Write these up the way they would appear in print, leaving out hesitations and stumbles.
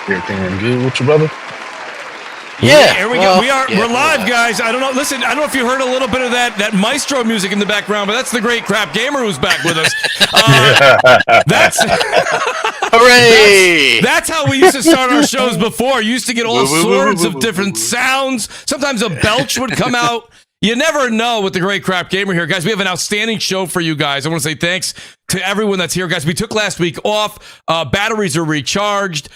Everything good with you, brother? Yeah, here we go. We're live, guys. I don't know. Listen, I don't know if you heard a little bit of that maestro music in the background, but that's the great Crap Gamer who's back with us. That's hooray! That's how we used to start our shows before. You used to get all sorts of different sounds. Sometimes a belch would come out. You never know with the great Crap Gamer here, guys. We have an outstanding show for you guys. I want to say thanks to everyone that's here, guys. We took last week off. Batteries are recharged.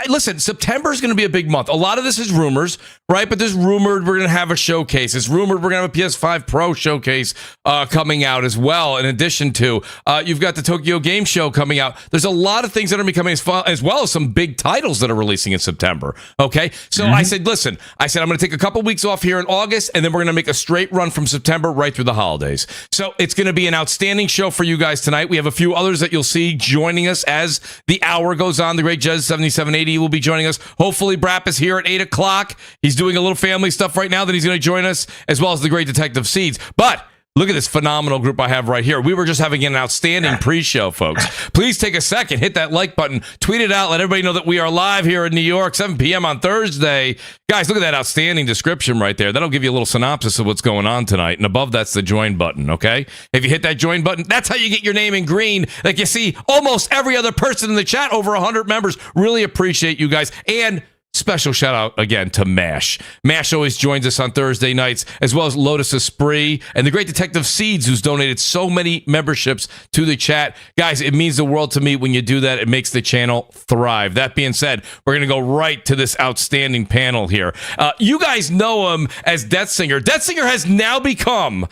Listen, September is going to be a big month. A lot of this is rumors, right? But there's rumored we're going to have a showcase. It's rumored we're going to have a PS5 Pro showcase coming out as well. In addition to, you've got the Tokyo Game Show coming out. There's a lot of things that are becoming as well as some big titles that are releasing in September. Okay, so I said, listen, I'm going to take a couple weeks off here in August, and then we're going to make a straight run from September right through the holidays. So it's going to be an outstanding show for you guys tonight. We have a few others that you'll see joining us as the hour goes on. The great Jez 7780 will be joining us. Hopefully, Brap is here at 8 o'clock. He's doing a little family stuff right now that he's going to join us, as well as the great Detective Seeds. But look at this phenomenal group I have right here. We were just having an outstanding pre-show, folks. Please take a second, hit that like button, tweet it out, let everybody know that we are live here in New York, 7 p.m. on Thursday. Guys, look at that outstanding description right there. That'll give you a little synopsis of what's going on tonight. And above that's the join button, okay? If you hit that join button, that's how you get your name in green. Like you see almost every other person in the chat, over 100 members. Really appreciate you guys. And special shout out again to MASH. MASH always joins us on Thursday nights, as well as Lotus Esprit and the great Detective Seeds, who's donated so many memberships to the chat. Guys, it means the world to me when you do that. It makes the channel thrive. That being said, we're going to go right to this outstanding panel here. You guys know him as Death Singer. Death Singer has now become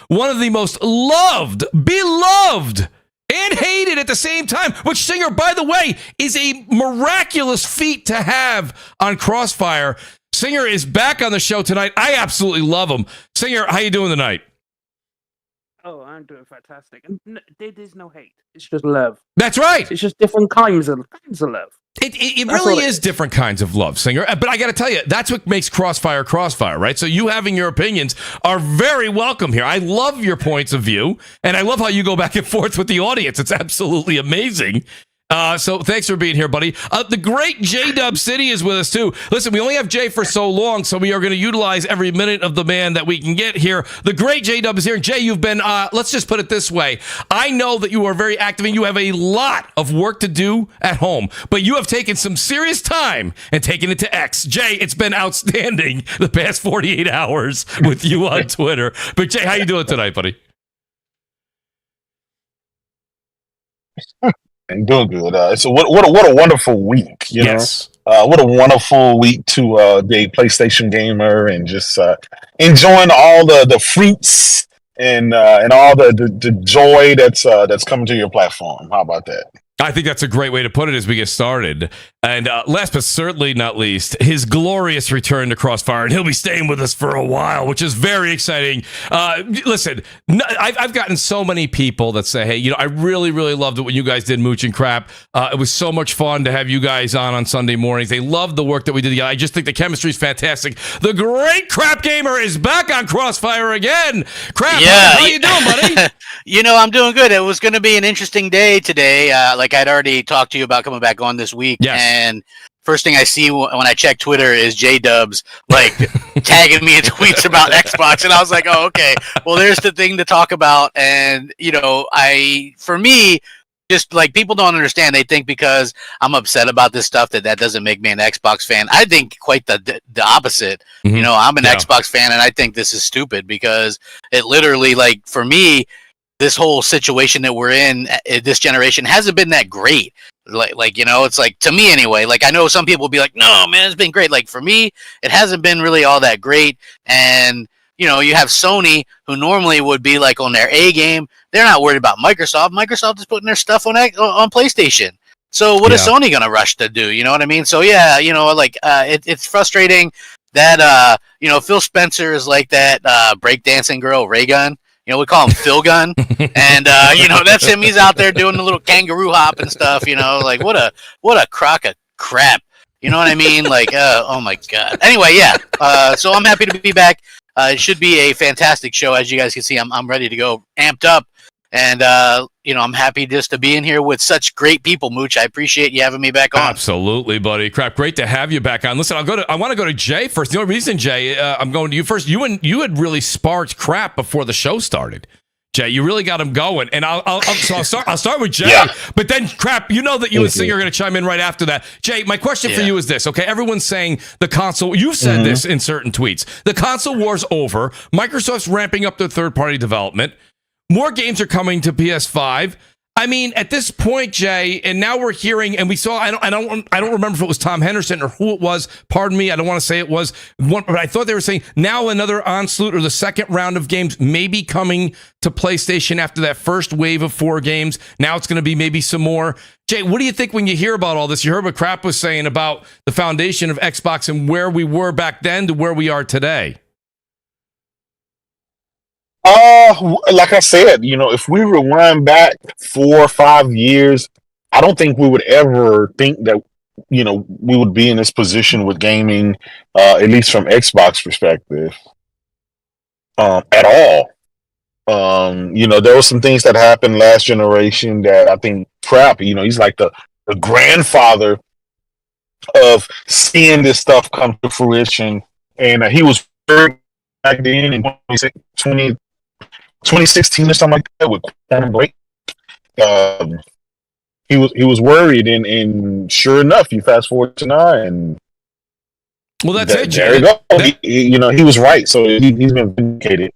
one of the most loved, beloved, and hated at the same time, which Singer, by the way, is a miraculous feat to have on CrossFire. Singer is back on the show tonight. I absolutely love him. Singer, how you doing tonight? Oh, I'm doing fantastic. And there's no hate. It's just love. That's right. It's just different kinds of love. It really is different kinds of love, Singer. But I got to tell you, that's what makes CrossFire, right? So you having your opinions are very welcome here. I love your points of view, and I love how you go back and forth with the audience. It's absolutely amazing. So thanks for being here, buddy. The great J-Dub City is with us, too. Listen, we only have Jay for so long, so we are going to utilize every minute of the man that we can get here. The great J-Dub is here. Jay, you've been, let's just put it this way. I know that you are very active and you have a lot of work to do at home, but you have taken some serious time and taken it to X. Jay, it's been outstanding the past 48 hours with you on Twitter. But Jay, how you doing tonight, buddy? And doing good. So what a wonderful week, you know. What a wonderful week to be a PlayStation gamer and just enjoying all the fruits and all the joy that's coming to your platform. How about that? I think that's a great way to put it as we get started. And last but certainly not least, his glorious return to CrossFire. And he'll be staying with us for a while, which is very exciting. Listen, I've gotten so many people that say, hey, I really, really loved it when you guys did Mooch and Crap. It was so much fun to have you guys on Sunday mornings. They loved the work that we did together. I just think the chemistry is fantastic. The great Crap Gamer is back on CrossFire again. Crap, how you doing, buddy? I'm doing good. It was going to be an interesting day today. Like I'd already talked to you about coming back on this week. Yes. And first thing I see when I check Twitter is J-Dubs like tagging me in tweets about Xbox. And I was like, oh, okay. Well, there's the thing to talk about. And, for me, just like people don't understand. They think because I'm upset about this stuff that doesn't make me an Xbox fan. I think quite the opposite. Mm-hmm. I'm an Xbox fan and I think this is stupid because it literally, like, for me, this whole situation that we're in this generation hasn't been that great. It's like, to me anyway, like I know some people will be like, no, man, it's been great. Like for me, it hasn't been really all that great. And, you have Sony who normally would be like on their A game. They're not worried about Microsoft. Microsoft is putting their stuff on PlayStation. So what is Sony going to rush to do? You know what I mean? So yeah, it's frustrating that, Phil Spencer is like that breakdancing girl, Raygun. We call him Phil Gun. And, that's him. He's out there doing the little kangaroo hop and stuff, like what a crock of crap. You know what I mean? Like, oh my God. Anyway, yeah. So I'm happy to be back. It should be a fantastic show. As you guys can see, I'm ready to go, amped up. And I'm happy just to be in here with such great people, Mooch. I appreciate you having me back on. Absolutely, buddy. Crap, great to have you back on. Listen, I want to go to Jay first. The only reason, Jay, I'm going to you first. You had really sparked Crap before the show started. Jay, you really got him going, and I'll start with Jay. Yeah. But then, Crap, you know that you and Singer are going to chime in right after that. Jay, my question for you is this: okay, everyone's saying the console. You've said this in certain tweets. The console war's over. Microsoft's ramping up their third-party development. More games are coming to PS5. I mean, at this point, Jay, and now we're hearing, and we saw. I don't remember if it was Tom Henderson or who it was. Pardon me, I don't want to say it was one, but I thought they were saying now another onslaught or the second round of games may be coming to PlayStation after that first wave of 4 games. Now it's going to be maybe some more. Jay, what do you think when you hear about all this? You heard what Crap was saying about the foundation of Xbox and where we were back then to where we are today. Like I said, if we rewind back 4 or 5 years, I don't think we would ever think that, we would be in this position with gaming, at least from Xbox perspective, at all. There were some things that happened last generation that I think Crap, he's like the grandfather of seeing this stuff come to fruition. And he was back then in 2016 or something like that with Quantum Break. He was worried, and sure enough, you fast forward to now, and that's it. There you go. He was right, so he's been vindicated.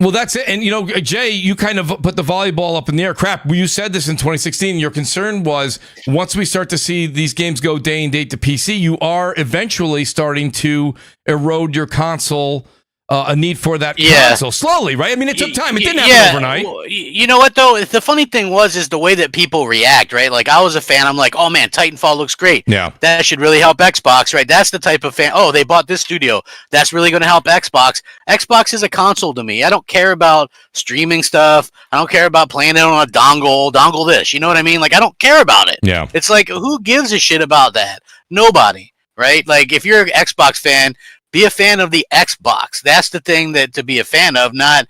Well, that's it. And, Jay, you kind of put the volleyball up in the air. Crap, you said this in 2016. Your concern was once we start to see these games go day and date to PC, you are eventually starting to erode your console. A need for that console slowly, right? I mean, it took time. It didn't happen overnight. Well, you know what, though? The funny thing is the way that people react, right? Like, I was a fan. I'm like, oh, man, Titanfall looks great. Yeah. That should really help Xbox, right? That's the type of fan. Oh, they bought this studio. That's really going to help Xbox. Xbox is a console to me. I don't care about streaming stuff. I don't care about playing it on a dongle this. You know what I mean? Like, I don't care about it. Yeah. It's like, who gives a shit about that? Nobody, right? Like, if you're an Xbox fan, be a fan of the Xbox. That's the thing that to be a fan of, not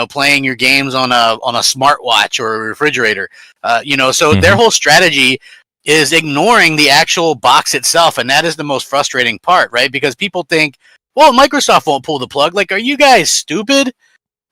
playing your games on a smartwatch or a refrigerator. So their whole strategy is ignoring the actual box itself, and that is the most frustrating part, right? Because people think, well, Microsoft won't pull the plug. Like, are you guys stupid?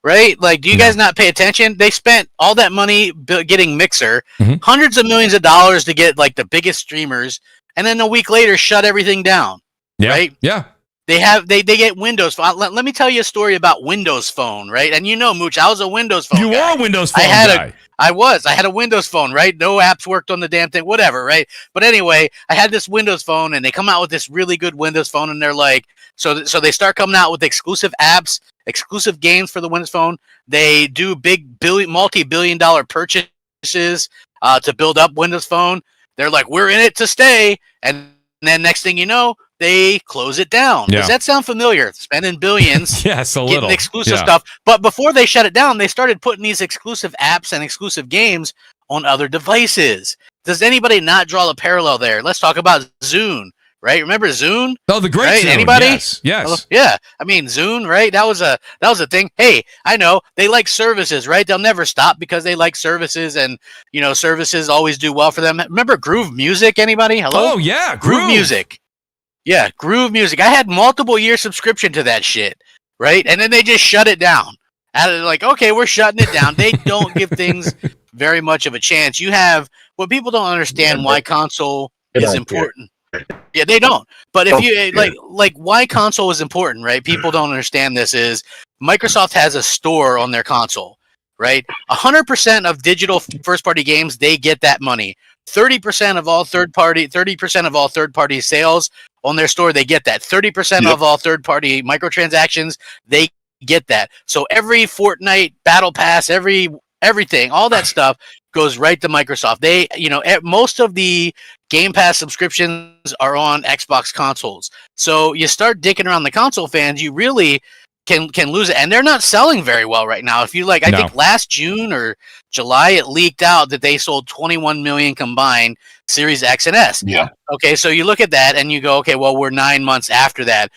Right? Like, do you guys not pay attention? They spent all that money getting Mixer, hundreds of millions of dollars to get like the biggest streamers, and then a week later shut everything down. Yeah. Right? Yeah. They get Windows Phone. Let me tell you a story about Windows Phone, right? And Mooch, I was a Windows Phone You guy. were a Windows Phone guy. I had a Windows Phone, right? No apps worked on the damn thing, whatever, right? But anyway, I had this Windows Phone, and they come out with this really good Windows Phone, and they're like, so they start coming out with exclusive apps, exclusive games for the Windows Phone. They do big multi-billion-dollar purchases to build up Windows Phone. They're like, we're in it to stay, and then next thing you know, they close it down. Yeah. Does that sound familiar? Spending billions, yes, a getting little exclusive stuff. But before they shut it down, they started putting these exclusive apps and exclusive games on other devices. Does anybody not draw a parallel there? Let's talk about Zune, right? Remember Zune? Oh, the great right? Zune. Anybody? Yes. Yeah. I mean, Zune, right? That was a thing. Hey, I know they like services, right? They'll never stop because they like services, and services always do well for them. Remember Groove Music? Anybody? Hello? Oh yeah, Groove Music. Yeah, Groove Music. I had multiple year subscription to that shit, right? And then they just shut it down. And like, okay, we're shutting it down. They don't give things very much of a chance. You have what people don't understand why console is important. Yeah, they don't. But if you like why console is important, right? People don't understand this is Microsoft has a store on their console, right? 100% of digital first party games, they get that money. 30% of all third party sales on their store, they get that. 30% of all third party microtransactions, they get that. So every Fortnite battle pass, everything, all that stuff goes right to Microsoft. They, most of the Game Pass subscriptions are on Xbox consoles. So you start dicking around the console fans, you really can lose it, and they're not selling very well right now. If you I think last June or July it leaked out that they sold 21 million combined Series X and S. Yeah. Okay, so you look at that and you go, okay, well, we're 9 months after that.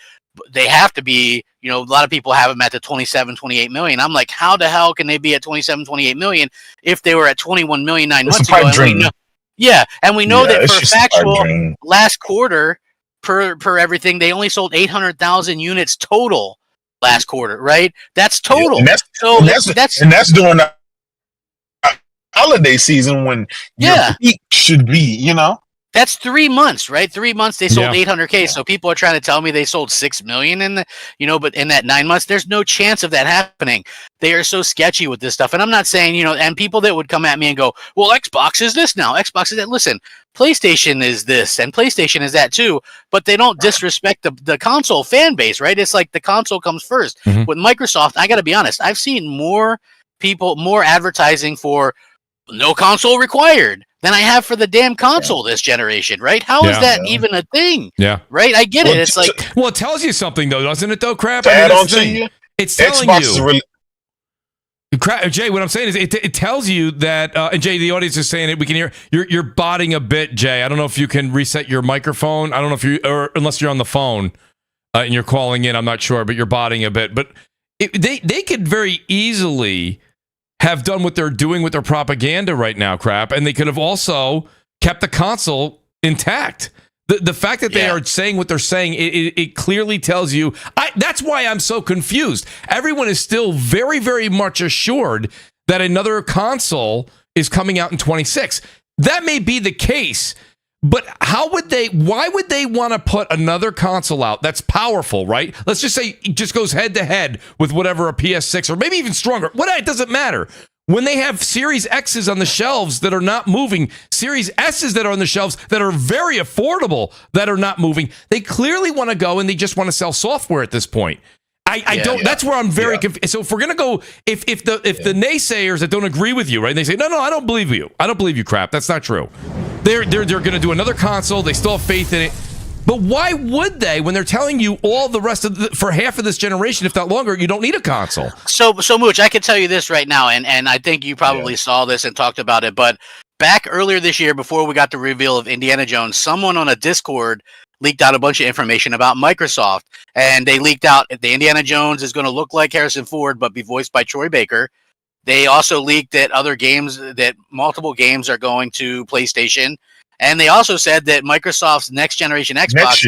they have to be, a lot of people have them at the 27, 28 million. I'm like, how the hell can they be at 27, 28 million if they were at 21 million 9 months ago? And we know, and we know that for factual last quarter per everything, they only sold 800,000 units total last quarter, right? That's total. And that's during the holiday season when your peak should be, That's 3 months, right? 3 months they sold 800K. So people are trying to tell me they sold 6 million in but in that 9 months, there's no chance of that happening. They are so sketchy with this stuff. And I'm not saying, and people that would come at me and go, well, Xbox is this now. Xbox is that. Listen, PlayStation is this and PlayStation is that too, but they don't disrespect the console fan base, right? It's like the console comes first. Mm-hmm. With Microsoft, I got to be honest, I've seen more advertising for no console required than I have for the damn console this generation, right? How is that even a thing? Yeah. Right? I get it. It's like... Well, it tells you something, though, doesn't it, though, Crap? It's telling Xbox you... Jay, what I'm saying is it tells you that... and Jay, the audience is saying it. We can hear... You're botting a bit, Jay. I don't know if you can reset your microphone. I don't know if you... or unless you're on the phone and you're calling in, I'm not sure, but you're botting a bit. But they could very easily... have done what they're doing with their propaganda right now, Crap, and they could have also kept the console intact. The fact that they are saying what they're saying, it clearly tells you. That's why I'm so confused. Everyone is still very, very much assured that another console is coming out in 26. That may be the case, but why would they want to put another console out that's powerful, right? Let's just say it just goes head to head with whatever a PS6 or maybe even stronger. It doesn't matter. When they have Series X's on the shelves that are not moving, Series S's that are on the shelves that are very affordable that are not moving, they clearly want to go and they just want to sell software at this point. That's where I'm very confused. So if we're gonna go, if the naysayers that don't agree with you, right? They say, no, I don't believe you. I don't believe you, Crap. That's not true. They're gonna do another console. They still have faith in it. But why would they, when they're telling you all the rest of for half of this generation, if not longer, you don't need a console? So Mooch, I can tell you this right now, and I think you probably saw this and talked about it. But back earlier this year, before we got the reveal of Indiana Jones, someone on a Discord leaked out a bunch of information about Microsoft, and they leaked out the Indiana Jones is going to look like Harrison Ford but be voiced by Troy Baker. They also leaked that multiple games are going to PlayStation, and they also said that Microsoft's next generation Xbox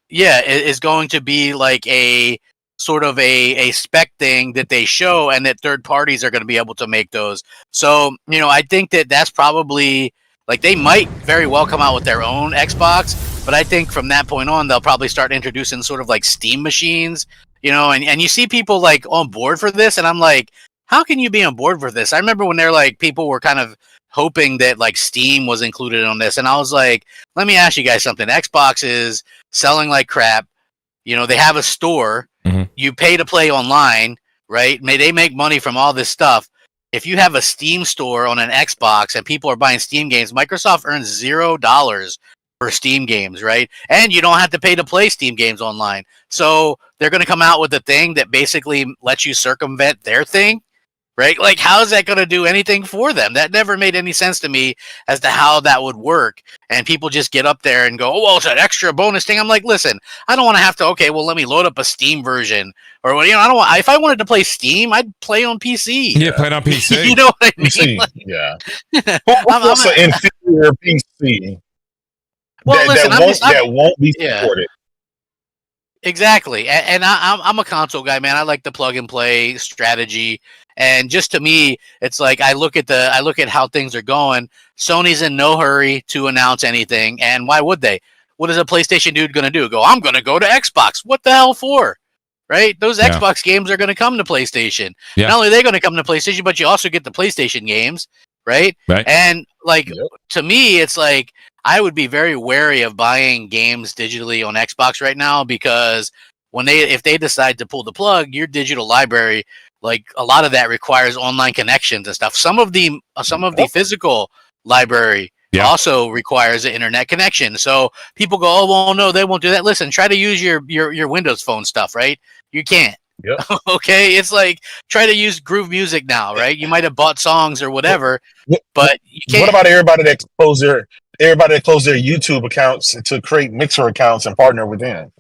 is going to be like a sort of a spec thing that they show, and that third parties are going to be able to make those. So, I think that's probably like they might very well come out with their own Xbox. But I think from that point on, they'll probably start introducing sort of like Steam machines, and you see people like on board for this. And I'm like, how can you be on board for this? I remember when people were kind of hoping that like Steam was included on this. And I was like, let me ask you guys something. Xbox is selling like crap. They have a store. Mm-hmm. You pay to play online, right? They make money from all this stuff. If you have a Steam store on an Xbox and people are buying Steam games, Microsoft earns $0 for Steam games, right? And you don't have to pay to play Steam games online. So they're going to come out with a thing that basically lets you circumvent their thing, right? Like, how is that going to do anything for them? That never made any sense to me as to how that would work. And people just get up there and go, oh, well, it's an extra bonus thing. I'm like, listen, I don't want to have to, okay, well, let me load up a Steam version. Or, I don't want, if I wanted to play Steam, I'd play on PC. Yeah, play on PC. You know what I mean? PC, What's an inferior PC? Well, that won't be supported. Exactly, and I'm a console guy, man. I like the plug and play strategy, and just to me, it's like I look at how things are going. Sony's in no hurry to announce anything, and why would they? What is a PlayStation dude going to do? I'm going to go to Xbox. What the hell for? Right? Those Xbox games are going to come to PlayStation. Yeah. Not only are they going to come to PlayStation, but you also get the PlayStation games, right? Right. And to me, it's like I would be very wary of buying games digitally on Xbox right now, because if they decide to pull the plug, your digital library, like a lot of that requires online connections and stuff. Some of the physical library also requires an internet connection. So people go, oh, well, no, they won't do that. Listen, try to use your Windows Phone stuff, right? You can't. Yep. Okay, it's like try to use Groove Music now, right? You might have bought songs or whatever, but you can't. What about everybody that closed their YouTube accounts to create Mixer accounts and partner with them?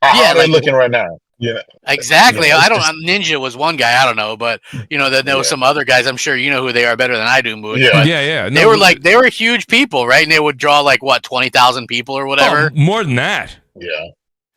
How they looking right now? Yeah, exactly. I don't. Ninja was one guy. I don't know, but then there was some other guys. I'm sure you know who they are better than I do. Mooch, yeah. No, they were huge people, right? And they would draw 20,000 people or whatever. Oh, more than that. Yeah,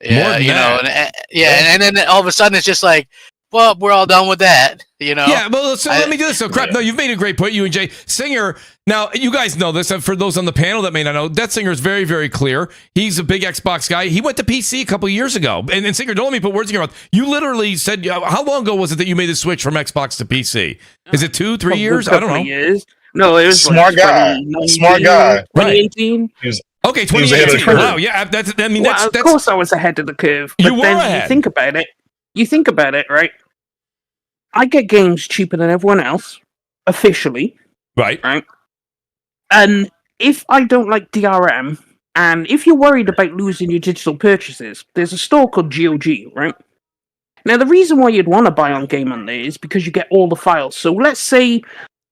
and then all of a sudden it's just like, well, we're all done with that, Yeah, well, so let me do this. So, crap. No, you've made a great point, you and Jay. Singer, now, you guys know this. For those on the panel that may not know, that Singer is very, very clear. He's a big Xbox guy. He went to PC a couple of years ago. And Singer, don't let me put words in your mouth. You literally said, how long ago was it that you made the switch from Xbox to PC? Is it 2-3 years? I don't know. Years. No, it was smart guy. Smart guy. 2018. Okay, 2018. Wow, yeah. That's of course I was ahead of the curve. But then you think about it, right? I get games cheaper than everyone else, officially. Right. And if I don't like DRM, and if you're worried about losing your digital purchases, there's a store called GOG, right? Now, the reason why you'd want to buy on Game On There is because you get all the files. So let's say,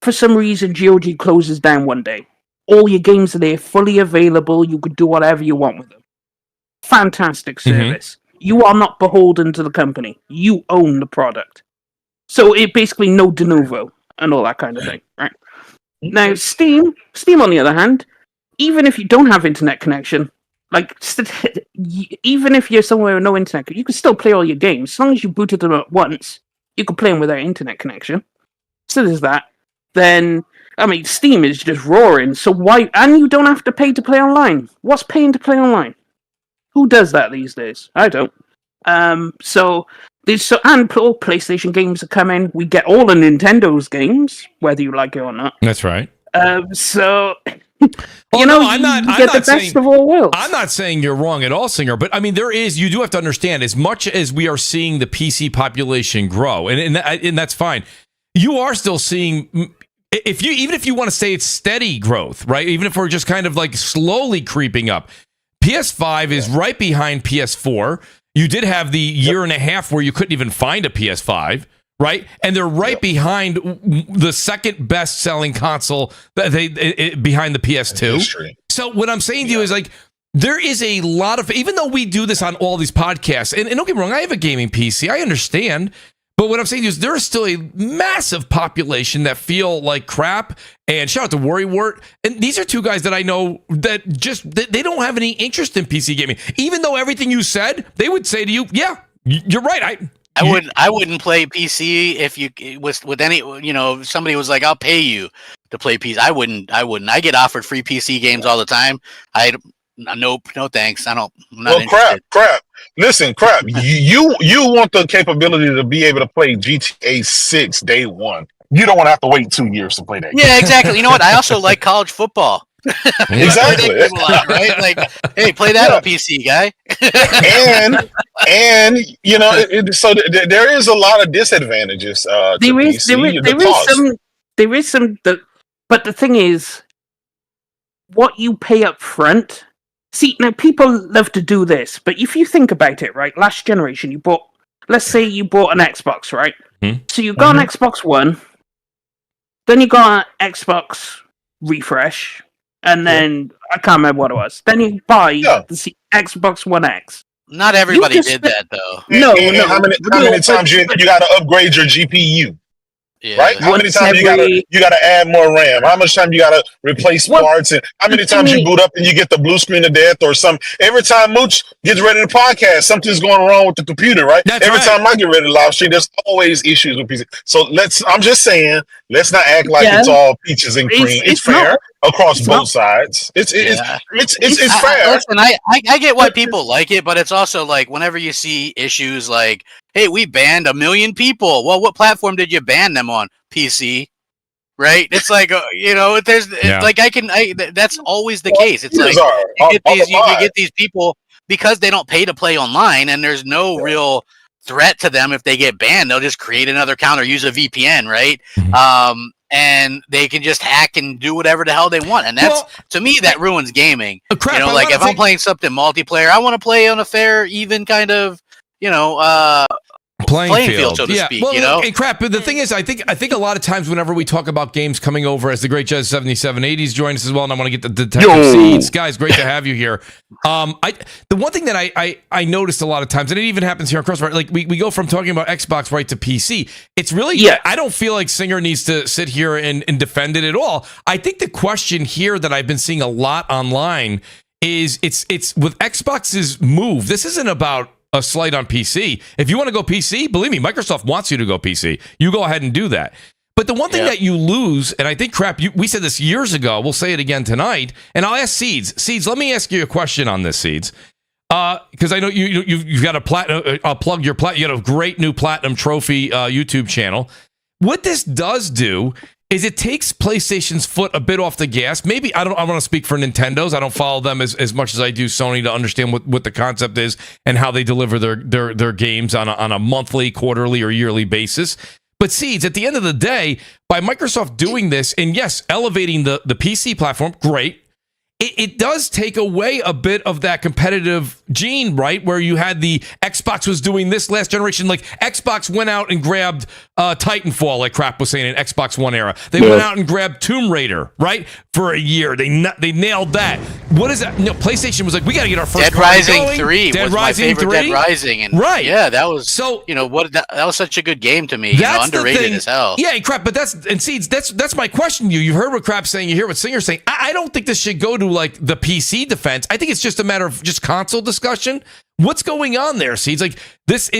for some reason, GOG closes down one day. All your games are there, fully available. You could do whatever you want with them. Fantastic service. You are not beholden to the company. You own the product. So it basically no de novo and all that kind of thing, right? Now, Steam on the other hand, even if you don't have internet connection, even if you're somewhere with no internet, you can still play all your games. As long as you booted them at once, you can play them without internet connection. So there's that. Then, Steam is just roaring. So why? And you don't have to pay to play online. What's paying to play online? Who does that these days? I don't. And all PlayStation games are coming. We get all the Nintendo's games, whether you like it or not. That's right. I'm not the best of all worlds. I'm not saying you're wrong at all, Singer, but you do have to understand, as much as we are seeing the PC population grow, and that's fine, you are still seeing, even if you want to say it's steady growth, right? Even if we're just kind of slowly creeping up, PS5 is right behind PS4. You did have the year and a half where you couldn't even find a PS5, right? And they're right behind the second best-selling console behind the PS2. History. So what I'm saying to you is there is a lot of, even though we do this on all these podcasts, and don't get me wrong, I have a gaming PC, I understand. But what I'm saying is there is still a massive population that feel like crap. And shout out to Worrywart. And these are two guys that I know that they don't have any interest in PC gaming. Even though everything you said, they would say to you, yeah, you're right. I wouldn't play PC if you with any somebody was like, I'll pay you to play PC. I wouldn't. I get offered free PC games all the time. Nope, no thanks. I'm not interested. Crap. Listen, crap. You want the capability to be able to play GTA 6 day one. You don't want to have to wait 2 years to play that game. Yeah, exactly. You know what? I also like college football. Exactly. Right? Hey, play that on PC, guy. So there is a lot of disadvantages. There is some. But the thing is, what you pay up front. See, now people love to do this, but if you think about it, right? Last generation, let's say you bought an Xbox, right? Mm-hmm. So you got an Xbox One, then you got an Xbox Refresh, and then I can't remember what it was. Then you buy the Xbox One X. Not everybody did that, though. No. How many times you got to upgrade your GPU? Yeah. Right? How many times you gotta add more RAM? How much time you gotta replace parts? And how many times you boot up and you get the blue screen of death or something? Every time Mooch gets ready to podcast, something's going wrong with the computer, right? Every time I get ready to live stream, there's always issues with PC. So I'm just saying, let's not act like it's all peaches and cream. It's fair across both sides. It's fair. Listen, I get why people like it, but it's also whenever you see issues like, hey, we banned 1 million people. Well, what platform did you ban them on? PC, right? It's that's always the case. It's you get these people because they don't pay to play online, and there's no real threat to them if they get banned. They'll just create another account or use a VPN, right? Mm-hmm. And they can just hack and do whatever the hell they want, and that's to me that ruins gaming. If I'm playing something multiplayer, I want to play on a fair, even kind of playing field, so to speak. Well, you know, and crap. But the thing is, I think a lot of times whenever we talk about games coming over, as the great Jez 7780s join us as well, and I want to get the detective seeds, guys. Great to have you here. The one thing that I noticed a lot of times, and it even happens here on CrossFire, like we go from talking about Xbox right to PC. It's really, I don't feel like Singer needs to sit here and defend it at all. I think the question here that I've been seeing a lot online is it's with Xbox's move. This isn't about a slight on PC. If you want to go PC, believe me, Microsoft wants you to go PC. You go ahead and do that. But the one thing that you lose, and I think, crap, we said this years ago, we'll say it again tonight, and I'll ask Seeds. Seeds, let me ask you a question on this, Seeds. Because I know you've got a platinum, I'll plug your platinum, you got a great new platinum trophy YouTube channel. What this does do is it takes PlayStation's foot a bit off the gas. Maybe I want to speak for Nintendo's. I don't follow them as much as I do Sony to understand what the concept is and how they deliver their games on a monthly, quarterly, or yearly basis. But Seeds, at the end of the day, by Microsoft doing this and yes, elevating the PC platform, great. It does take away a bit of that competitive gene, right? Where you had the Xbox was doing this last generation. Like Xbox went out and grabbed Titanfall, like crap was saying in Xbox One era. They went out and grabbed Tomb Raider, right? For a year. They nailed that. What is that? No, PlayStation was like, we got to get our first Dead Rising 3 was my favorite Dead Rising. And yeah, that was, that was such a good game to me. Underrated as hell. Yeah, crap, but Seeds, that's my question to you. You've heard what crap's saying, you hear what Singer's saying. I don't think this should go to like the PC defense. I think it's just a matter of just console discussion. What's going on there, Seeds? Like this,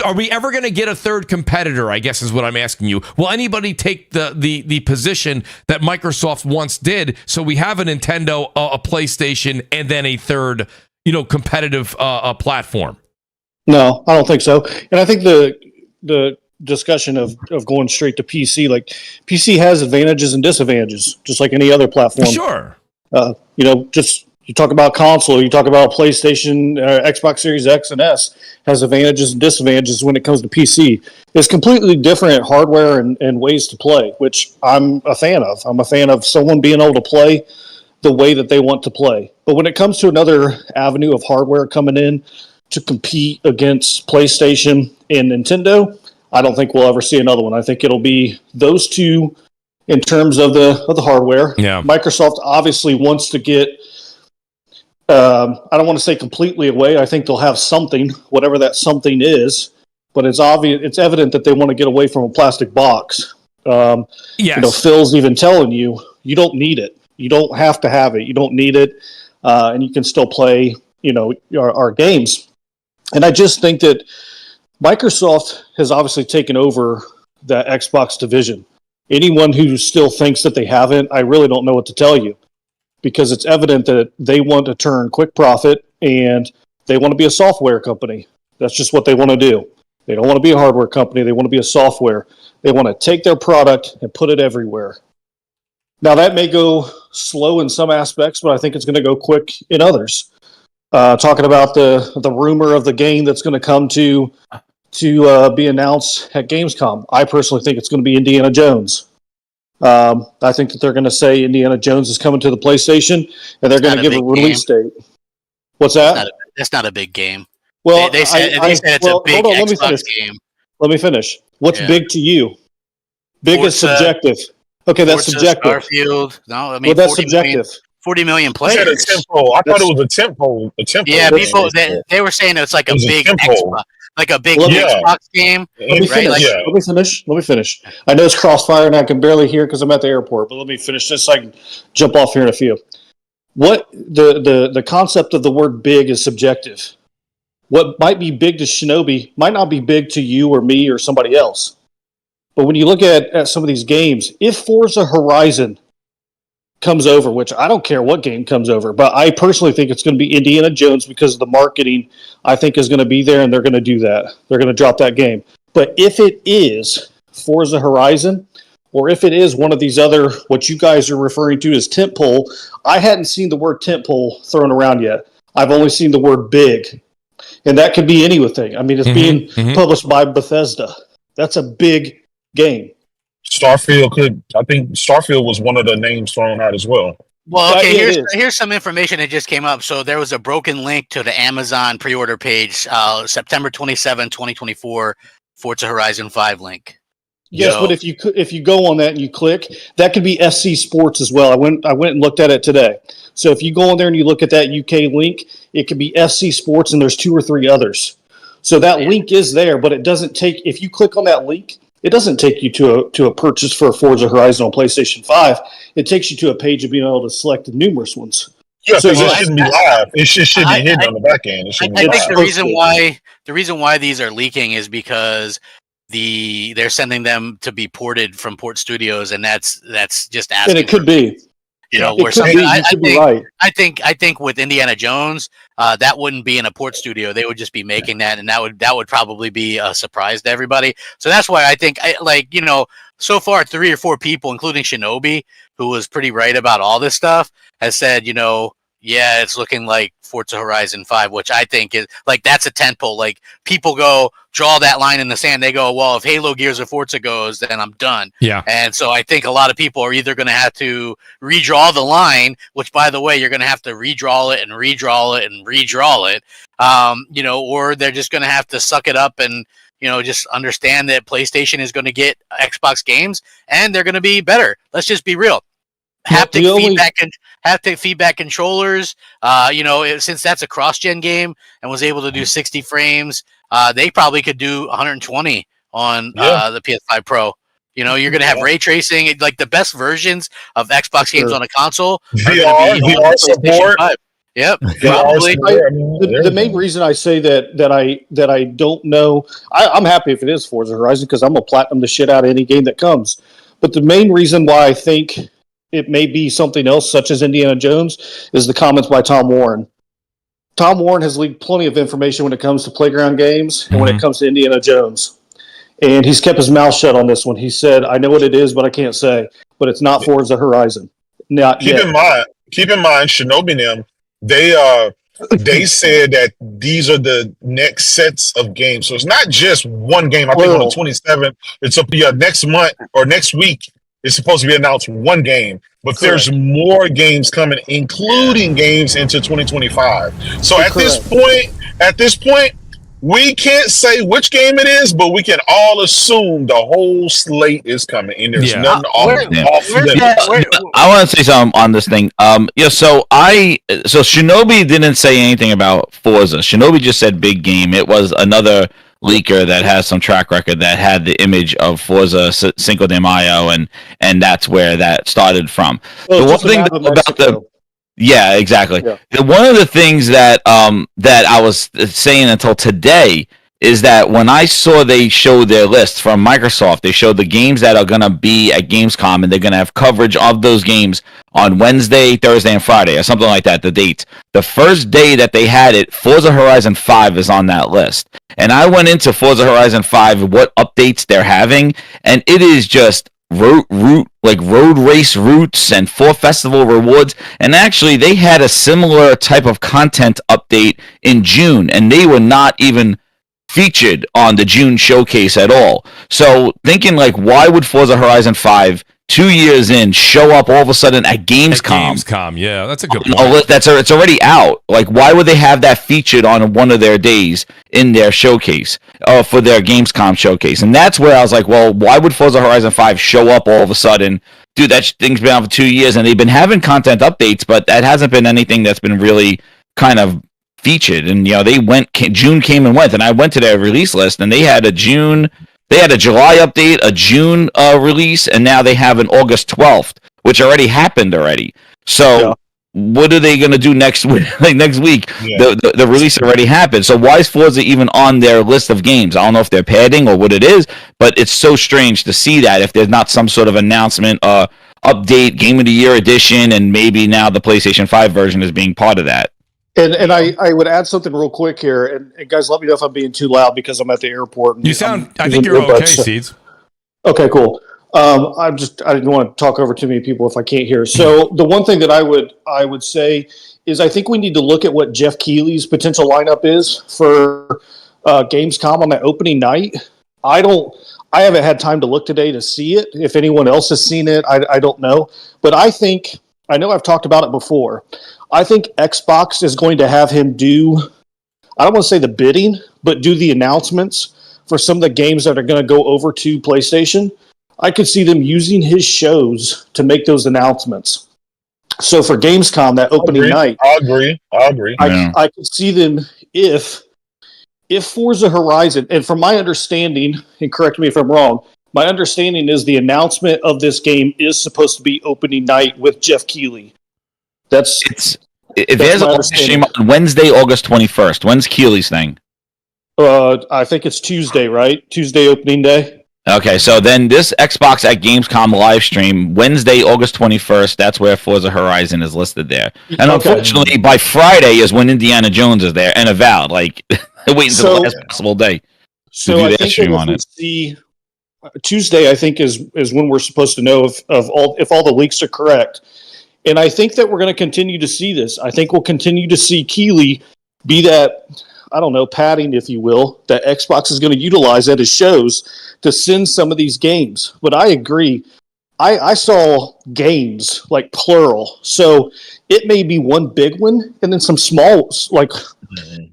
are we ever going to get a third competitor? I guess is what I'm asking you. Will anybody take the position that Microsoft once did? So we have a Nintendo, a PlayStation, and then a third, competitive platform. No, I don't think so. And I think the discussion of going straight to PC, like PC has advantages and disadvantages, just like any other platform. Sure. Just you talk about console, you talk about PlayStation, Xbox Series X and S has advantages and disadvantages when it comes to PC. It's completely different hardware and ways to play, which I'm a fan of. I'm a fan of someone being able to play the way that they want to play. But when it comes to another avenue of hardware coming in to compete against PlayStation and Nintendo, I don't think we'll ever see another one. I think it'll be those two in terms of the hardware. Yeah. Microsoft obviously wants to get, I don't want to say completely away. I think they'll have something, whatever that something is, but it's evident that they want to get away from a plastic box. Yes. Phil's even telling you don't need it. You don't have to have it. You don't need it. And you can still play, our games. And I just think that Microsoft has obviously taken over the Xbox division. Anyone who still thinks that they haven't, I really don't know what to tell you, because it's evident that they want to turn quick profit and they want to be a software company. That's just what they want to do. They don't want to be a hardware company. They want to be a software. They want to take their product and put it everywhere. Now, that may go slow in some aspects, but I think it's going to go quick in others. Talking about the rumor of the game that's going to come to be announced at Gamescom. I personally think it's going to be Indiana Jones. I think that they're going to say Indiana Jones is coming to the PlayStation, and they're going to give a release date. What's that? That's not a big game. Well, they said it's a big Xbox game. Let me finish. What's big to you? Big is subjective. Okay, that's subjective. Starfield. No, I mean, that's subjective. 40 million players. I thought it was a tempo. Yeah, people they were saying it's like a big Xbox, like a big Xbox game. Let me finish. Let me finish. I know it's Crossfire and I can barely hear because I'm at the airport, but let me finish this so I can jump off here in a few. What the concept of the word big is subjective. What might be big to Shinobi might not be big to you or me or somebody else. But when you look at some of these games, if Forza Horizon comes over, which I don't care what game comes over, but I personally think it's going to be Indiana Jones because of the marketing I think is going to be there, and they're going to do that. They're going to drop that game. But if it is Forza Horizon, or if it is one of these other, what you guys are referring to as tentpole, I hadn't seen the word tentpole thrown around yet. I've only seen the word big. And that could be anything. I mean, it's being published by Bethesda. That's a big game. I think Starfield was one of the names thrown out as well. Well, okay, here's some information that just came up. So there was a broken link to the Amazon pre-order page, September 27, 2024, Forza Horizon 5 link. Yes, but if you go on that and you click, that could be FC Sports as well. I went and looked at it today. So if you go on there and you look at that UK link, it could be FC Sports, and there's 2 or 3 others. So that link is there, but it doesn't take. If you click on that link, it doesn't take you to a purchase for a Forza Horizon on PlayStation 5. It takes you to a page of being able to select the numerous ones. Yeah, so it shouldn't be live. It should be hidden on the back end. I think the reason why these are leaking is because they're sending them to be ported from Port Studios, and that's just asking. And it could be. I think with Indiana Jones, that wouldn't be in a port studio. They would just be making that, and that would probably be a surprise to everybody. So that's why I think, so far 3 or 4 people, including Shinobi, who was pretty right about all this stuff, has said, yeah, it's looking like Forza Horizon 5, which I think is that's a tentpole. Like, people draw that line in the sand. They go, well, if Halo, Gears, or Forza goes, then I'm done. Yeah. And so I think a lot of people are either going to have to redraw the line, which, by the way, you're going to have to redraw it and redraw it and redraw it. Or they're just going to have to suck it up and, just understand that PlayStation is going to get Xbox games and they're going to be better. Let's just be real. Haptic feedback controllers, since that's a cross-gen game and was able to do 60 frames, they probably could do 120 on the PS5 Pro. You're going to have ray tracing, like the best versions of Xbox games on a console. VR support. Yep. The main reason I say that I don't know, I'm happy if it is Forza Horizon because I'm gonna platinum the shit out of any game that comes. But the main reason why I think it may be something else, such as Indiana Jones, is the comments by Tom Warren. Tom Warren has leaked plenty of information when it comes to Playground games and when it comes to Indiana Jones. And he's kept his mouth shut on this one. He said, I know what it is, but I can't say. But it's not Forza Horizon. Not yet. Keep in mind, Shinobi and them, they said that these are the next sets of games. So it's not just one game. I think on the 27th, it's next month or next week. It's supposed to be announced one game, but there's more games coming, including games into 2025. So at this point, we can't say which game it is, but we can all assume the whole slate is coming, and there's nothing off limits. I want to say something on this thing. So Shinobi didn't say anything about Forza. Shinobi just said big game. It was another leaker that has some track record that had the image of Forza Cinco de Mayo, and that's where that started from. Well, the one thing about yeah, exactly. Yeah. One of the things that I was saying until today is that when I saw they showed their list from Microsoft, they showed the games that are going to be at Gamescom, and they're going to have coverage of those games on Wednesday, Thursday, and Friday, or something like that, the dates. The first day that they had it, Forza Horizon 5 is on that list. And I went into Forza Horizon 5, what updates they're having, and it is just road race routes and 4 festival rewards. And actually, they had a similar type of content update in June, and they were not even featured on the June showcase at all. So thinking why would Forza Horizon 5 2 years in show up all of a sudden at Gamescom? Yeah, that's a good point. It's already out. Why would they have that featured on one of their days in their showcase for their Gamescom showcase? And that's where I was like, well, why would Forza Horizon 5 show up all of a sudden? Dude, that thing's been out for 2 years, and they've been having content updates, but that hasn't been anything that's been really kind of featured. And June came and went, and I went to their release list, and they had a July update, a June release, and now they have an August 12th, which already happened already. So what are they going to do next week? Next week, the release already happened. So why is Forza even on their list of games? I don't know if they're padding or what it is, but it's so strange to see that if there's not some sort of announcement, update, Game of the Year edition, and maybe now the PlayStation 5 version is being part of that. And I would add something real quick here, and guys, let me know if I'm being too loud because I'm at the airport. And I think you're okay, Seeds. Okay, cool. I didn't want to talk over too many people if I can't hear. So the one thing that I would say is I think we need to look at what Jeff Keighley's potential lineup is for Gamescom on that opening night. I haven't had time to look today to see it. If anyone else has seen it, I don't know. But I think I know I've talked about it before. I think Xbox is going to have him do, I don't want to say the bidding, but do the announcements for some of the games that are going to go over to PlayStation. I could see them using his shows to make those announcements. So for Gamescom, that opening night, I agree. I could see them if Forza Horizon, and from my understanding, and correct me if I'm wrong, my understanding is the announcement of this game is supposed to be opening night with Jeff Keighley. If there's a live stream on Wednesday, August 21st. When's Keighley's thing? I think it's Tuesday, right? Tuesday opening day. Okay, so then this Xbox at Gamescom live stream, Wednesday, August 21st, that's where Forza Horizon is listed there. And unfortunately, by Friday is when Indiana Jones is there and Avowed. Like, wait until the last possible day to do that stream on it. Tuesday, I think, is when we're supposed to know if all the leaks are correct. And I think that we're going to continue to see this. I think we'll continue to see Keighley be that, I don't know, padding, if you will, that Xbox is going to utilize at his shows to send some of these games. But I agree. I saw games, like plural. So it may be one big one and then some small, like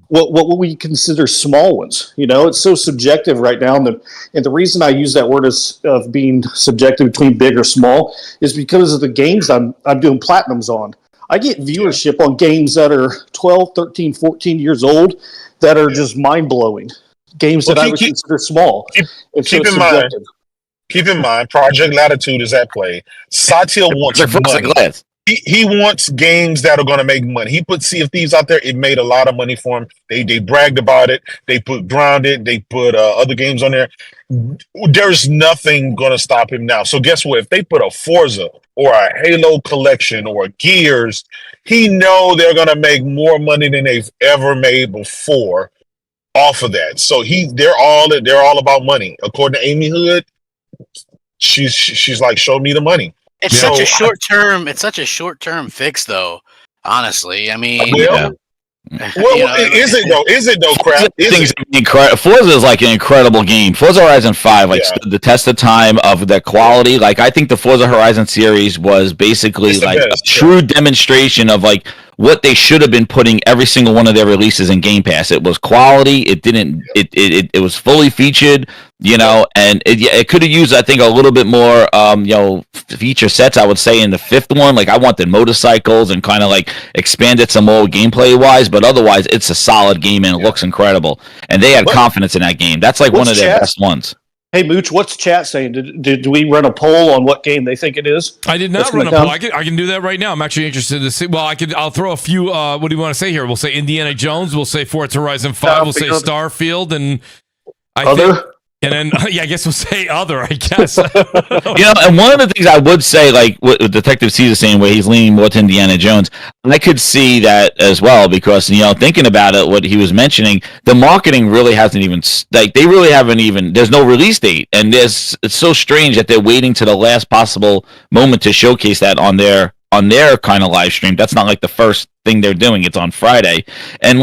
what we consider small ones. You know, it's so subjective right now. And the reason I use that word of being subjective between big or small is because of the games I'm doing platinums on. I get viewership on games that are 12, 13, 14 years old that are just mind-blowing. Games that I would consider small. Keep in mind, Project Latitude is at play. Satya wants money. He wants games that are going to make money. He put Sea of Thieves out there. It made a lot of money for him. They bragged about it. They put Grounded. They put other games on there. There's nothing going to stop him now. So guess what? If they put a Forza or a Halo collection or a Gears, he know they're going to make more money than they've ever made before off of that. So they're all about money. According to Amy Hood, she's like, show me the money. It's such a short term. It's such a short term fix, though. Honestly, I mean, is it though? Crap. Forza is like an incredible game. Forza Horizon 5 stood the test of time of the quality. Like, I think the Forza Horizon series was basically like a true demonstration of like what they should have been putting every single one of their releases in Game Pass. It was quality. It was fully featured, and it could have used, I think, a little bit more, feature sets, I would say, in the fifth one. Like, I wanted motorcycles and kind of like expanded some more gameplay wise, but otherwise it's a solid game and it looks incredible. And they had confidence in that game. That's like one of their best ones. Hey, Mooch, what's chat saying? Did we run a poll on what game they think it is? I did not run a poll. I can do that right now. I'm actually interested to see. Well, I'll throw a few. What do you want to say here? We'll say Indiana Jones. We'll say Forza Horizon 5. We'll say Starfield, and and then I guess we'll say other. I guess. And one of the things I would say, like what Detective C's the same way, he's leaning more to Indiana Jones. I could see that as well because thinking about it, what he was mentioning, the marketing really hasn't even they really haven't even. There's no release date, and it's so strange that they're waiting to the last possible moment to showcase that on their kind of live stream. That's not like the first thing they're doing. It's on Friday, and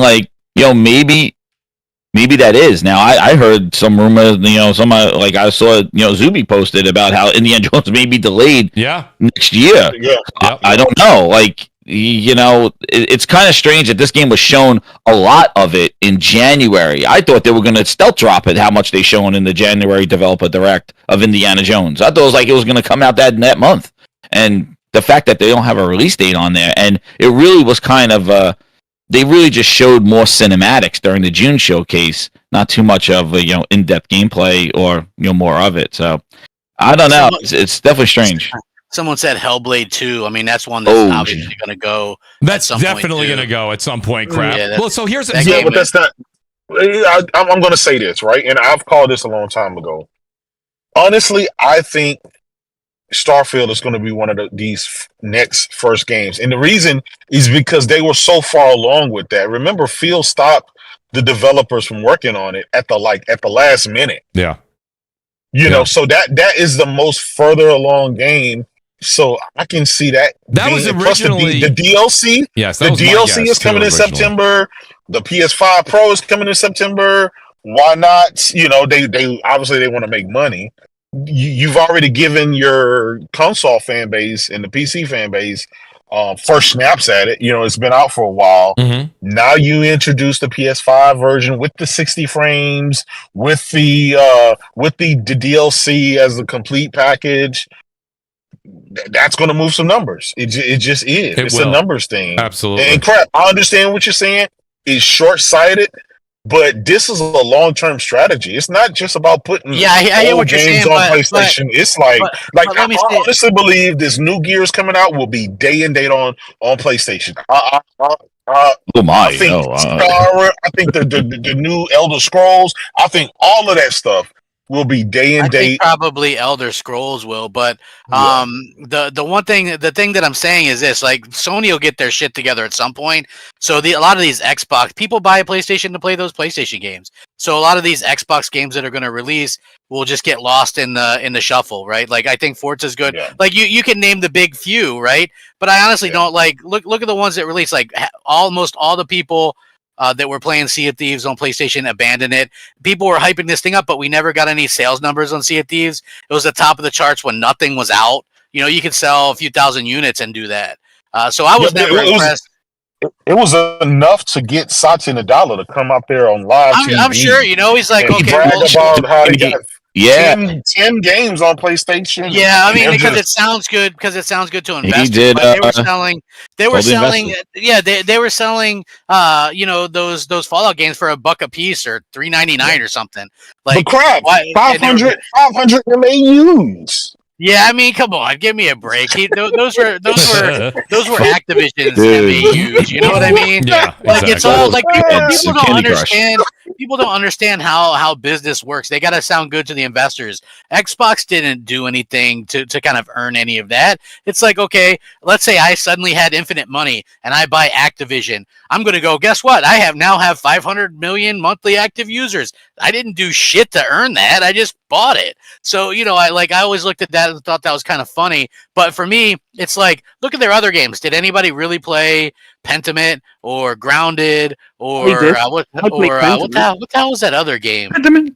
maybe that is. Now, I heard some rumor, like I saw, Zuby posted about how Indiana Jones may be delayed next year. Yeah. I don't know. Like, it's kind of strange that this game was shown a lot of it in January. I thought they were going to stealth drop it, how much they shown in the January Developer Direct of Indiana Jones. I thought it was like it was going to come out that month. And the fact that they don't have a release date on there, and it really was kind of... they really just showed more cinematics during the June showcase, not too much of in-depth gameplay or more of it. So I don't know. It's definitely strange. Someone said Hellblade 2. I mean, that's one that's obviously going to go. That's definitely going to go at some point. Crap. Yeah, well, so here's but that's not. I'm going to say this, right, and I've called this a long time ago. Honestly, I think Starfield is going to be one of these next first games, and the reason is because they were so far along with that. Remember, Phil stopped the developers from working on it at the last minute. Yeah, so that is the most further along game. So I can see that. That was originally the DLC. Yes, the DLC is coming in September. The PS5 Pro is coming in September. Why not? They obviously they want to make money. You've already given your console fan base and the PC fan base first snaps at it. It's been out for a while. Mm-hmm. Now you introduce the PS5 version with the 60 frames, with the DLC as a complete package. That's going to move some numbers. It just is. It's a numbers thing. Absolutely. And crap, I understand what you're saying. It's short-sighted, but this is a long-term strategy. It's not just about putting I hear what you're games saying, on PlayStation. It's like I honestly believe this new Gears coming out will be day and date on PlayStation. I think the new Elder Scrolls. I think all of that stuff will be day and date. Probably Elder Scrolls will, but the thing that I'm saying is this: like Sony will get their shit together at some point. So a lot of these Xbox people buy a PlayStation to play those PlayStation games. So a lot of these Xbox games that are going to release will just get lost in the shuffle, right? Like I think Forza's good. Yeah. Like you can name the big few, right? But I honestly don't look at the ones that release. Like almost all the people that were playing Sea of Thieves on PlayStation abandoned it. People were hyping this thing up, but we never got any sales numbers on Sea of Thieves. It was the top of the charts when nothing was out. You could sell a few thousand units and do that. So I was never impressed. It was enough to get Satya Nadella to come out there on live TV. I'm sure, he's like, he bragged about how he got 10 games on Playstation. Yeah, I mean, because it sounds good to investors. He did. They were selling. They were selling. Those Fallout games for $1 a piece or $3.99 or something. Like, but crap, 500 remain used. Yeah, I mean, come on, give me a break. Those were Activision's MAUs. You know what I mean? Yeah, like exactly. It's all like people don't understand. People don't understand how business works. They got to sound good to the investors. Xbox didn't do anything to kind of earn any of that. It's like, okay, let's say I suddenly had infinite money and I buy Activision. I'm going to go, guess what? I now have 500 million monthly active users. I didn't do shit to earn that. I just bought it. So, I always looked at that and thought that was kind of funny. But for me, it's like, look at their other games. Did anybody really play Pentiment or Grounded or what the hell was that other game? Pentiment.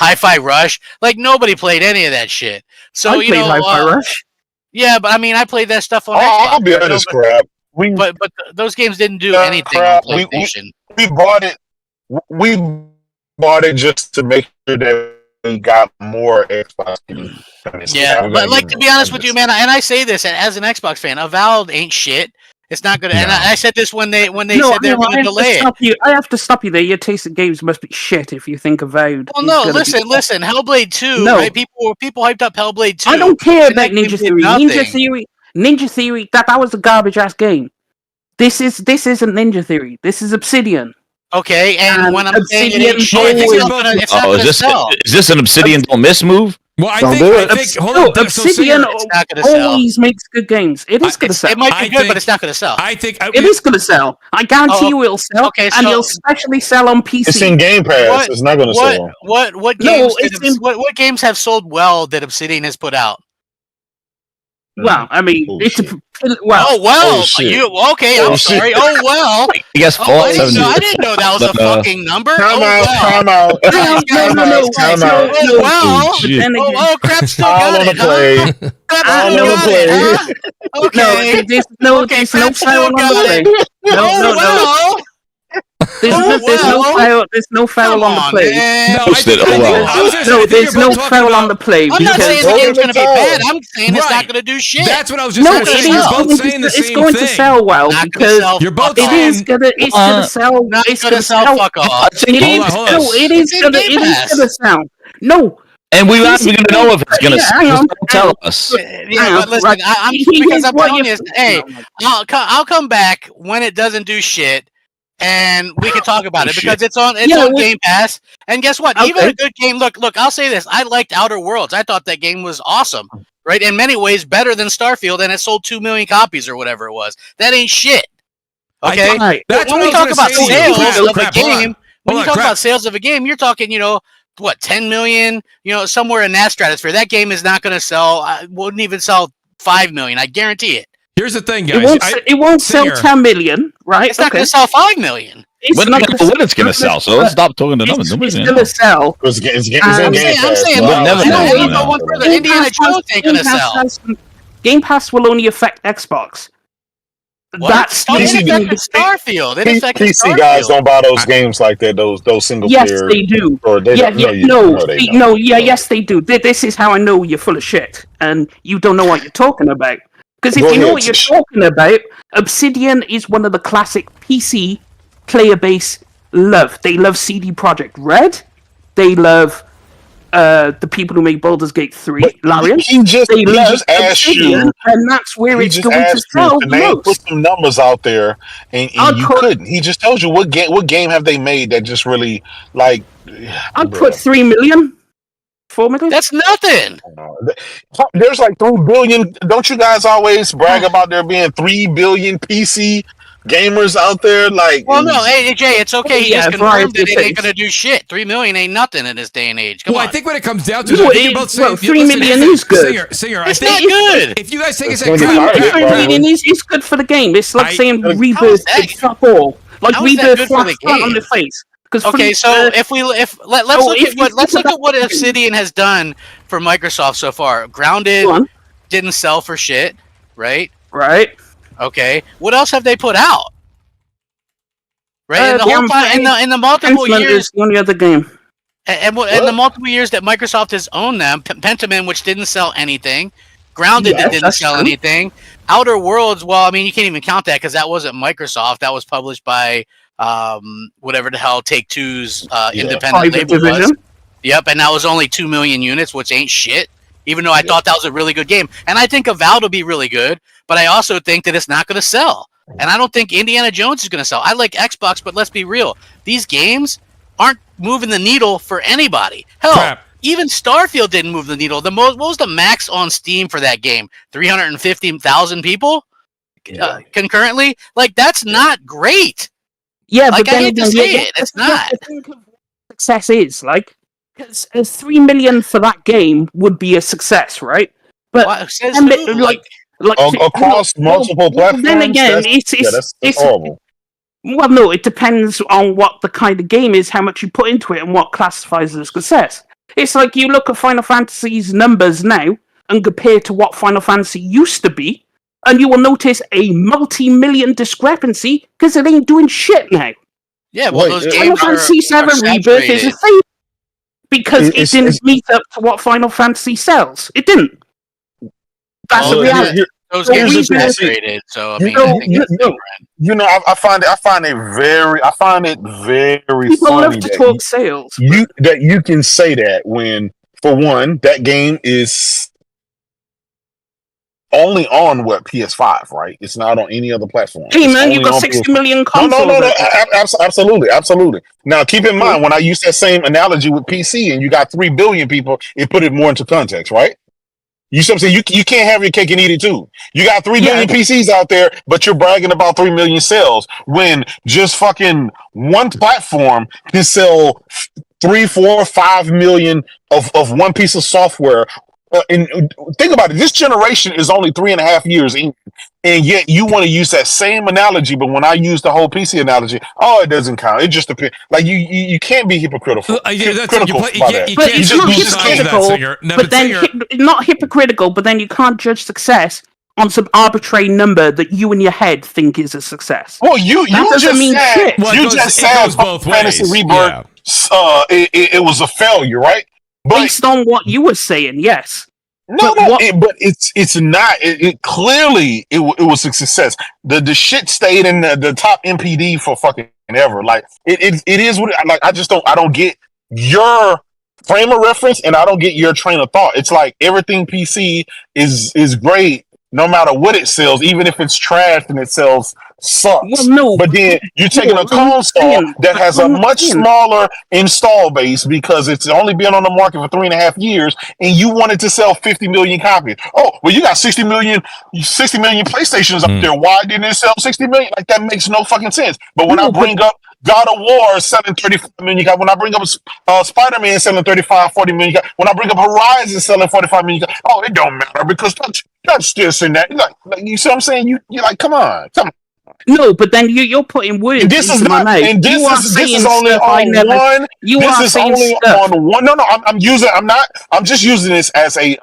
FiRush. Like nobody played any of that shit. So I played FiRush. Yeah, but I mean, I played that stuff on Xbox. I'll be honest, crap. But those games didn't do anything on PlayStation. We bought it. We bought it just to make sure that we got more Xbox games. Yeah, but to be honest with you, man, and I say this as an Xbox fan, Avowed ain't shit. It's not good. No. And I said this when they said they were going to delay it. I have to stop you there. Your taste in games must be shit if you think Avowed. Well, no, listen. Hellblade 2, right? People hyped up Hellblade 2. I don't care about Ninja Theory. Ninja Theory, that was a garbage ass game. This isn't Ninja Theory. This is Obsidian. Okay, and when I'm saying it ain't shit, it's not going to sell. Is this an Obsidian don't miss move? Well, I think hold on. Obsidian always makes good games. It is going to sell. It might be good, but it's not going to sell. I think it is going to sell. I guarantee you it'll sell. Okay, and it'll especially sell on PC. It's in Game Pass. It's not going to sell. What games have sold well that Obsidian has put out? Well, I mean, okay. I'm sorry. Oh well. I guess I didn't know that was a fucking number. Time out. Oh, crap! Still got it. Okay. There's no file on the play. No. There's no foul on the play. There's no foul on the play. I'm not saying the game's going to be bad. I'm saying it's not going to do shit. That's what I was just going to say. You're both saying the same thing. It's going to sell well because you're both it's going to sell. It's going to sell. Fuck off. It is going to sell. No. And we're not even going to know if it's going to sell. Tell us. Yeah, but listen, because I'm telling you, hey, I'll come back when it doesn't do shit. And we can talk about it because it's on Game Pass. And guess what? Okay. Even a good game. Look. I'll say this: I liked Outer Worlds. I thought that game was awesome, right? In many ways, better than Starfield, and it sold 2 million copies or whatever it was. That ain't shit. Okay. When we talk about sales of a game, about sales of a game, you're talking, 10 million, somewhere in that stratosphere. That game is not going to sell. Wouldn't even sell 5 million. I guarantee it. Here's the thing, guys. It won't sell 10 million, right? It's not going to sell 5 million. It's not going to know when it's going to sell, so let's stop talking to numbers. It's going to sell. I'm saying, go one further. Indiana Jones ain't going to sell. Game Pass will only affect Xbox. That's it affected Starfield. It affected PC Starfield. guys don't buy those games like that. Those single player. Yes, they do. Or they yes, they do. This is how I know you're full of shit and you don't know what you're talking about. Because if you know what you're talking about, Obsidian is one of the classic PC player base love. They love CD Projekt Red. They love the people who make Baldur's Gate 3, Larian. He just asked you, and that's where it's going to sell the most. Put some numbers out there, and you couldn't. He just told you what game have they made that just really like. I'd put 3 million, 4 million. That's nothing. There's like 3 billion. Don't you guys always brag about there being 3 billion PC gamers out there? Like, well, no, hey Jay, it's okay. He just confirmed that it ain't gonna do shit. 3 million ain't nothing in this day and age. Come on. I think when it comes down to it, 3 million is good. Singer, it's not good. If you guys take a 3 million is good for the game. It's like saying Rebirth did fuck all. Like Rebirth flat on the face. Okay, so let's look at what Obsidian has done for Microsoft so far. Grounded didn't sell for shit, right? Right. Okay, what else have they put out? Right, in the whole time, in the multiple years, the only other game, and the multiple years that Microsoft has owned them, Pentiment, which didn't sell anything, Grounded that didn't sell anything, Outer Worlds. Well, I mean, you can't even count that because that wasn't Microsoft. That was published by whatever the hell Take-Two's independent label was. Yep, and that was only 2 million units, which ain't shit. Even though I thought that was a really good game, and I think Avowed will be really good. But I also think that it's not going to sell. And I don't think Indiana Jones is going to sell. I like Xbox, but let's be real. These games aren't moving the needle for anybody. Hell, even Starfield didn't move the needle. What was the max on Steam for that game? 350,000 people concurrently? Like, that's not great. Yeah, like, but I hate to say it. It's not. I think success is, like, 3 million for that game would be a success, right? But, across multiple platforms. Then again, it's horrible. Well, no, it depends on what the kind of game is, how much you put into it, and what classifies as success. It's like you look at Final Fantasy's numbers now and compare to what Final Fantasy used to be, and you will notice a multi-million discrepancy because it ain't doing shit now. Yeah, well, those games Final Fantasy VII Rebirth is a failure because it didn't meet up to what Final Fantasy sells. It didn't. That's the reality. Those games are saturated, so I mean, I find it very people funny love to talk sales. That you can say that when, for one, that game is only on PS5, right? It's not on any other platform. Hey man, you've got 60 million consoles. No, absolutely. Now, keep in mind when I use that same analogy with PC, and you got 3 billion people, it put it more into context, right? You see what I'm saying? You can't have your cake and eat it too. You got 3 billion PCs out there, but you're bragging about 3 million sales when just fucking one platform can sell 3, 4, 5 million of one piece of software. And think about it. This generation is only 3.5 years in, and yet you want to use that same analogy. But when I use the whole PC analogy, it doesn't count. It just depends. Like you can't be hypocritical. You can't not hypocritical, but then you can't judge success on some arbitrary number that you in your head think is a success. Well, you just said Fantasy Rebirth. It was a failure, right? Based on what you were saying, yes. But it's not. It clearly it was a success. The shit stayed in the top MPD for fucking ever. Like it is what like I don't get your frame of reference, and I don't get your train of thought. It's like everything PC is great no matter what it sells, even if it's trash and it sells sucks. Well, no, but then you're taking a console that has a much smaller install base because it's only been on the market for 3.5 years, and you wanted to sell 50 million copies. Oh, well, you got 60 million PlayStations up there. Why didn't it sell 60 million? Like, that makes no fucking sense. But when I bring up God of War selling 35 million copies, when I bring up Spider-Man selling 35, 40 million copies, when I bring up Horizon selling 45 million copies, it don't matter because that's this and that. Like, you see what I'm saying? You're like, come on. No, but then you're putting words into my mouth. And this is only on one. No, I'm just using this as a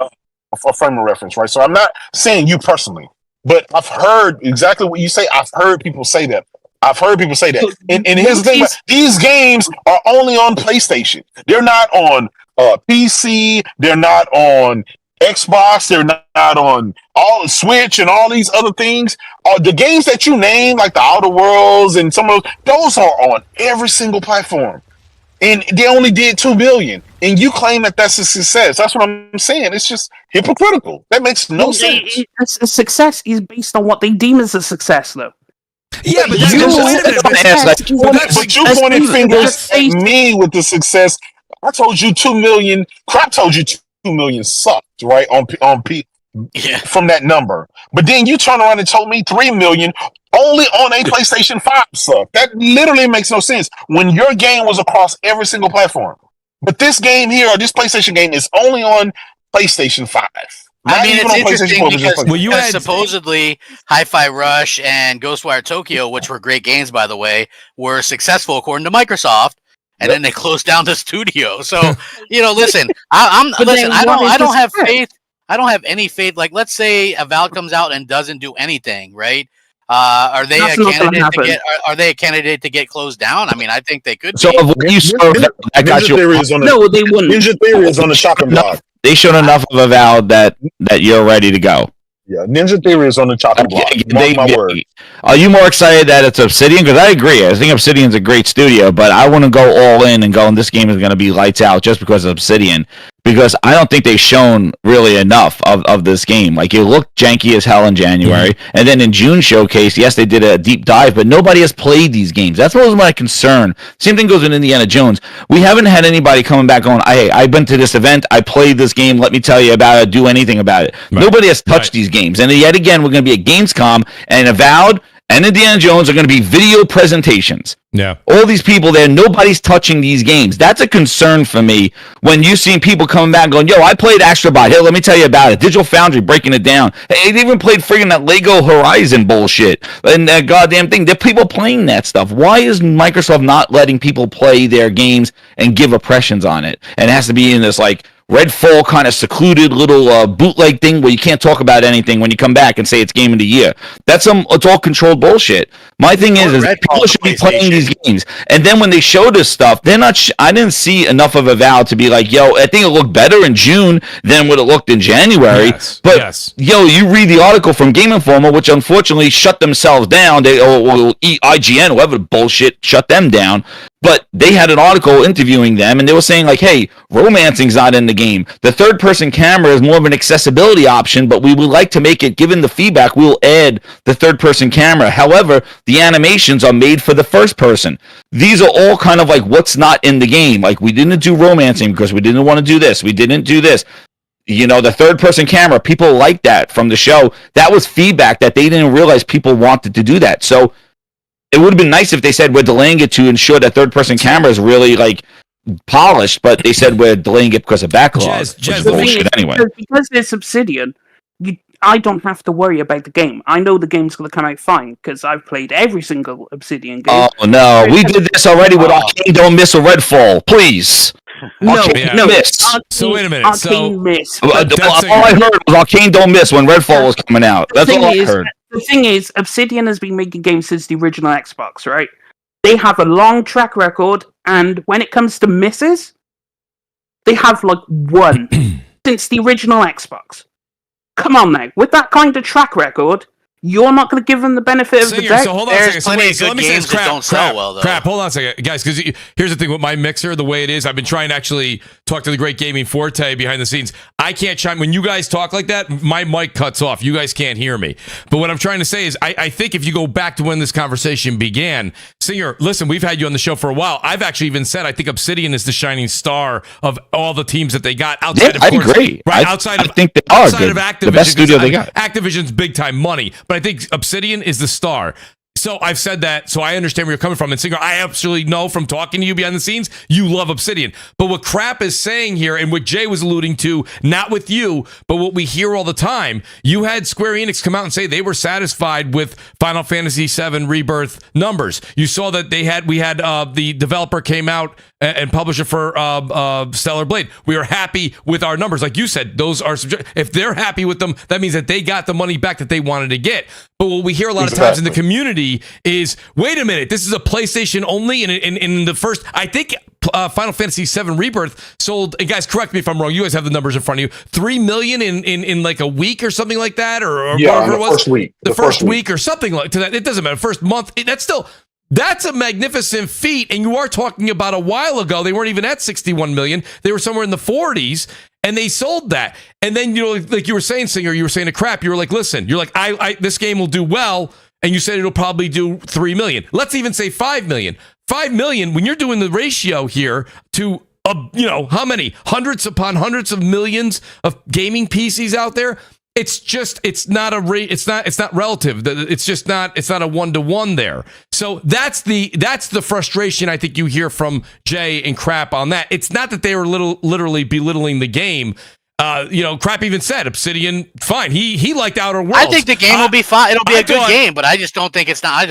frame of reference, right? So I'm not saying you personally. But I've heard exactly what you say. I've heard people say that. And here's the thing: these games are only on PlayStation. They're not on PC. They're not on Xbox. They're not on all Switch and all these other things. The games that you name, like the Outer Worlds and some of those are on every single platform. And they only did 2 billion. And you claim that that's a success. That's what I'm saying. It's just hypocritical. That makes no sense. A success is based on what they deem as a success, though. Yeah, but you pointed fingers at me with the success. I told you 2 million. Crap told you 2 million sucked, right? From that number. But then you turn around and told me 3 million only on a PlayStation 5 sucked. That literally makes no sense when your game was across every single platform. But this game here, or this PlayStation game, is only on PlayStation 5. I mean, it's interesting because supposedly Hi-Fi Rush and Ghostwire Tokyo, which were great games, by the way, were successful according to Microsoft, and then they closed down the studio. So, listen, I don't have faith. I don't have any faith. Like, let's say Valve comes out and doesn't do anything, right? Are they a candidate to get closed down? I mean, I think they could. So be. when you saw that got you. No, they wouldn't. Ninja Theory is on the chopping block. They showed enough of a Valve that you're ready to go. Yeah, Ninja Theory is on the chopping block. My word. Are you more excited that it's Obsidian? Because I agree. I think Obsidian's a great studio, but I want to go all in and go, and this game is going to be lights out just because of Obsidian. Because I don't think they've shown really enough of this game. Like, it looked janky as hell in January, and then in June showcase, yes, they did a deep dive, but nobody has played these games. That's what was my concern. Same thing goes with Indiana Jones. We haven't had anybody coming back going, hey, I've been to this event, I played this game, let me tell you about it, do anything about it. Right. Nobody has touched these games. And yet again, we're going to be at Gamescom, and Avowed and Indiana Jones are going to be video presentations. Yeah. All these people there, nobody's touching these games. That's a concern for me when you see people coming back going, yo, I played Astrobot. Hey, let me tell you about it. Digital Foundry breaking it down. Hey, they even played friggin' that Lego Horizon bullshit and that goddamn thing. There are people playing that stuff. Why is Microsoft not letting people play their games and give impressions on it? And it has to be in this, like, Redfall kind of secluded little bootleg thing where you can't talk about anything when you come back and say it's game of the year. It's all controlled bullshit. My thing is people should be playing these games. And then when they show this stuff, they're not. I didn't see enough of a Valve to be like, yo, I think it looked better in June than what it looked in January. Yo, you read the article from Game Informer, which unfortunately shut themselves down. IGN, whoever bullshit, shut them down. But they had an article interviewing them, and they were saying, like, hey, romancing's not in the game. The third-person camera is more of an accessibility option, but we would like to make it, given the feedback, we will add the third-person camera. However, the animations are made for the first person. These are all kind of like what's not in the game. Like, we didn't do romancing because we didn't want to do this. We didn't do this. The third-person camera, people like that from the show. That was feedback that they didn't realize people wanted to do that. So it would have been nice if they said we're delaying it to ensure that third-person camera is really, like, polished, but they said we're delaying it because of backlog. Anyway. Because it's Obsidian, I don't have to worry about the game. I know the game's going to come out fine because I've played every single Obsidian game. Oh, no. We did this already with Arcane Don't Miss or Redfall. Please. No. Miss. So wait a minute. Arcane Miss. All I heard was Arcane Don't Miss when Redfall was coming out. That's all I heard. The thing is, Obsidian has been making games since the original Xbox, right? They have a long track record, and when it comes to misses, they have like one since the original Xbox. Come on now, with that kind of track record, you're not going to give them the benefit of the doubt. So hold on There's a second. plenty of good games that don't sell well, though. Hold on a second. Guys, because here's the thing with my mixer, the way it is, I've been trying to actually talk to the great Gaming Forte behind the scenes. I can't chime. When you guys talk like that, my mic cuts off. You guys can't hear me. But what I'm trying to say is, I think if you go back to when this conversation began, Singer, listen, we've had you on the show for a while. I've actually even said I think Obsidian is the shining star of all the teams that they got outside of course. I agree. Right, I think they are outside good. of Activision. The best studio they got. Activision's big time money. But I think Obsidian is the star. So I've said that, so I understand where you're coming from. And Singer, I absolutely know from talking to you behind the scenes, you love Obsidian. But what Crap is saying here, and what Jay was alluding to, not with you, but what we hear all the time, you had Square Enix come out and say they were satisfied with Final Fantasy VII Rebirth numbers. You saw that we had the developer came out and publisher for Stellar Blade. We are happy with our numbers. Like you said, those are subject. If they're happy with them, that means that they got the money back that they wanted to get. But what we hear a lot of times in the community is, wait a minute, this is a PlayStation only. And in the first, I think Final Fantasy VII Rebirth sold, and guys, correct me if I'm wrong, you guys have the numbers in front of you, 3 million in like a week or something like that, or whatever it was. The first week or something like to that. It doesn't matter. First month, that's a magnificent feat. And you are talking about a while ago, they weren't even at 61 million. They were somewhere in the 40s, and they sold that. And then, like you were saying, Singer, you were saying a crap. You were like, listen, you're like, I this game will do well. And you said it'll probably do 3 million. Let's even say 5 million. 5 million, when you're doing the ratio here to, how many? Hundreds upon hundreds of millions of gaming PCs out there. It's not relative. It's not a one-to-one there. So that's the frustration I think you hear from Jay and Crap on that. It's not that they were literally belittling the game. Crap even said Obsidian, fine. He liked Outer Worlds. I think the game will be fine. It'll be a good game, but I just don't think it's not.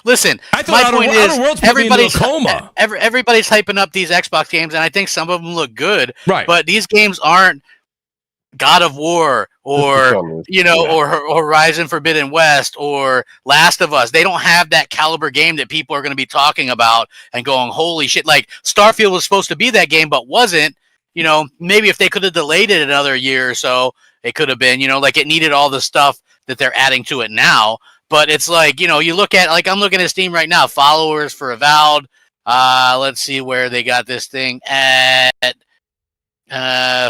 Listen, I thought Outer Worlds everybody's in a coma. Everybody's hyping up these Xbox games, and I think some of them look good. Right. But these games aren't God of War or Horizon Forbidden West or Last of Us. They don't have that caliber game that people are going to be talking about and going, holy shit. Like Starfield was supposed to be that game, but wasn't. Maybe if they could have delayed it another year or so, it could have been, like it needed all the stuff that they're adding to it now. But it's like, you look at, like, I'm looking at Steam right now, followers for Avowed. Let's see where they got this thing at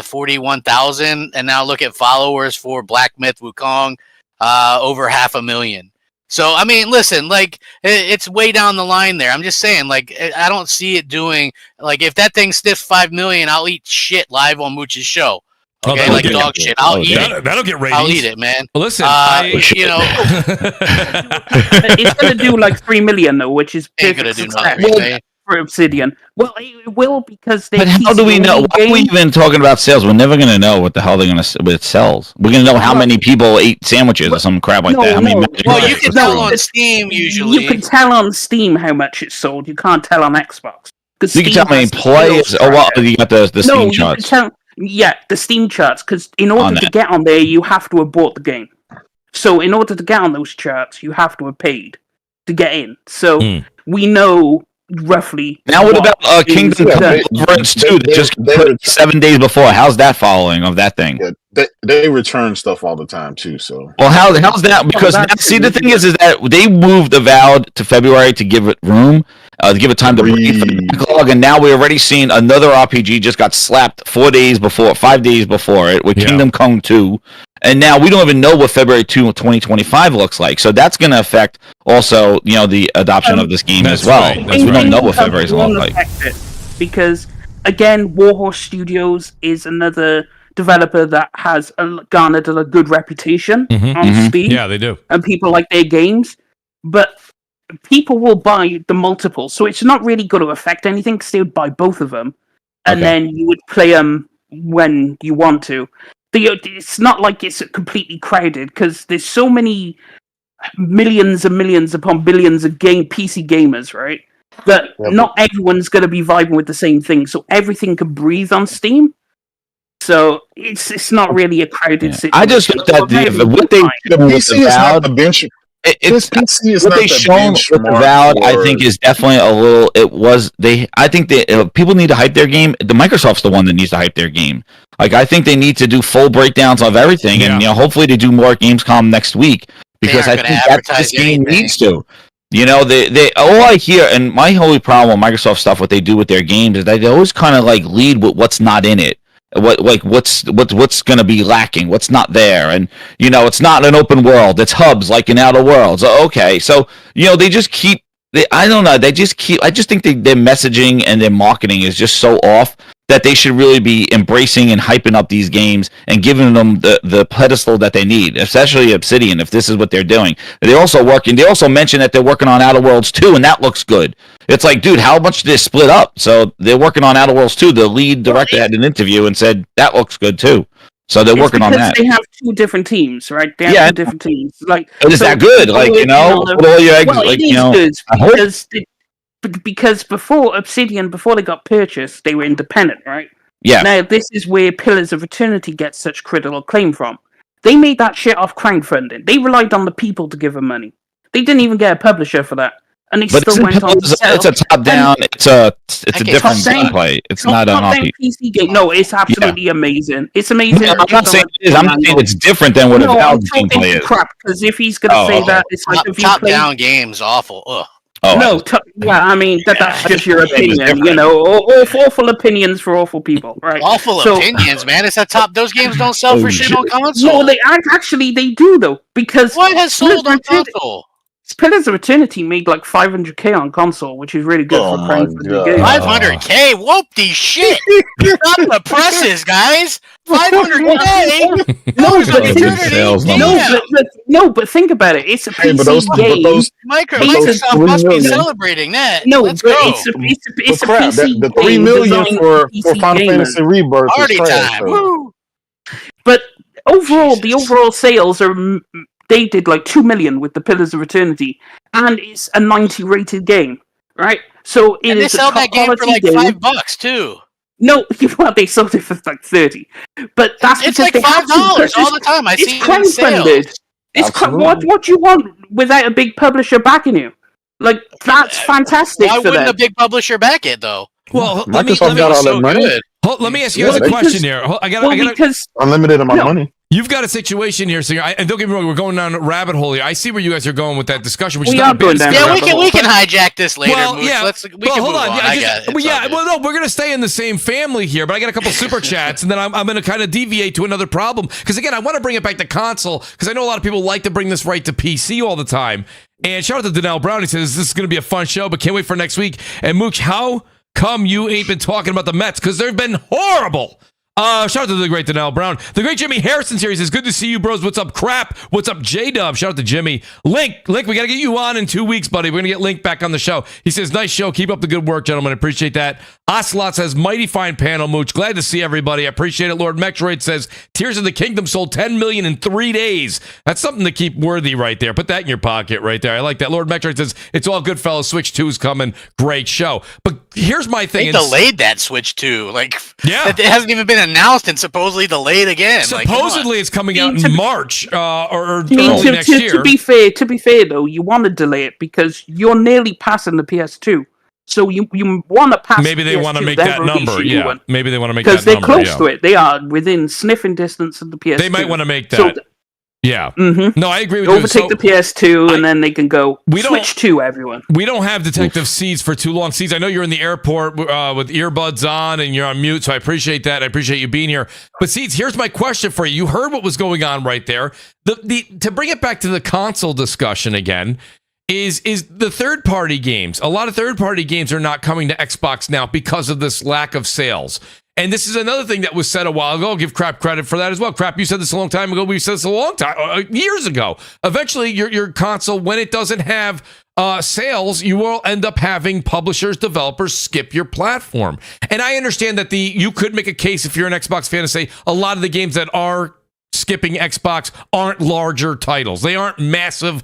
41,000. And now look at followers for Black Myth Wukong, over 500,000. So, I mean, listen, like, it's way down the line there. I'm just saying, like, I don't see it doing, like, if that thing sniffs 5 million, I'll eat shit live on Mooch's show. Okay, like dog shit. I'll eat it. That'll get ratings. I'll eat it, man. Well, listen, it's going to do like 3 million, though, which is perfect success for Obsidian. Well, it will because they. But how do we know? Why are we even talking about sales? We're never going to know what the hell they're going to what it sells. We're going to know how many people ate sandwiches or some crap like that. How many? Well, you can tell on Steam usually. You can tell on Steam how much it sold. You can't tell on Xbox. You can tell how many players. Oh, well, you got the Steam charts. The Steam charts. Because in order to get on there, you have to have bought the game. So in order to get on those charts, you have to have paid to get in. So we know roughly. Now, what about Kingdom Come Deliverance 2 that just put 7 days before? How's that following of that thing? Yeah, they return stuff all the time too. So how's that? Because the thing is that they moved Avowed to February to give it room, to give it time to breathe for the backlog, and now we're already seeing another RPG just got slapped 5 days before it with Kingdom Come 2. And now we don't even know what February 2, 2025 looks like. So that's going to affect also, the adoption of this game as well. Right. We don't know what February is going to look like. Because, again, Warhorse Studios is another developer that has garnered a good reputation on Steam. Yeah, they do. And people like their games. But people will buy the multiple. So it's not really going to affect anything because they would buy both of them. And then you would play them when you want to. It's not like it's completely crowded because there's so many millions and millions upon billions of PC gamers, right? That not everyone's going to be vibing with the same thing, so everything can breathe on Steam. So it's not really a crowded situation. I just looked at the PC is not the bench. This PC is what not they shown with Avowed, I think, is definitely a little. I think that people need to hype their game. The Microsoft's the one that needs to hype their game. Like, I think they need to do full breakdowns of everything, and hopefully they do more at Gamescom next week because I think that this game needs to. They all I hear, and my whole problem with Microsoft stuff, what they do with their games is they always kind of like lead with what's not in it. What's going to be lacking? What's not there? And it's not an open world. It's hubs like in Outer Worlds. Okay, so they just keep. I don't know. I just think their messaging and their marketing is just so off that they should really be embracing and hyping up these games and giving them the pedestal that they need, especially Obsidian, if this is what they're doing. They're also working. They also mentioned that they're working on Outer Worlds 2, and that looks good. It's like, dude, how much did they split up? So they're working on Outer Worlds 2. The lead director had an interview and said that looks good too. So they're working on that. They have 2 different teams, right? They have 2 different teams. Like, is that good? Like, put all your eggs. Well, it is good because because before Obsidian, before they got purchased, they were independent, right? Yeah. Now, this is where Pillars of Eternity gets such critical acclaim from. They made that shit off crowdfunding. They relied on the people to give them money. They didn't even get a publisher for that. And they still went on to sell. It's a top-down, it's a different gameplay. It's not an PC game. No, it's absolutely amazing. It's amazing. No, I'm not saying it is. I'm saying it's different than what a Valve gameplay is. Crap, because if he's going to say that, it's like top-down games, awful. Ugh. I mean, that's just your opinion, you know. Awful opinions for awful people, right? Awful opinions, man. It's that top. Those games don't sell for shit on console. No, they do though, because what has sold on console? Pillars of Eternity made like $500K on console, which is really good for crowdfunding games. $500K? Whoop-de shit! Stop the presses, guys! $500K? But think about it. It's a PC game. Microsoft must be celebrating that. No, Let's go. It's a PC game. The $3 million for Final Fantasy Rebirth Party time. Woo! But the overall sales are... They did like 2 million with the Pillars of Eternity, and it's a 90 rated game, right? So they sell that game for like $5 too. No, well, they sold it for like 30, but that's it's like $5 all the time. I see it in sales. It's what you want without a big publisher backing you. Like that's fantastic. Why wouldn't a big publisher back it though? Well, Microsoft got all that money. Let me ask you guys a question here. I got unlimited amount of money. You've got a situation here, so and don't get me wrong, we're going down a rabbit hole here. I see where you guys are going with that discussion. We are going down. Yeah, we can hijack this later. Well, hold on. We're gonna stay in the same family here, but I got a couple super chats, and then I'm gonna kind of deviate to another problem because again, I want to bring it back to console because I know a lot of people like to bring this right to PC all the time. And shout out to Danelle Brown. He says this is gonna be a fun show, but can't wait for next week. And Mooch, how come you ain't been talking about the Mets? Because they've been horrible. Shout out to the great Danelle Brown. The great Jimmy Harrison series is good to see you, bros. What's up, crap? What's up, J-Dub? Shout out to Jimmy. Link, we got to get you on in 2 weeks, buddy. We're going to get Link back on the show. He says, nice show. Keep up the good work, gentlemen. Appreciate that. Ocelot says, mighty fine panel, Mooch. Glad to see everybody. I appreciate it. Lord Metroid says, Tears of the Kingdom sold 10 million in 3 days. That's something to keep worthy right there. Put that in your pocket right there. I like that. Lord Metroid says, it's all good, fellas. Switch 2 is coming. Great show. But here's my thing. They delayed that Switch 2. It hasn't even been announced and supposedly delayed again. Supposedly it's coming out in March or early next year. To be fair though, you want to delay it because you're nearly passing the PS2. So you want to pass. Maybe they want to make that number. Yeah. Maybe they want to make that number. Because they're close to it. They are within sniffing distance of the PS2. They might want to make that. Yeah. Mm-hmm. No, I agree with you. Overtake the PS2, and then they can go Switch 2, everyone. We don't have Detective Seeds for too long. Seeds, I know you're in the airport with earbuds on, and you're on mute, so I appreciate that. I appreciate you being here. But Seeds, here's my question for you. You heard what was going on right there. To bring it back to the console discussion again, is the third-party games. A lot of third-party games are not coming to Xbox now because of this lack of sales. And this is another thing that was said a while ago. I'll give Crap credit for that as well. Crap, you said this a long time ago. We said this a long time, years ago. Eventually, your console, when it doesn't have sales, you will end up having publishers, developers skip your platform. And I understand that you could make a case if you're an Xbox fan to say a lot of the games that are skipping Xbox aren't larger titles. They aren't massive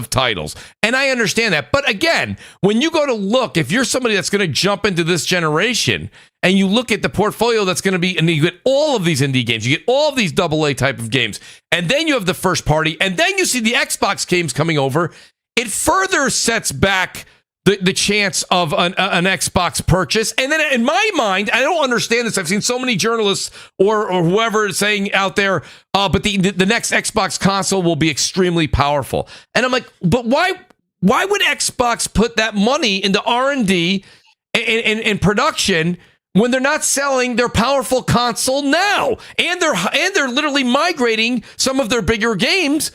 titles. And I understand that. But again, when you go to look, if you're somebody that's going to jump into this generation and you look at the portfolio that's going to be, and you get all of these indie games, you get all of these AA type of games, and then you have the first party, and then you see the Xbox games coming over, it further sets back the chance of an Xbox purchase. And then in my mind, I don't understand this. I've seen so many journalists or whoever is saying out there, but the next Xbox console will be extremely powerful. And I'm like, but why would Xbox put that money into R&D and production when they're not selling their powerful console now? And they're literally migrating some of their bigger games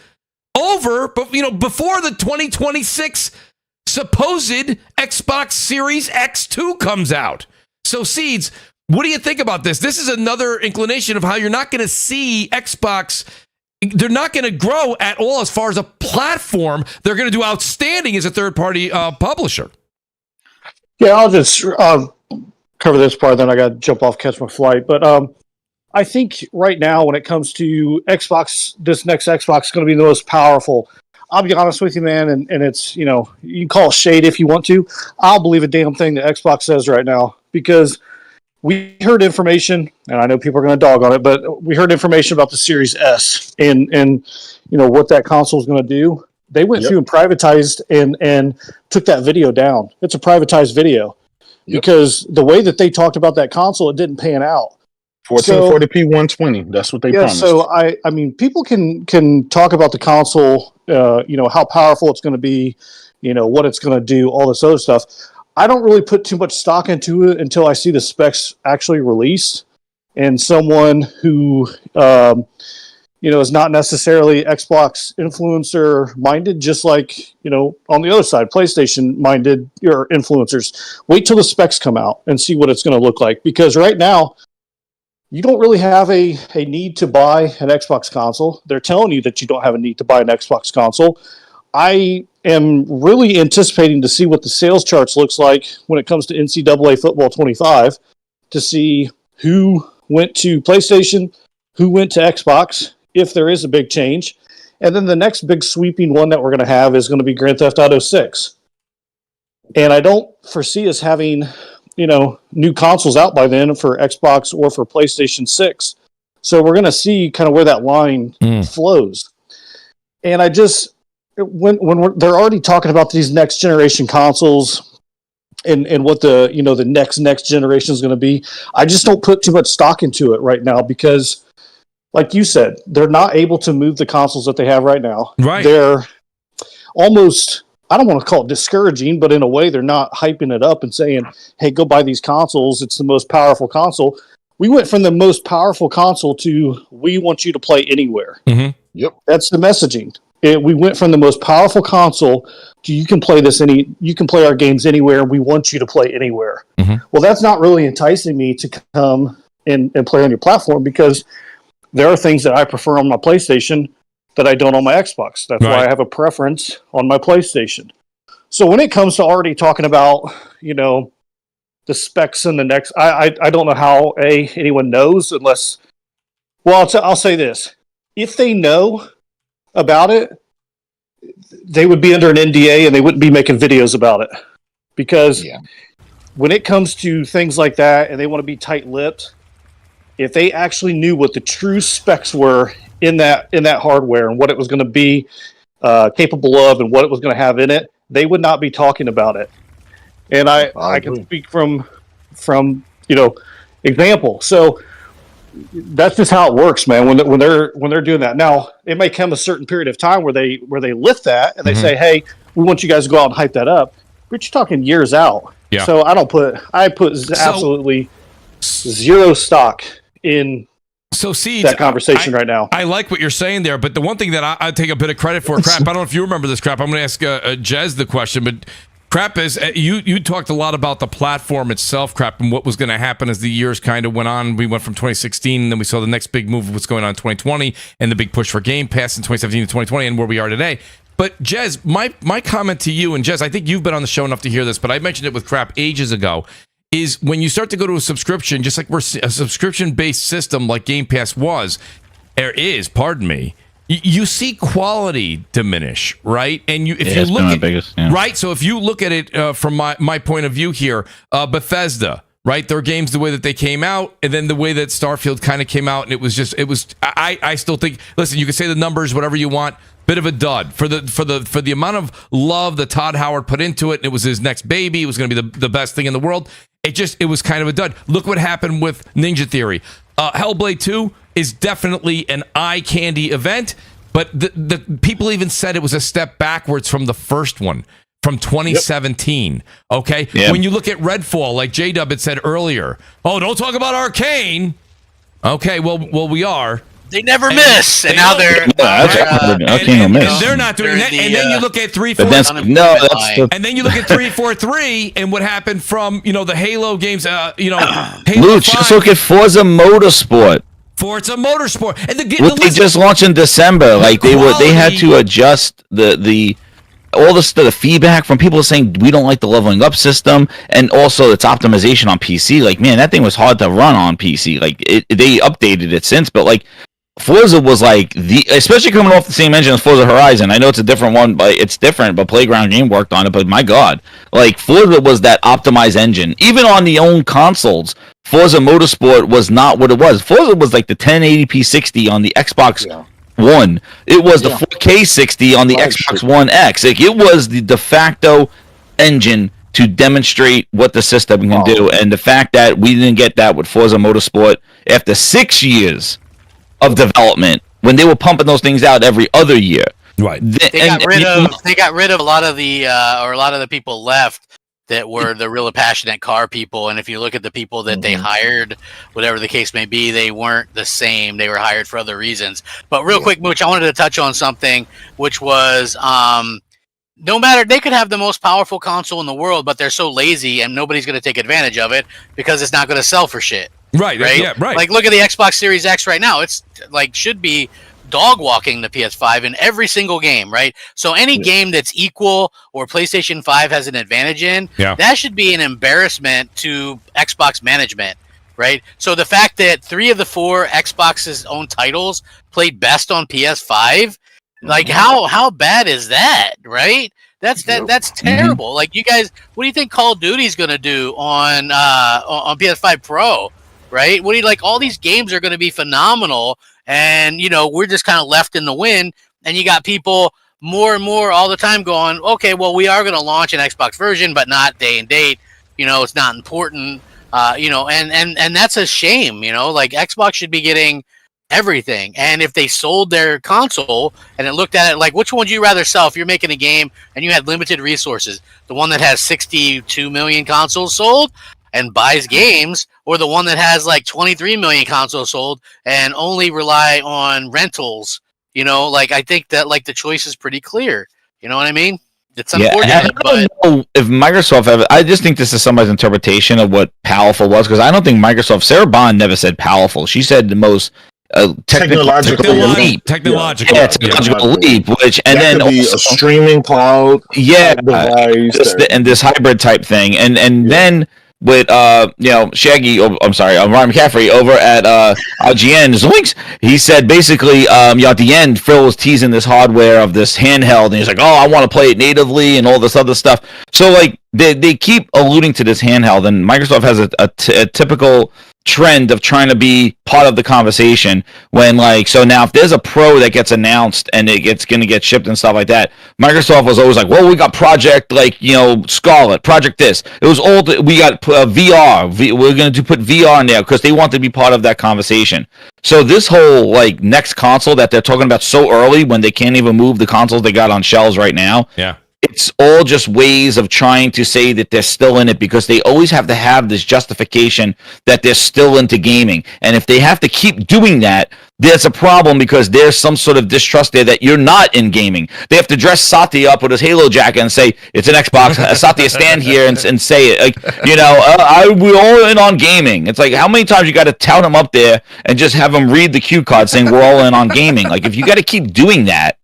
over, but before the 2026 supposed Xbox Series X2 comes out. So Seeds, what do you think about this? This is another inclination of how you're not going to see Xbox. They're not going to grow at all as far as a platform. They're going to do outstanding as a third-party publisher. Yeah, I'll just cover this part, then I got to jump off, catch my flight. But I think right now when it comes to Xbox, this next Xbox is going to be the most powerful. I'll be honest with you, man, and it's, you can call it shade if you want to. I'll believe a damn thing that Xbox says right now, because we heard information, and I know people are going to dog on it, but we heard information about the Series S and what that console is going to do. They went through and privatized and took that video down. It's a privatized video because the way that they talked about that console, it didn't pan out. 1440p 120. That's what they promised. So I mean, people can talk about the console, how powerful it's going to be, what it's going to do, all this other stuff. I don't really put too much stock into it until I see the specs actually released, and someone who is not necessarily Xbox influencer minded, just like on the other side, PlayStation minded or influencers. Wait till the specs come out and see what it's going to look like, because right now you don't really have a need to buy an Xbox console. They're telling you that you don't have a need to buy an Xbox console. I am really anticipating to see what the sales charts looks like when it comes to NCAA Football 25, to see who went to PlayStation, who went to Xbox, if there is a big change. And then the next big sweeping one that we're going to have is going to be Grand Theft Auto 6. And I don't foresee us having, new consoles out by then for Xbox or for PlayStation 6. So we're going to see kind of where that line flows. And I just, when they're already talking about these next generation consoles and what the next generation is going to be, I just don't put too much stock into it right now, because like you said, they're not able to move the consoles that they have right now. Right. They're almost, I don't want to call it discouraging, but in a way they're not hyping it up and saying, hey, go buy these consoles. It's the most powerful console. We went from the most powerful console to, we want you to play anywhere. Mm-hmm. Yep. That's the messaging. We went from the most powerful console to, you can play our games anywhere. We want you to play anywhere. Mm-hmm. Well, that's not really enticing me to come and play on your platform, because there are things that I prefer on my PlayStation that I don't on my Xbox. That's why I have a preference on my PlayStation. So when it comes to already talking about, the specs and the next, I don't know how anyone knows, unless, well, I'll say this. If they know about it, they would be under an NDA and they wouldn't be making videos about it. Because when it comes to things like that and they want to be tight-lipped, if they actually knew what the true specs were in that hardware and what it was going to be capable of and what it was going to have in it, they would not be talking about it. And I can speak from example. So that's just how it works, man. When they're doing that. Now, it may come a certain period of time where they lift that and they say, hey, we want you guys to go out and hype that up. But you're talking years out. Yeah. So I put absolutely zero stock in that conversation right now. I like what you're saying there, but the one thing that I take a bit of credit for, Crap, I don't know if you remember this, Crap. I'm going to ask Jez the question, but Crap, is you talked a lot about the platform itself, Crap, and what was going to happen as the years kind of went on. We went from 2016, and then we saw the next big move of what's going on in 2020, and the big push for Game Pass in 2017 to 2020, and where we are today. But Jez, my comment to you, and Jez, I think you've been on the show enough to hear this, but I mentioned it with Crap ages ago, is when you start to go to a subscription, just like we're a subscription-based system like Game Pass you see quality diminish, right? And if you look at right, so if you look at it from my point of view here, Bethesda, right? Their games, the way that they came out, and then the way that Starfield kind of came out, and it was. I still think. Listen, you can say the numbers, whatever you want. Bit of a dud for the amount of love that Todd Howard put into it. And it was his next baby. It was going to be the best thing in the world. It was kind of a dud. Look what happened with Ninja Theory. Hellblade 2 is definitely an eye candy event, but the people even said it was a step backwards from the first one from 2017. Yep. Okay, when you look at Redfall, like J-Dub had said earlier, don't talk about Arcane. Okay, well we are. They never miss, and now they're they're not doing that. And then you look at 343. And then you look at 343, and what happened from the Halo games. Halo Mooch, just look at Forza Motorsport. And they just launched in December. Like they had to adjust the feedback from people saying we don't like the leveling up system, and also its optimization on PC. Like, man, that thing was hard to run on PC. Like they updated it since, but like Forza was like especially coming off the same engine as Forza Horizon. I know it's a different one, but it's different. But Playground Game worked on it. But my God, like Forza was that optimized engine. Even on the own consoles, Forza Motorsport was not what it was. Forza was like the 1080p 60 on the Xbox One. It was the 4K 60 on the Xbox One X. Like it was the de facto engine to demonstrate what the system can do. And the fact that we didn't get that with Forza Motorsport after 6 years of development, when they were pumping those things out every other year. Right. They got rid of a lot of the people left that were the really passionate car people. And if you look at the people that they hired, whatever the case may be, they weren't the same. They were hired for other reasons. But real quick, Mooch, I wanted to touch on something, which was no matter, they could have the most powerful console in the world, but they're so lazy and nobody's going to take advantage of it because it's not going to sell for shit. Right. Yeah, right. Like, look at the Xbox Series X right now. It's like should be dog walking the PS5 in every single game, right? So any game that's equal or PlayStation 5 has an advantage in, that should be an embarrassment to Xbox management, right? So the fact that 3 of the 4 Xbox's own titles played best on PS5, like how bad is that, right? That's terrible. Like, you guys, what do you think Call of Duty's going to do on PS5 Pro? Right? What do you like? All these games are going to be phenomenal, and we're just kind of left in the wind. And you got people more and more all the time going, okay, well, we are going to launch an Xbox version, but not day and date. It's not important. And that's a shame. Like Xbox should be getting everything. And if they sold their console and it looked at it like, which one would you rather sell if you're making a game and you had limited resources? The one that has 62 million consoles sold and buys games, or the one that has like 23 million consoles sold and only rely on rentals? I think that like the choice is pretty clear. You know what I mean? It's unfortunate. I don't know if Microsoft ever. I just think this is somebody's interpretation of what powerful was, because I don't think Microsoft. Sarah Bond never said powerful. She said the most technological leap. Technological leap, which and then could be a streaming cloud, device, and this hybrid type thing, and then with Shaggy, I'm sorry, Ryan McCaffrey over at IGN Zoinks, he said basically at the end Phil was teasing this hardware of this handheld, and he's like, I want to play it natively and all this other stuff. So like they keep alluding to this handheld, and Microsoft has a typical trend of trying to be part of the conversation when so now if there's a Pro that gets announced and it's going to get shipped and stuff like that, Microsoft was always like, well, we got Project Scarlet, Project this. It was all we got VR. We're going to put VR in there because they want to be part of that conversation. So this whole next console that they're talking about so early when they can't even move the consoles they got on shelves right now. Yeah. It's all just ways of trying to say that they're still in it, because they always have to have this justification that they're still into gaming. And if they have to keep doing that, there's a problem, because there's some sort of distrust there that you're not in gaming. They have to dress Satya up with his Halo jacket and say, it's an Xbox. Satya, stand here and say it. We're all in on gaming. It's like, how many times you got to tout him up there and just have him read the cue card saying we're all in on gaming? Like, if you got to keep doing that,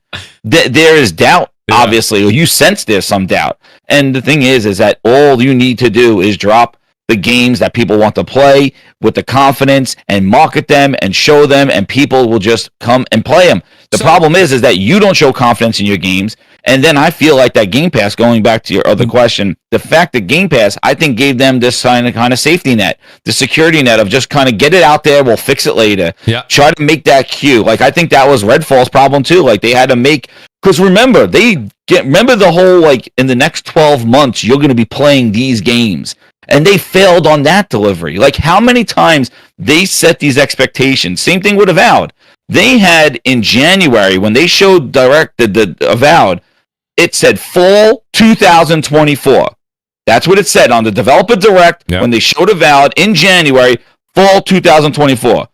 there is doubt. Obviously, or you sense there's some doubt. And the thing is that all you need to do is drop the games that people want to play with the confidence and market them and show them, and people will just come and play them. The problem is that you don't show confidence in your games. And then I feel like that Game Pass, going back to your other question, the fact that Game Pass, I think, gave them this kind of safety net, the security net of just kind of get it out there, we'll fix it later. Yeah. Try to make that queue. I think that was Redfall's problem too. They had to make, because remember the whole in the next 12 months you're going to be playing these games, and they failed on that delivery. How many times they set these expectations? Same thing with Avowed. They had in January when they showed the Avowed, it said fall 2024. That's what it said on the developer direct when they showed Avowed in January, fall 2024.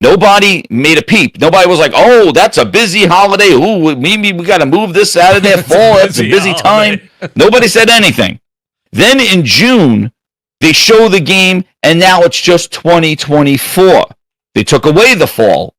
Nobody made a peep. Nobody was like, oh, that's a busy holiday. Ooh, maybe we got to move this out of there. Fall, that's a busy time. Nobody said anything. Then in June, they show the game, and now it's just 2024. They took away the fall.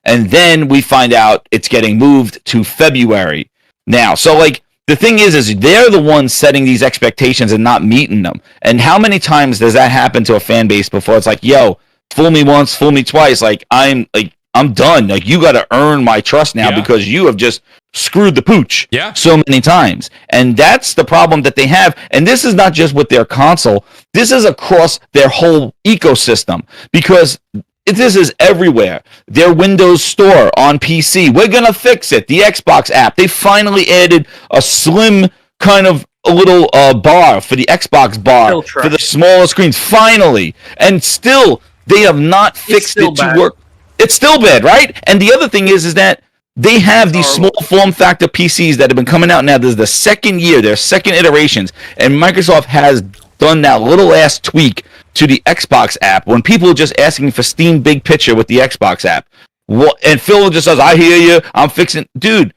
And then we find out it's getting moved to February now. So, the thing is they're the ones setting these expectations and not meeting them. And how many times does that happen to a fan base before? It's like, yo, fool me once, fool me twice. I'm I'm done. Like, you got to earn my trust now because you have just screwed the pooch so many times. And that's the problem that they have. And this is not just with their console. This is across their whole ecosystem, because this is everywhere. Their Windows Store on PC. We're going to fix it. The Xbox app. They finally added a slim kind of a little bar for the Xbox bar for the smaller screens. Finally. And still, they have not fixed it to work. It's still bad, right? And the other thing is that they have these small form factor PCs that have been coming out now. This is the second year, their second iterations. And Microsoft has done that little ass tweak to the Xbox app when people are just asking for Steam Big Picture with the Xbox app. And Phil just says, I hear you, I'm fixing. Dude,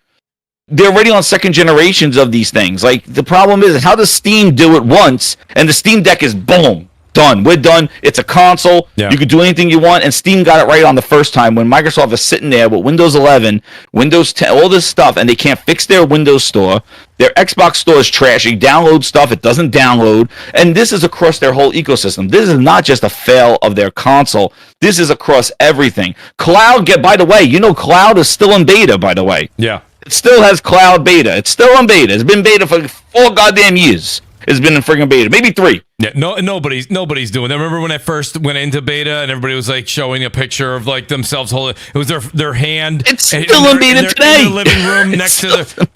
they're already on second generations of these things. Like, the problem is, how does Steam do it once and the Steam Deck is boom, done. We're done. It's a console. Yeah. You can do anything you want, and Steam got it right on the first time when Microsoft is sitting there with Windows 11, Windows 10, all this stuff, and they can't fix their Windows Store. Their Xbox Store is trash. You download stuff, it doesn't download, and this is across their whole ecosystem. This is not just a fail of their console. This is across everything. Cloud, by the way, you know Cloud is still in beta, by the way. Yeah. It still has Cloud beta. It's still in beta. It's been beta for 4 goddamn years. It's been in friggin' beta, maybe 3. Yeah, nobody's doing that. Remember when I first went into beta and everybody was like showing a picture of like themselves holding? It was their hand. It's still in beta today. In their living room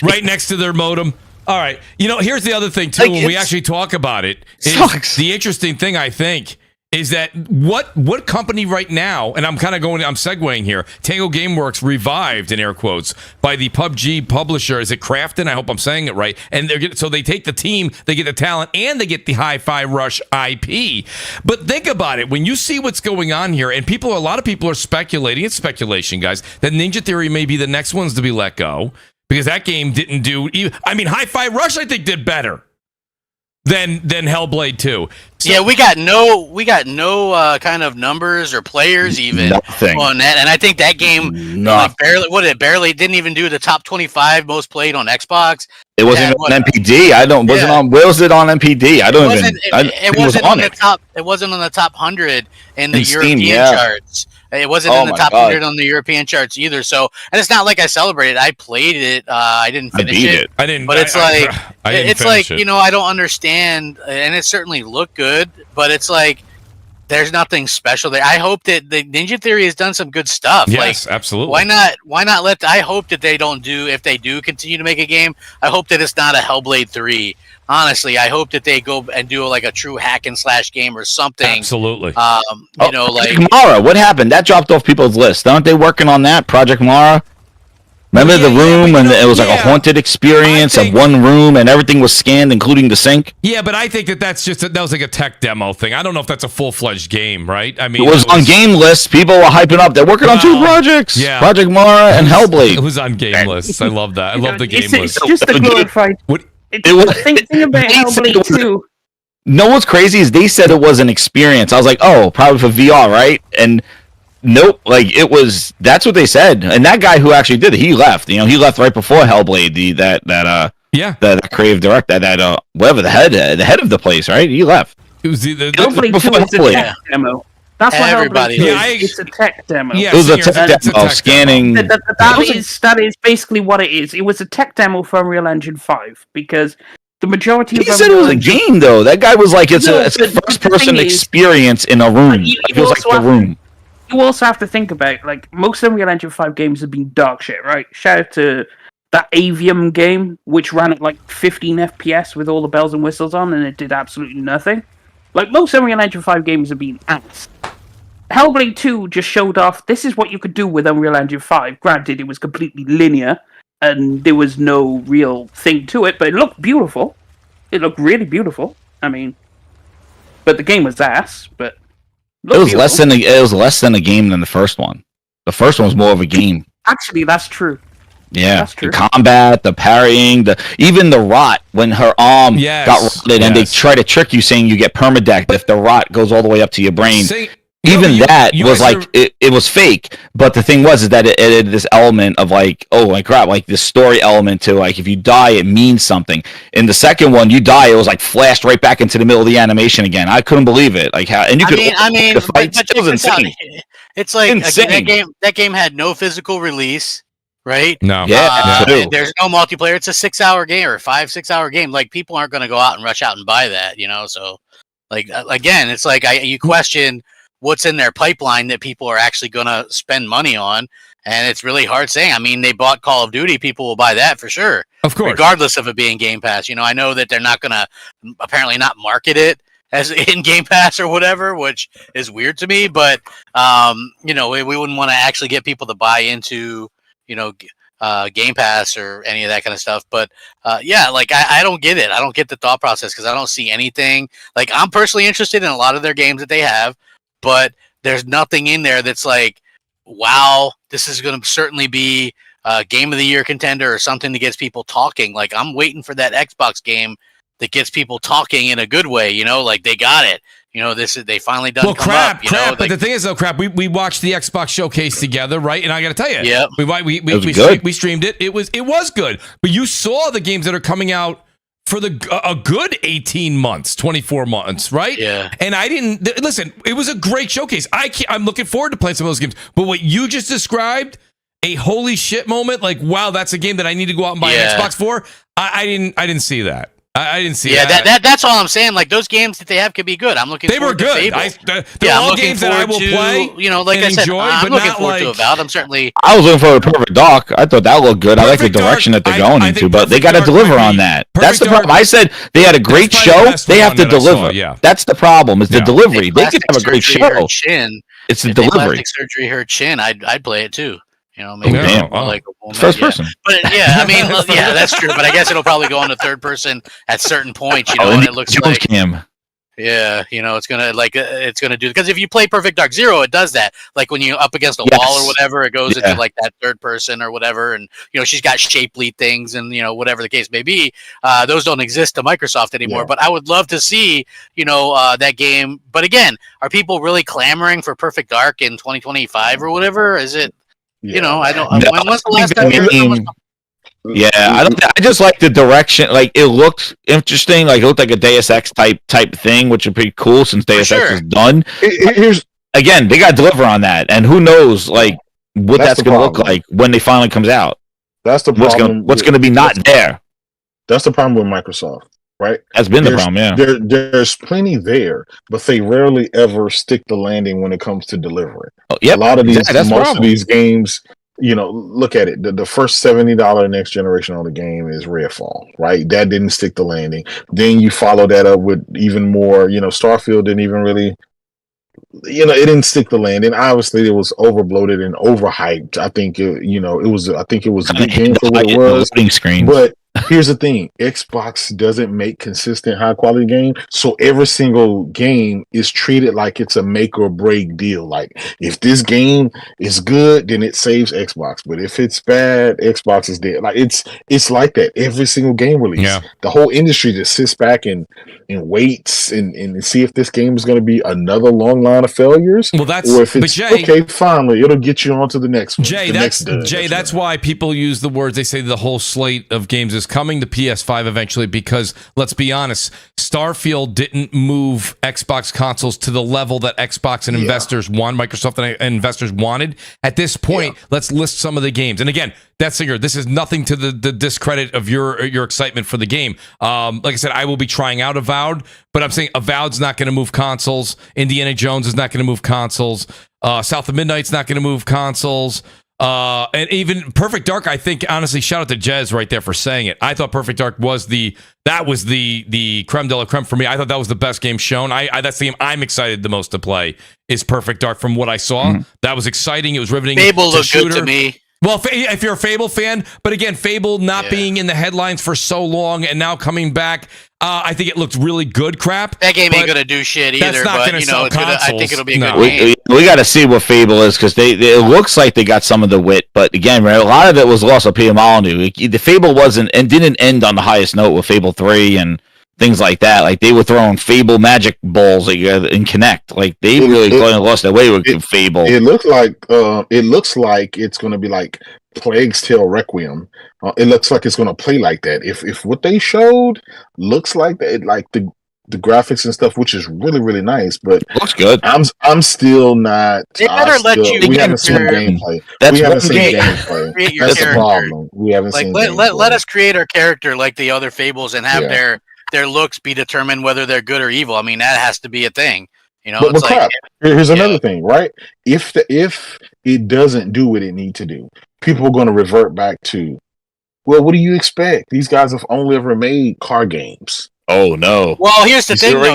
right next to their modem. All right, here's the other thing too. Like, when we actually talk about it, the interesting thing I think is that what company right now, and I'm segueing here. Tango Gameworks revived in air quotes by the PUBG publisher. Is it Crafton? I hope I'm saying it right. And so they take the team, they get the talent, and they get the FiRush IP. But think about it. When you see what's going on here, and a lot of people are speculating, it's speculation, guys, that Ninja Theory may be the next ones to be let go because that game didn't do. FiRush I think did better than Hellblade 2. So, yeah, we got no kind of numbers or players even on that, and I think that game barely didn't even do the top 25 most played on Xbox. It wasn't on MPD. Where was it on MPD? It wasn't on the top 100 in the European charts. It wasn't in the top 100 on the European charts either. So, and it's not like I celebrated. I played it. I didn't finish it. I didn't. But it's I don't understand, and it certainly looked good. But it's like there's nothing special there. I hope that the Ninja Theory has done some good stuff. Yes, absolutely. Why not let? I hope that they don't do. If they do continue to make a game, I hope that it's not a Hellblade 3. Honestly, I hope that they go and do like a true hack and slash game or something. Absolutely. Project Mara, what happened? That dropped off people's list. Aren't they working on that? Project Mara? Remember the room and it was like a haunted experience of one room and everything was scanned, including the sink? Yeah, but I think that was like a tech demo thing. I don't know if that's a full-fledged game, right? I mean, it was on game lists. People were hyping up. They're working on 2 projects. Yeah. Project Mara and Hellblade. It was on game lists. I love that. I love the game lists. It's just a glorified... Think about Hellblade 2. No, what's crazy is they said it was an experience. I was like, oh, probably for VR, right? And nope, that's what they said. And that guy who actually did it, he left. He left right before Hellblade, that creative director, whatever, the head of the place, right? He left. It was the Hellblade 2 is a tech demo. That's what everybody. It's a tech demo. Yeah, it was a tech demo. Scanning. That is basically what it is. It was a tech demo for Unreal Engine 5 because the majority of. He said it was a game though. That guy was like, it's a first-person experience in a room. It feels like the room. You also have to think about most Unreal Engine 5 games have been dog shit, right? Shout out to that Avium game, which ran at 15 FPS with all the bells and whistles on, and it did absolutely nothing. Most Unreal Engine 5 games have been ass. Hellblade 2 just showed off, this is what you could do with Unreal Engine 5. Granted, it was completely linear, and there was no real thing to it, but it looked beautiful. It looked really beautiful. But the game was ass, but... It was less than a game than the first one. The first one was more of a game. Actually, that's true. Yeah, that's true. The combat, the parrying, even the rot when her arm got rotted, and they try to trick you saying you get permadecked if the rot goes all the way up to your brain. Even No, that you was guys like it was fake, but the thing was is that it added this element of like, oh my crap, like this story element to like if you die it means something. In the second one, you die, it was like flashed right back into the middle of the animation again. I couldn't believe it. Like how, and you could the fights. But It was check this out. insane. It's like Insane. that game had no physical release, right? No. Yeah, true. There's no multiplayer. It's a 6-hour game or 5-6 hour game. Like people aren't going to go out and rush out and buy that, you know. So, like again, it's like you question what's in their pipeline that people are actually going to spend money on, and it's really hard saying. I mean, they bought Call of Duty. People will buy that for sure, Of course. regardless of it being Game Pass. You know, I know that they're not going to apparently not market it as in Game Pass or whatever, which is weird to me. But you know, we wouldn't want to actually get people to buy into, you know, Game Pass or any of that kind of stuff. But yeah, like I don't get it. I don't get the thought process because I don't see anything. Like I'm personally interested in a lot of their games that they have, but there's nothing in there that's like, wow, this is going to certainly be a Game of the Year contender or something that gets people talking. Like I'm waiting for that Xbox game that gets people talking in a good way, you know, like they got it. You know, they finally done. Well, come crap. up, you know, But like, the thing is, though, crap. We watched the Xbox showcase together, right? And I got to tell you, Yep. we streamed it. It was good. But you saw the games that are coming out for a good 18 months, 24 months, right? Yeah. And I didn't listen. It was a great showcase. I'm looking forward to playing some of those games. But what you just described, a holy shit moment, like wow, that's a game that I need to go out and buy an Xbox for. I didn't see that. I didn't see that. Yeah, that's all I'm saying. Like those games that they have could be good. I'm looking. They were forward to good. Fable. They're all looking games that I will forward to, play. You know, like and I said, enjoy, I'm but looking not forward to like- Avowed. I'm certainly. I was looking for a Perfect Dark. I thought that looked good. I like the Perfect Dark, direction that they're I going think into, but they Perfect got to Dark deliver might on be- that. Perfect That's the Dark- problem. I said they had a great That's probably the show. best They have one to that I saw, deliver. yeah. That's the problem. Is the Yeah. delivery. If They could plastic have a great surgery hurt show. Chin, It's the if they delivery. plastic surgery hurt Chin, I'd play it too. You know, maybe Yeah. more like a woman. First yeah. person. But yeah, I mean, yeah, that's true. But I guess it'll probably go on to third person at certain points. You know, and it looks Jones like. cam. Yeah, you know, it's gonna do because if you play Perfect Dark Zero, it does that. Like when you're up against a Yes. wall or whatever, it goes Yeah. into like that third person or whatever, and you know she's got shapely things and you know whatever the case may be. Those don't exist to Microsoft anymore. Yeah. But I would love to see that game. But again, are people really clamoring for Perfect Dark in 2025 or whatever? Is it? Yeah. You know, I don't. No, when was the I last think time that you heard game- someone? Yeah, I just like the direction. Like it looked interesting. Like it looked like a Deus Ex type thing, which is pretty cool since Deus Ex sure. is done. Here's Again, they got to deliver on that, and who knows, like what That's that's the going to look problem. like when they finally comes out. that's the problem. What's going to be not there? That's the problem with Microsoft, right? That's been the There's- problem. Yeah. There's plenty there, but they rarely ever stick the landing when it comes to delivering. Oh, yep. A lot of these, Exactly, that's the most of problem. these games, you know, look at it. The first $70 next generation on the game is Redfall, right? That didn't stick the landing. Then you follow that up with even more. You know, Starfield didn't even really. You know, it didn't stick the landing. Obviously, it was overbloated and overhyped. I think it was. I think it was a good game for what it was. Loading screen. But here's the thing: Xbox doesn't make consistent, high quality game, so every single game is treated like it's a make or break deal. Like if this game is good, then it saves Xbox, but if it's bad, Xbox is dead. Like it's like that every single game release. Yeah. The whole industry just sits back and waits and see if this game is going to be another long line of failures. Well, that's or if but it's Jay, okay, finally it'll get you on to the next one. Jay, the that's next dud, Jay. That's right. why people use the words. They say the whole slate of games is coming to PS5 eventually. Because let's be honest, Starfield didn't move Xbox consoles to the level that Xbox and investors want, Microsoft and investors wanted. At this point, let's list some of the games. And again, that's Singer. This is nothing to the discredit of your excitement for the game. Like I said, I will be trying out Avowed, but I'm saying Avowed's not going to move consoles. Indiana Jones is not going to move consoles. South of Midnight's not going to move consoles. And even Perfect Dark, I think, honestly, shout out to Jez right there for saying it. I thought Perfect Dark was the creme de la creme for me. I thought that was the best game shown. That's the game I'm excited the most to play is Perfect Dark from what I saw. That was exciting. It was riveting. Fable It's a looked good to shooter. me. Well, if you're a Fable fan, but again, Fable not being in the headlines for so long and now coming back, I think it looked really good. Crap. That game ain't but gonna do shit that's either. not But gonna you know, sell it's gonna, I think consoles. it'll be a No. good game. We got to see what Fable is because it looks like they got some of the wit, but again, right, a lot of it was lost of Peter Molyneux. The Fable wasn't and didn't end on the highest note with Fable 3 and things like that. Like they were throwing Fable magic balls in Connect. Like they really lost their way with Fable. It looks like it's going to be like Plague's Tale Requiem. It looks like it's going to play like that. If what they showed looks like that, like the graphics and stuff, which is really really nice, but looks good. I'm still not. They better we haven't seen gameplay. We haven't seen gameplay. That's the problem. We haven't seen. Let us create our character like the other Fables and have their looks be determined whether they're good or evil. I mean, that has to be a thing. You know, but crap. Here's another thing, right? If it doesn't do what it needs to do, people are going to revert back to, well, what do you expect? These guys have only ever made car games. Oh no. Well, here's the thing, though.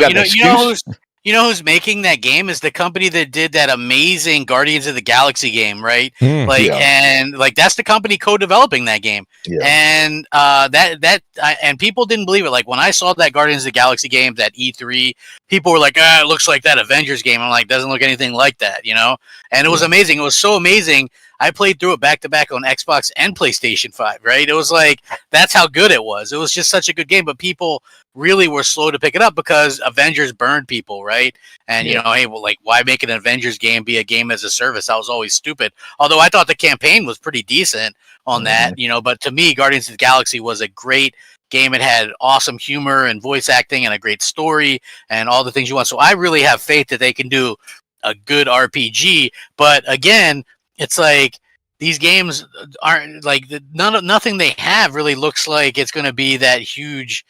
You know who's making that game is the company that did that amazing Guardians of the Galaxy game, right? And that's the company co-developing that game. Yeah. And and people didn't believe it. Like when I saw that Guardians of the Galaxy game, that E3, people were like, it looks like that Avengers game. I'm like, doesn't look anything like that, you know? And it was amazing. It was so amazing. I played through it back to back on Xbox and PlayStation 5, right? It was like, that's how good it was. It was just such a good game, but people really were slow to pick it up because Avengers burned people, right? And, you know, hey, well, like, why make an Avengers game be a game as a service? That was always stupid. Although I thought the campaign was pretty decent on that, you know, but to me, Guardians of the Galaxy was a great game. It had awesome humor and voice acting and a great story and all the things you want. So I really have faith that they can do a good RPG. But again, it's like these games aren't like nothing they have really looks like it's going to be that huge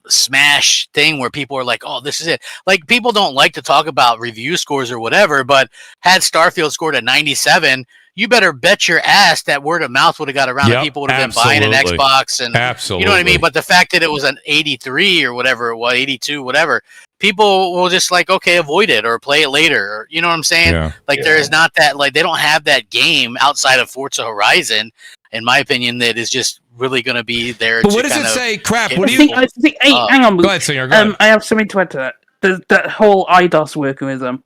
smash thing where people are like, oh, this is it. Like people don't like to talk about review scores or whatever, but had Starfield scored a 97, you better bet your ass that word of mouth would have got around and people would have been buying an Xbox and you know what I mean? But the fact that it was an 83 or whatever it was, 82, whatever, people will just like, okay, avoid it or play it later. Or, you know what I'm saying? There is not that, like, they don't have that game outside of Forza Horizon, in my opinion, that is just really going to be there. But what does it say? Crap. What do you think? Hey, hang on. Go ahead, Singer. Go ahead. I have something to add to that. That whole IDOS workarism.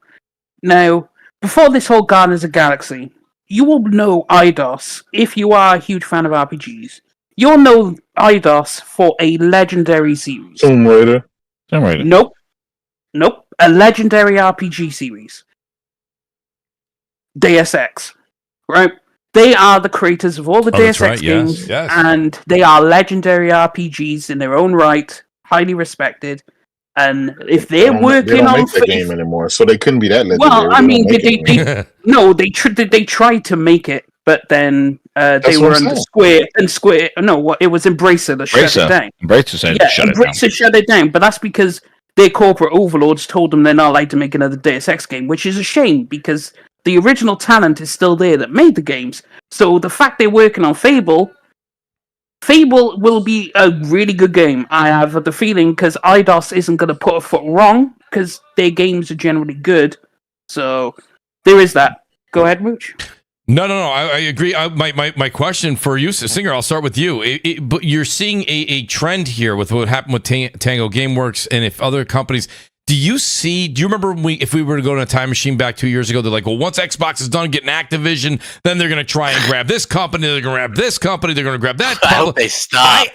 Now, before this whole Guardians of the Galaxy, you will know IDOS if you are a huge fan of RPGs. You'll know IDOS for a legendary series. Tomb Raider. Nope. A legendary RPG series. Deus Ex. Right? They are the creators of all the Deus Ex games, and they are legendary RPGs in their own right, highly respected. And if they're working on the game anymore, so they couldn't be that legendary. Well, I mean, they tried to make it, but then they were under Square, and Square. No, it was Embracer that shut it down. Embracer shut it down, but that's because their corporate overlords told them they're not allowed to make another Deus Ex game, which is a shame because the original talent is still there that made the games. So the fact they're working on Fable will be a really good game. I have the feeling because IDOS isn't going to put a foot wrong because their games are generally good. So there is that. Go ahead, Mooch. No. I agree. My question for you, Singer, I'll start with you. But you're seeing a trend here with what happened with Tango Gameworks and if other companies. Do you remember if we were to go to a time machine back 2 years ago, they're like, well, once Xbox is done getting Activision, then they're going to try and grab this company, they're going to grab this company, they're going to grab that. I hope they stop.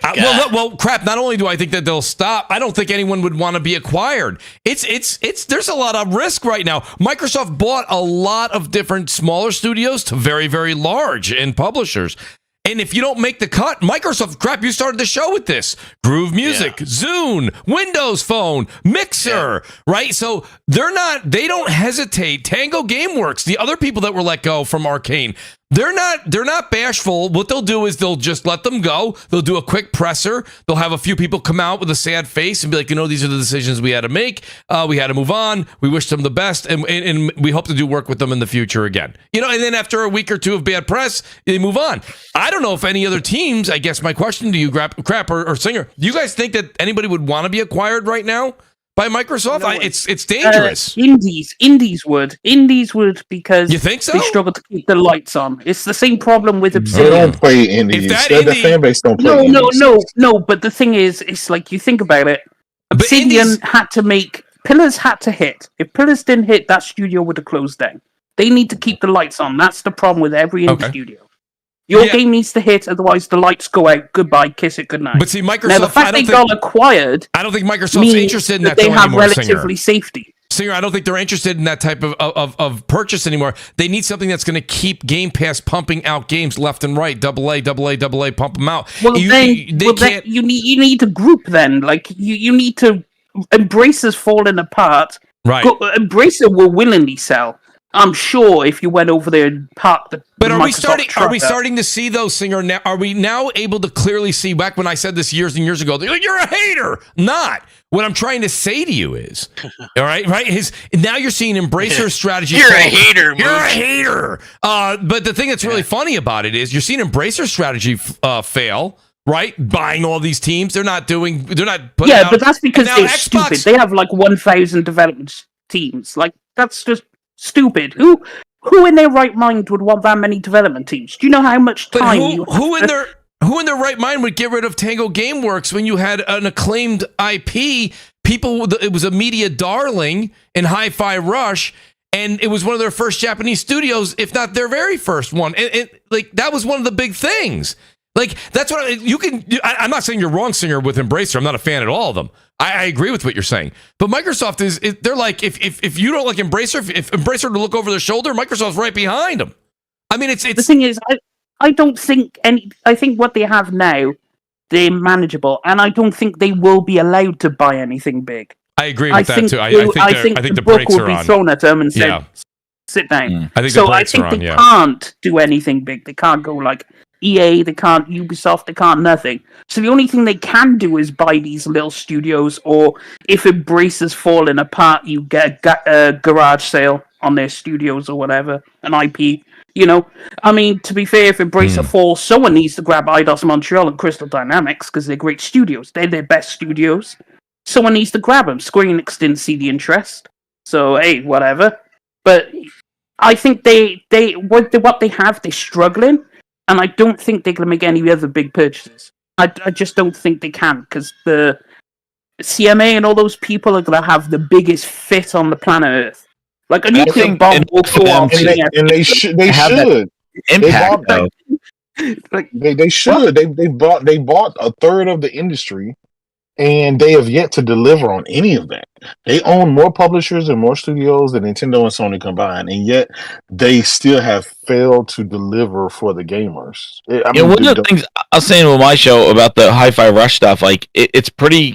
Well, crap, not only do I think that they'll stop, I don't think anyone would want to be acquired. There's a lot of risk right now. Microsoft bought a lot of different smaller studios to very, very large and publishers. And if you don't make the cut, Microsoft, crap, you started the show with this. Groove Music, Zune, Windows Phone, Mixer, right? So they don't hesitate. Tango Gameworks, the other people that were let go from Arcane, they're not bashful. What they'll do is they'll just let them go. They'll do a quick presser. They'll have a few people come out with a sad face and be like, these are the decisions we had to make. We had to move on. We wish them the best, and we hope to do work with them in the future again. And then after a week or two of bad press, they move on. I don't know if any other teams, I guess my question to you, Crap or Singer, do you guys think that anybody would want to be acquired right now by Microsoft? No, it's dangerous. Indies would because you think so? They struggle to keep the lights on. It's the same problem with Obsidian. They don't play indies. The fan base don't play indies. No. But the thing is, it's like you think about it. Obsidian had to make Pillars had to hit. If Pillars didn't hit, that studio would have closed down. They need to keep the lights on. That's the problem with every indie studio. Your game needs to hit, otherwise the lights go out. Goodbye, kiss it, goodnight. But see, Microsoft. Now, the fact they got acquired, I don't think Microsoft's interested in that. They have anymore, relatively safety. Singer, I don't think they're interested in that type of purchase anymore. They need something that's going to keep Game Pass pumping out games left and right, AA, pump them out. Well, you need to group then. Like you need to. Embracer's falling apart. Right. Embracer will willingly sell. I'm sure if you went over there and parked the. But are we starting to see those, Singer? Now, are we now able to clearly see? Back when I said this years and years ago, they're like, you're a hater. Not. What I'm trying to say to you is, all right. Now you're seeing Embracer's strategy. You're a hater. Mooch. You're a hater. But the thing that's really funny about it is you're seeing Embracer's strategy fail. Right, buying all these teams, they're not putting out, but that's because they're stupid. They have like 1,000 development teams. Like that's just stupid. Who in their right mind would want that many development teams? Do you know how much time? Who in their right mind would get rid of Tango GameWorks when you had an acclaimed IP? It was a media darling in FiRush, and it was one of their first Japanese studios, if not their very first one. And like that was one of the big things. Like, that's what I'm not saying you're wrong, Singer, with Embracer. I'm not a fan at all of them. I agree with what you're saying. But Microsoft they're like, if you don't like Embracer, if Embracer to look over their shoulder, Microsoft's right behind them. I mean, it's... The thing is, I don't think I think what they have now, they're manageable. And I don't think they will be allowed to buy anything big. I agree with that, too. I think the brakes are on. Will be thrown at them and said, sit down. I think the brakes are on, they can't do anything big. They can't go like... EA, they can't, Ubisoft, they can't, nothing. So the only thing they can do is buy these little studios, or if Embracer's falling apart, you get a garage sale on their studios or whatever, an IP, you know? I mean, to be fair, if Embracer falls, someone needs to grab Eidos Montreal and Crystal Dynamics, because they're great studios. They're their best studios. Someone needs to grab them. Square Enix didn't see the interest. So, hey, whatever. But I think what they have, they're struggling. And I don't think they're going to make any other big purchases. I just don't think they can, because the CMA and all those people are going to have the biggest fit on the planet Earth. Like a nuclear bomb will go off. And they should. Impact, though. Like, they should. They bought a third of the industry, and they have yet to deliver on any of that. They own more publishers and more studios than Nintendo and Sony combined, and yet they still have failed to deliver for the gamers. One of the things I was saying with my show about the FiRush stuff, like it's pretty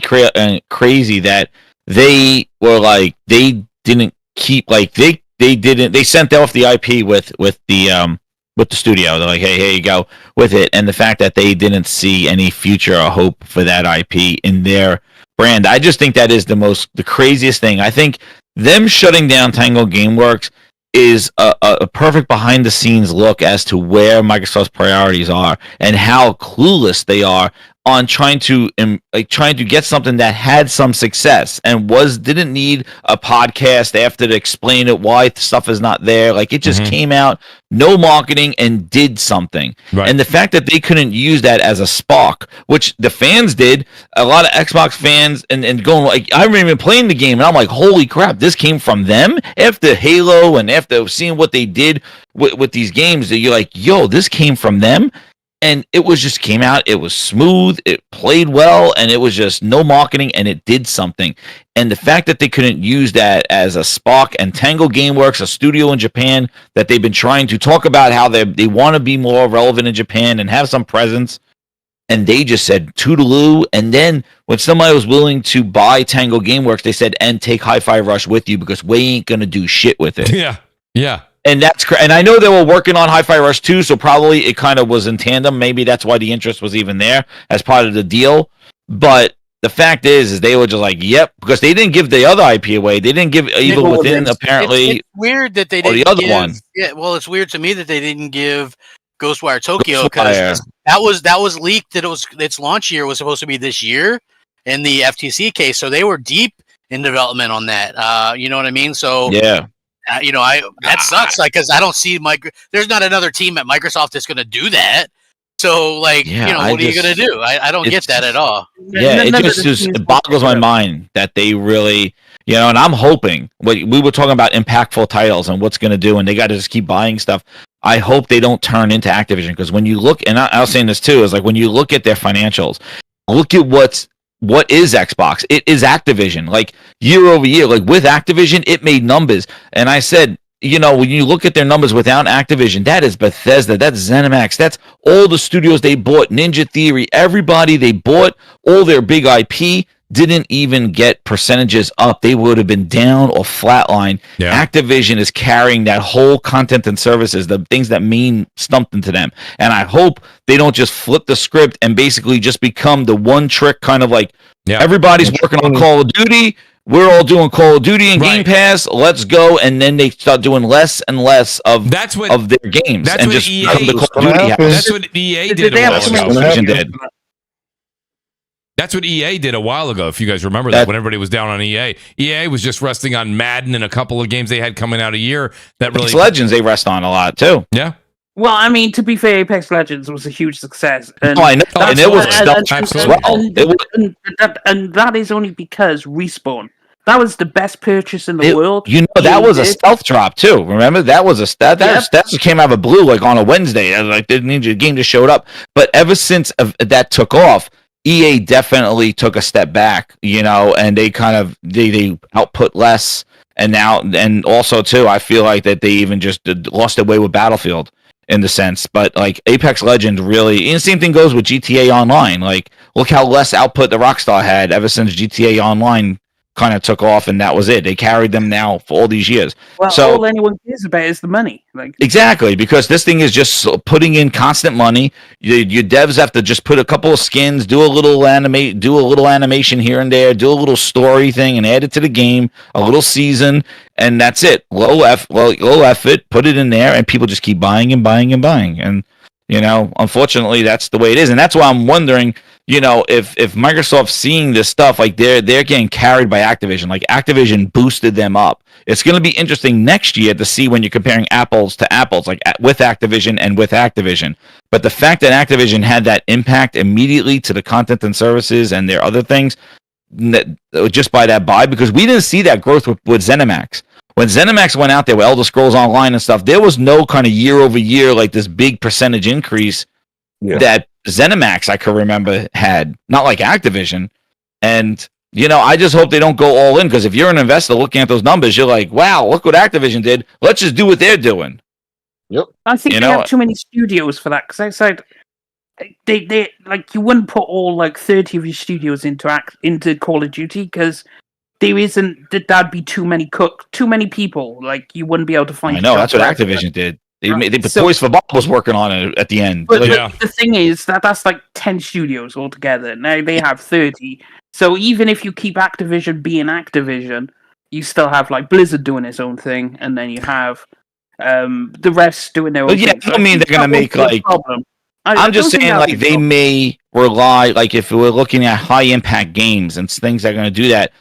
crazy that they were like they didn't keep like they sent off the IP with the studio. They're like, hey, here you go with it. And the fact that they didn't see any future or hope for that IP in their brand, I just think that is the craziest thing. I think them shutting down Tango GameWorks is a perfect behind the scenes look as to where Microsoft's priorities are and how clueless they are on trying to get something that had some success and didn't need a podcast after to explain it why stuff is not there. Like it just came out, no marketing, and did something. Right. And the fact that they couldn't use that as a spark, which the fans did, a lot of Xbox fans, and going like, I remember playing the game and I'm like, holy crap, this came from them after Halo and after seeing what they did with these games. That you're like, yo, this came from them. And it was just came out, it was smooth, it played well, and it was just no marketing, and it did something. And the fact that they couldn't use that as a spark, and Tango GameWorks, a studio in Japan that they've been trying to talk about how they want to be more relevant in Japan and have some presence, and they just said toodaloo. And then when somebody was willing to buy Tango GameWorks, they said, and take FiRush with you because we ain't going to do shit with it. Yeah. And and I know they were working on FiRush too, so probably it kind of was in tandem. Maybe that's why the interest was even there as part of the deal. But the fact is they were just like, yep, because they didn't give the other IP away. They didn't give Evil Within, apparently. It's weird that they didn't the other one. Yeah, well, it's weird to me that they didn't give Ghostwire Tokyo because that was leaked that its launch year was supposed to be this year in the FTC case. So they were deep in development on that. You know what I mean? So yeah. That sucks. Like, because I don't see there's not another team at Microsoft that's going to do that. So, like, what are you going to do? I don't get that at all. Yeah, it boggles my mind that they really, and I'm hoping we were talking about impactful titles and what's going to do, and they got to just keep buying stuff. I hope they don't turn into Activision, because when you look, and I was saying this too, is like when you look at their financials, look at what is Xbox. It is Activision. Like year over year, like with Activision, it made numbers. And I said, when you look at their numbers without Activision, that is Bethesda, that's ZeniMax, that's all the studios they bought, Ninja Theory, everybody they bought, all their big IP didn't even get percentages up. They would have been down or flatline. Yeah. Activision is carrying that whole content and services, the things that mean something to them. And I hope they don't just flip the script and basically just become the one trick kind of like everybody's working on Call of Duty. We're all doing Call of Duty and Game Pass. Let's go, and then they start doing less and less of their games. That's and what just EA. That's what EA did. That's what EA did a while ago, if you guys remember that, when everybody was down on EA. EA was just resting on Madden and a couple of games they had coming out a year. That really Apex Legends they rest on a lot, too. Yeah. Well, I mean, to be fair, Apex Legends was a huge success. And I know, and it was stealth as well. And that is only because Respawn. That was the best purchase in the world. That was a stealth drop, too. Remember? That was a that just came out of the blue, like on a Wednesday. Like, the game just showed up. But ever since that took off, EA definitely took a step back, and they kind of they output less, and now and also too, I feel like that they even just lost their way with Battlefield in the sense. But like Apex Legends really, and the same thing goes with GTA Online. Like, look how less output the Rockstar had ever since GTA Online kind of took off, and that was it. They carried them now for all these years. Well, so all anyone cares about is the money. Exactly, because this thing is just putting in constant money. Your devs have to just put a couple of skins, do a little animation here and there, do a little story thing, and add it to the game, a little season, and that's it. Low effort, put it in there, and people just keep buying and buying and buying. And unfortunately, that's the way it is, and that's why I'm wondering. If Microsoft's seeing this stuff, like they're getting carried by Activision, like Activision boosted them up. It's going to be interesting next year to see when you're comparing apples to apples, like with Activision and with Activision. But the fact that Activision had that impact immediately to the content and services and their other things, just by that buy, because we didn't see that growth with ZeniMax. When ZeniMax went out there with Elder Scrolls Online and stuff, there was no kind of year over year, like this big percentage increase that ZeniMax, I could remember, had, not like Activision. And I just hope they don't go all in, because if you're an investor looking at those numbers, you're like, wow, look what Activision did, let's just do what they're doing. Yep. I think they have too many studios for that, because I said they like, you wouldn't put all like 30 of your studios into Call of Duty, because that'd be too many people, like you wouldn't be able to find. I know, that's what Activision did. They put Toys for Bob was working on it at the end. But the thing is that's like 10 studios altogether. Now they have 30. So even if you keep Activision being Activision, you still have like Blizzard doing its own thing, and then you have the rest doing their own thing. I don't mean they're going to make like... I'm just saying like they may rely, like if we're looking at high impact games and things that are going to do that,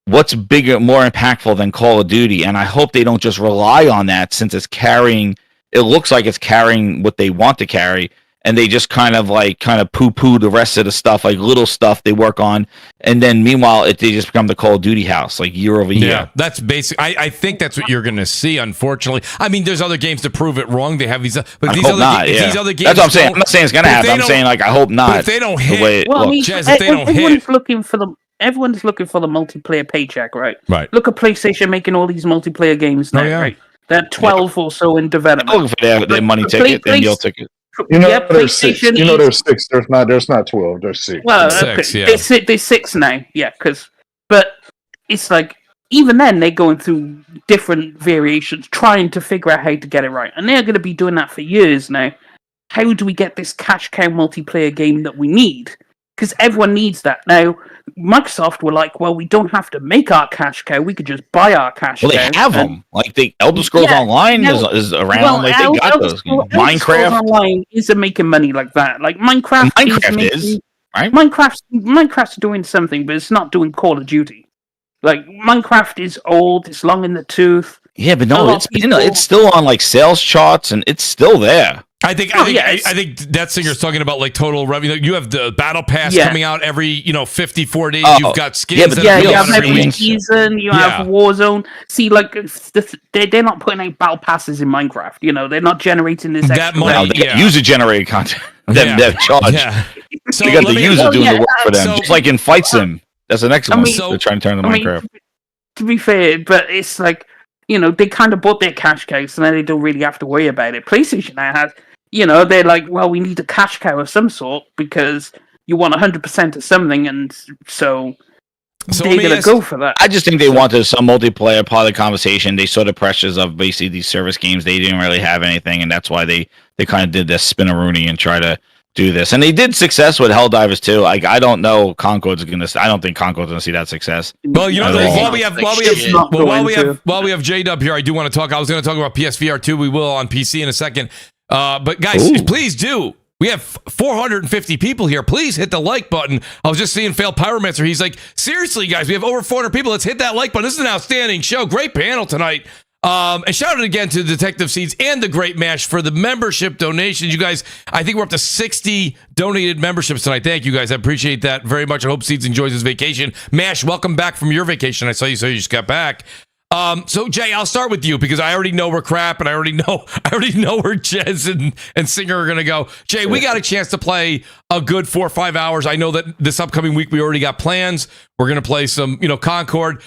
what's bigger, more impactful than Call of Duty? And I hope they don't just rely on that, since it's carrying... It looks like it's carrying what they want to carry, and they just kind of poo-poo the rest of the stuff, like little stuff they work on, and then meanwhile they just become the Call of Duty house, like year over year. Yeah, that's basic. I think that's what you're going to see, unfortunately. I mean, there's other games to prove it wrong. They have these, but these other games. That's what I'm saying. I'm not saying it's going to happen. I'm saying, like, I hope not. But if they don't hit, everyone's looking for the multiplayer paycheck, right? Right. Look at PlayStation making all these multiplayer games now, right? There are 12 or so in development. Looking for their money ticket, their meal ticket. There's 6. There's 6. There's not 12. There's 6. Well, 6, yeah. There's 6 now, yeah. But it's like, even then they're going through different variations, trying to figure out how to get it right, and they're going to be doing that for years now. How do we get this cash cow multiplayer game that we need? Because everyone needs that now. Microsoft were like, well, we don't have to make our cash cow. We could just buy our cash cow. Well, they have them. Like the Elder Scrolls Online is around. Well, like they got those. Minecraft Online isn't making money like that. Like Minecraft is right. Minecraft's doing something, but it's not doing Call of Duty. Like Minecraft is old. It's long in the tooth. Yeah, but no, it's still on like sales charts, and it's still there. I think that singer's talking about like total revenue. You have the battle pass coming out every 54 days. You've got skins. You have every season. You have Warzone. See, like they're not putting out battle passes in Minecraft. They're not generating this extra money. User generated content. They're charged. Yeah. So you got the user doing the work for them, just like in Fight Sim. That's the next one. They're trying to turn to Minecraft. To be fair, but it's like they kind of bought their cash cow, so now they don't really have to worry about it. PlayStation now has. They're like, well, we need a cash cow of some sort because you want 100% of something, and so they're going to go for that. I just think they wanted some multiplayer part of the conversation. They saw the pressures of basically these service games. They didn't really have anything, and that's why they kind of did this spin-a-rooney and try to do this. And they did success with Helldivers too. Like, I don't know Concord's going to. I don't think Concord's going to see that success. Well, while we have J-Dub here, I do want to talk. I was going to talk about PSVR 2. We will on PC in a second. But guys, please do. We have 450 people here. Please hit the like button. I was just seeing Failed Pyromancer. He's like, seriously, guys, we have over 400 people. Let's hit that like button. This is an outstanding show. Great panel tonight. And shout out again to Detective Seeds and the Great Mash for the membership donations. You guys, I think we're up to 60 donated memberships tonight. Thank you, guys. I appreciate that very much. I hope Seeds enjoys his vacation. Mash, welcome back from your vacation. I saw you, so you just got back. So Jay, I'll start with you because I already know we're crap, and I already know where Jez and Singer are gonna go. Jay, we got a chance to play a good 4 or 5 hours. I know that this upcoming week we already got plans. We're gonna play some, Concord.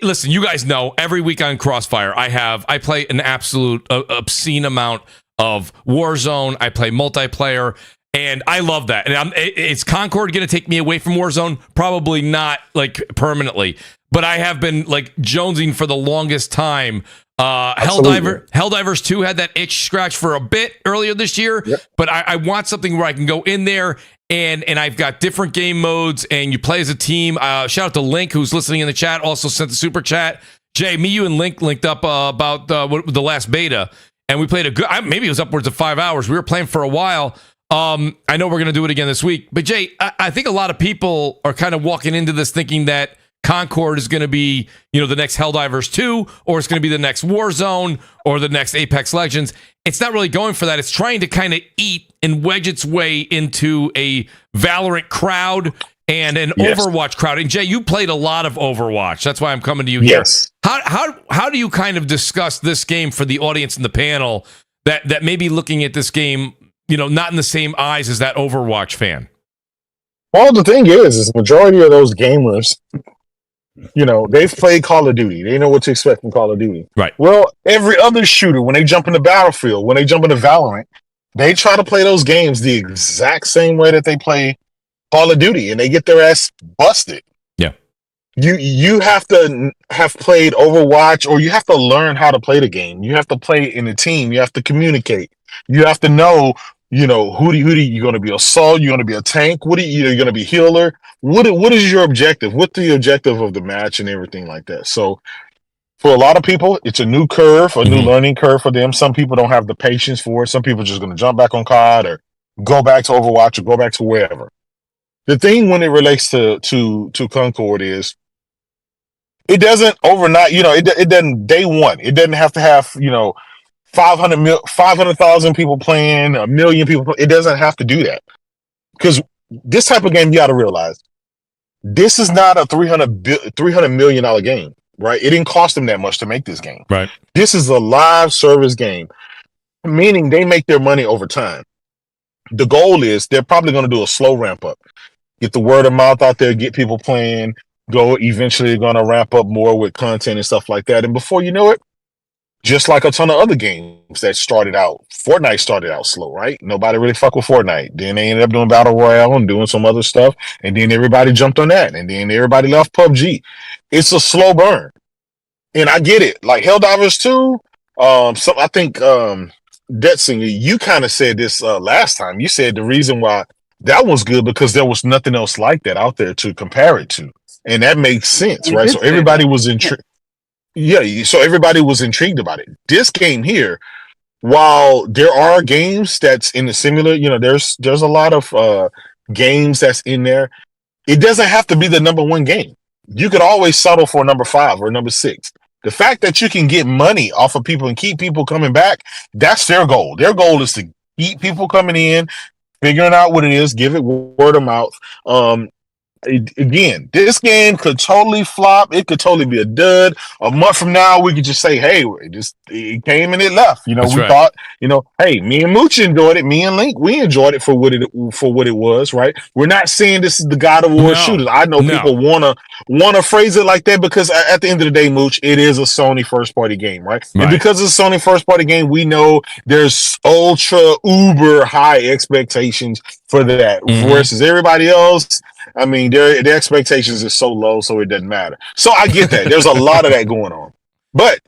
Listen, you guys know every week on CrossFire, I play an absolute obscene amount of Warzone. I play multiplayer. And I love that. And is Concord going to take me away from Warzone? Probably not, like, permanently. But I have been, like, jonesing for the longest time. Helldivers 2 had that itch scratch for a bit earlier this year. Yep. But I want something where I can go in there and I've got different game modes and you play as a team. Shout out to Link, who's listening in the chat, also sent the super chat. Jay, me, you, and Link linked up about the last beta. And we played maybe it was upwards of 5 hours. We were playing for a while. I know we're going to do it again this week. But, Jay, I think a lot of people are kind of walking into this thinking that Concord is going to be, the next Helldivers 2, or it's going to be the next Warzone, or the next Apex Legends. It's not really going for that. It's trying to kind of eat and wedge its way into a Valorant crowd and an Overwatch crowd. And, Jay, you played a lot of Overwatch. That's why I'm coming to you here. Yes. How do you kind of discuss this game for the audience in the panel that may be looking at this game, not in the same eyes as that Overwatch fan? Well, the thing is majority of those gamers, they've played Call of Duty. They know what to expect from Call of Duty. Right. Well, every other shooter, when they jump into Battlefield, when they jump into Valorant, they try to play those games the exact same way that they play Call of Duty, and they get their ass busted. Yeah. You have to have played Overwatch, or you have to learn how to play the game. You have to play in a team. You have to communicate. You have to know, who do you going to be? Assault? You're going to be a tank? You're going to be healer? What is your objective? What's the objective of the match and everything like that? So for a lot of people, it's a new curve, a new learning curve for them. Some people don't have the patience for it. Some people are just going to jump back on COD or go back to Overwatch or go back to wherever. The thing when it relates to Concord is it doesn't overnight, it doesn't day one. It doesn't have to have, 500,000 people playing, 1 million people. It doesn't have to do that. Because this type of game, you got to realize, this is not a $300 million game, right? It didn't cost them that much to make this game. Right. This is a live service game, meaning they make their money over time. The goal is they're probably going to do a slow ramp up. Get the word of mouth out there, get people playing, eventually going to ramp up more with content and stuff like that. And before you know it, just like a ton of other games that started out, Fortnite started out slow, right? Nobody really fuck with Fortnite. Then they ended up doing Battle Royale and doing some other stuff. And then everybody jumped on that. And then everybody left PUBG. It's a slow burn. And I get it. Like Helldivers 2, I think Debt Singer, you kind of said this last time. You said the reason why that was good because there was nothing else like that out there to compare it to. And that makes sense, right? So everybody was intrigued. Yeah, so everybody was intrigued about it. This game here, while there are games that's in the similar, there's a lot of games that's in there. It doesn't have to be the number one game. You could always settle for number 5 or number 6. The fact that you can get money off of people and keep people coming back, that's their goal. Their goal is to keep people coming in, figuring out what it is, give it word of mouth. Again, this game could totally flop. It could totally be a dud. A month from now, we could just say, "Hey, it came and it left." You know, That's we right. thought, hey, me and Mooch enjoyed it. Me and Link, we enjoyed it for what it was. Right? We're not saying this is the God of War shooters. I know people wanna phrase it like that because at the end of the day, Mooch, it is a Sony first party game, right? And because it's a Sony first party game, we know there's ultra uber high expectations for that versus everybody else. I mean, their expectations are so low, so it doesn't matter. So I get that. There's a lot of that going on. But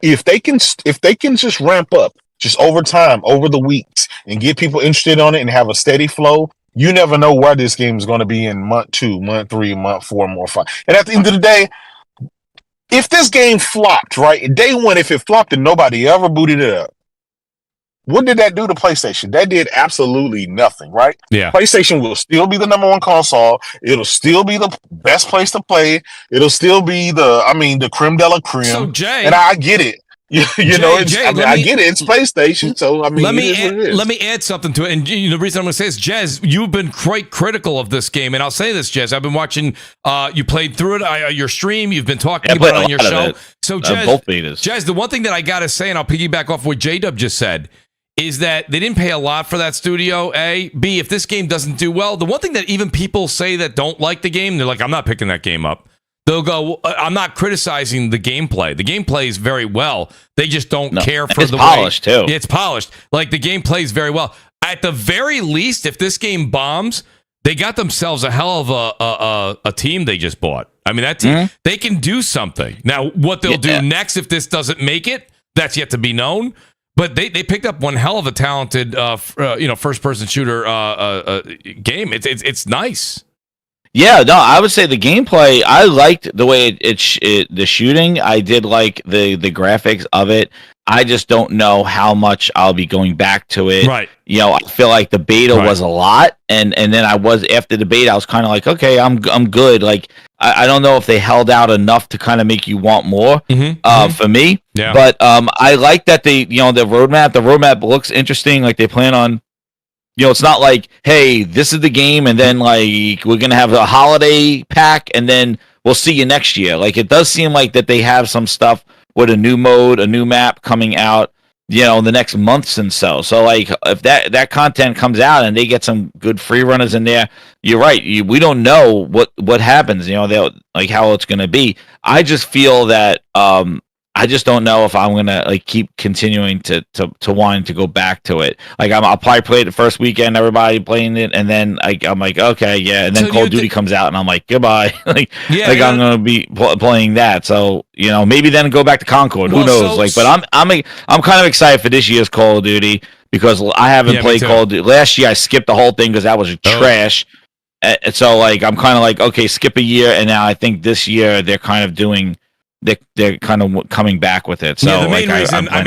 if they can just ramp up just over time, over the weeks, and get people interested on it and have a steady flow, you never know where this game is going to be in month 2, month 3, month 4, month 5. And at the end of the day, if this game flopped, right, day one, if it flopped and nobody ever booted it up, what did that do to PlayStation? That did absolutely nothing, right? Yeah. PlayStation will still be the number one console. It'll still be the best place to play. It'll still be the creme de la creme. So, Jay, and I get it. I get it. It's PlayStation, so I mean, let me add something to it. And the reason I'm going to say is, Jez, you've been quite critical of this game, and I'll say this, Jez. I've been watching. You played through it. Your stream. You've been talking about it on your show. So, Jez, both betas. Jez, the one thing that I got to say, and I'll piggyback off what J-Dub just said, is that they didn't pay a lot for that studio, A. B, if this game doesn't do well, the one thing that even people say that don't like the game, they're like, I'm not picking that game up. They'll go, I'm not criticizing the gameplay. The game plays very well. They just don't care for the polished, too. It's polished. Like, the game plays very well. At the very least, if this game bombs, they got themselves a hell of a team they just bought. I mean, that team, they can do something. Now, what they'll do next if this doesn't make it, that's yet to be known. But they picked up one hell of a talented first person shooter game. It's nice. Yeah, no, I would say the gameplay. I liked the way the shooting. I did like the graphics of it. I just don't know how much I'll be going back to it. Right. I feel like the beta was a lot, and then I was after the beta. I was kind of like, okay, I'm good. Like I don't know if they held out enough to kind of make you want more. For me. Yeah. But I like that the roadmap looks interesting. Like they plan on. It's not like, hey, this is the game, and then like we're gonna have a holiday pack, and then we'll see you next year. Like it does seem like that they have some stuff with a new mode, a new map coming out, in the next months and so. So like if that content comes out and they get some good free runners in there, you're right. We don't know what happens. Like how it's gonna be. I just feel that I just don't know if I'm gonna like keep continuing to wanting to go back to it. Like I'll probably play it the first weekend, everybody playing it, and then I'm like, okay, yeah, and then Call of Duty comes out, and I'm like, goodbye. I'm gonna be playing that. So maybe then go back to Concord. Who knows? But I'm kind of excited for this year's Call of Duty because I haven't played Call of Duty. Last year I skipped the whole thing because that was trash. So like I'm kind of like, okay, skip a year, and now I think this year they're kind of doing. They're kind of coming back with it. So the main reason, I'll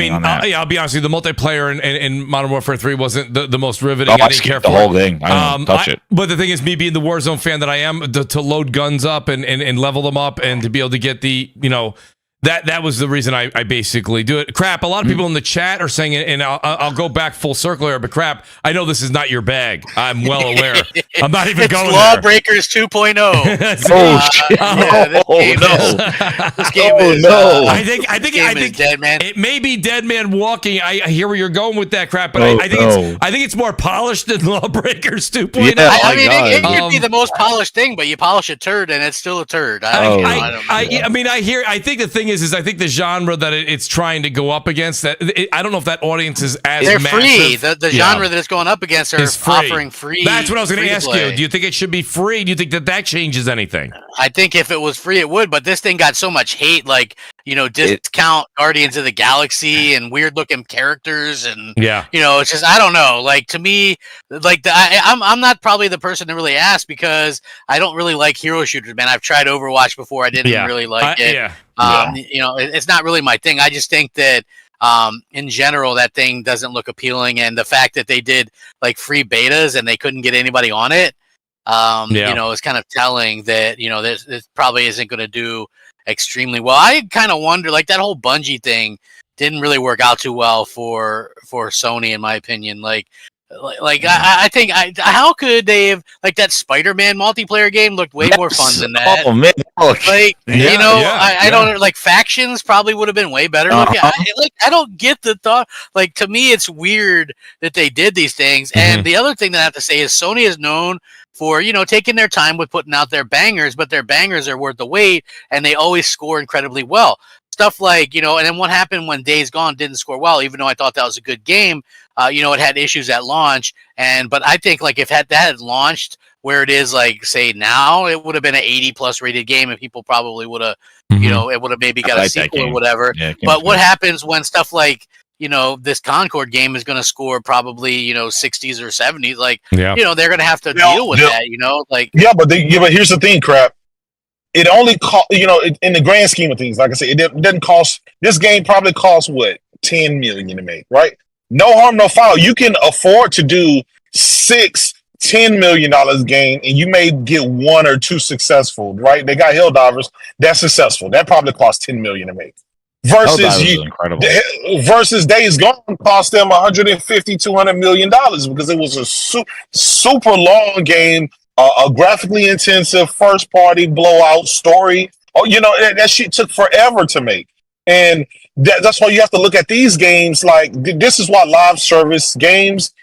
be honest with you, the multiplayer in Modern Warfare 3 wasn't the most riveting. I didn't care for the whole thing. I didn't touch it. But the thing is, me being the Warzone fan that I am, to load guns up and level them up and to be able to get the, that was the reason I basically do it. Crap, a lot of people in the chat are saying it, and I'll go back full circle here, but crap, I know this is not your bag. I'm well aware. I'm not even going there. Lawbreakers 2.0. This game is I think Dead Man. It may be Dead Man Walking. I hear where you're going with that crap, but I think it's more polished than Lawbreakers 2.0. Yeah, it could be the most polished thing, but you polish a turd and it's still a turd. I think the thing is I think the genre that it's trying to go up against, I don't know if that audience is as they're massive. free. The genre that it's going up against are offering free. That's what I was going to ask you. Do you think it should be free? Do you think that changes anything? I think if it was free, it would. But this thing got so much hate, like discount Guardians of the Galaxy and weird looking characters, and it's just I don't know. Like to me, like I'm not probably the person to really ask because I don't really like hero shooters, man. I've tried Overwatch before. I didn't really like it. It's not really my thing. I just think that in general that thing doesn't look appealing, and the fact that they did like free betas and they couldn't get anybody on it, is kind of telling that this probably isn't going to do extremely well. I kind of wonder, like that whole Bungie thing didn't really work out too well for Sony, in my opinion. I think how could they have, like, that Spider-Man multiplayer game looked way more fun than that. Oh man, I don't, like, factions probably would have been way better looking. I don't get the thought. Like, to me, it's weird that they did these things. And the other thing that I have to say is Sony is known for, taking their time with putting out their bangers, but their bangers are worth the wait, and they always score incredibly well. Stuff like, and then what happened when Days Gone didn't score well, even though I thought that was a good game. It had issues at launch, but I think, like, if that had launched where it is, like, say now, it would have been an 80+ rated game, and people probably would have, it would have maybe got a sequel or whatever. Yeah, but what happens when stuff like, this Concord game is going to score probably, 60s or 70s? Like, they're going to have to deal with that, like. Yeah, but here's the thing, crap. It only cost, in the grand scheme of things, like I said, it doesn't cost. This game probably costs what, $10 million to make, right? No harm, no foul. You can afford to do $10 million game, and you may get 1 or 2 successful, right? They got Helldivers that's successful. That probably costs $10 million to make. Versus Days Gone cost them $150-200 million because it was a super long game, a graphically intensive first party blowout story. That shit took forever to make. And that's why you have to look at these games like this is why live service games,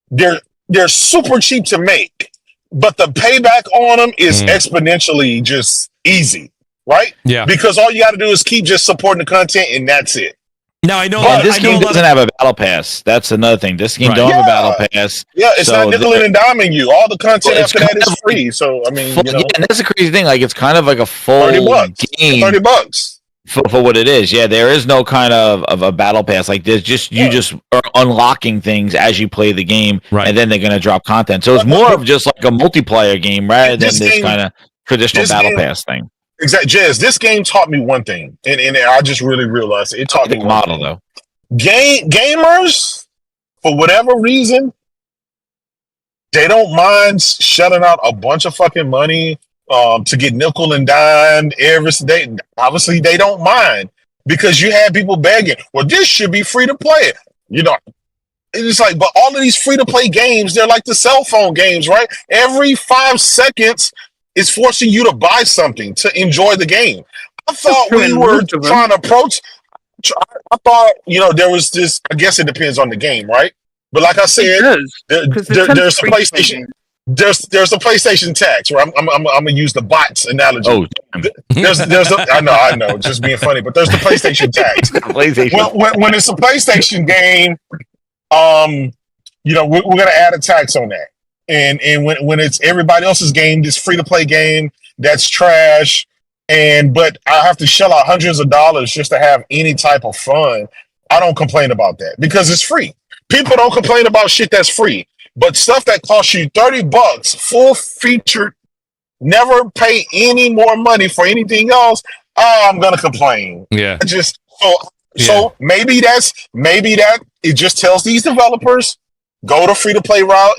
they're super cheap to make, but the payback on them is exponentially just easy, right? Yeah. Because all you got to do is keep just supporting the content, and that's it. Now I know this game doesn't have a battle pass. That's another thing. This game don't have a battle pass. Yeah, it's not nickel and diming you. All the content after that is free. So I mean, and that's a crazy thing. Like, it's kind of like a full game. $30. For what it is. Yeah, there is no kind of a battle pass. Like, there's just you just are unlocking things as you play the game, and then they're going to drop content. So it's more of just like a multiplayer game rather than this kind of traditional battle pass thing. Exactly, Jez. This game taught me one thing, and I just really realized it taught me one model thing. though. Gamers, for whatever reason, they don't mind shelling out a bunch of fucking money to get nickel and dime every day. Obviously, they don't mind because you have people begging, well, this should be free to play. It's like, but all of these free to play games, they're like the cell phone games, right? Every 5 seconds is forcing you to buy something to enjoy the game. I thought we were trying to approach. I thought, there was this. I guess it depends on the game, right? But like I said, there's a PlayStation. There's a PlayStation tax, right? I'm gonna use the bots analogy. Oh, I know, just being funny, but there's the PlayStation tax. When it's a PlayStation game, we're gonna add a tax on that. And when it's everybody else's game, this free to play game, that's trash. But I have to shell out hundreds of dollars just to have any type of fun. I don't complain about that because it's free. People don't complain about shit that's free. But stuff that costs you $30, full featured, never pay any more money for anything else, I'm gonna complain. Yeah. So maybe that it just tells these developers, go the free to play route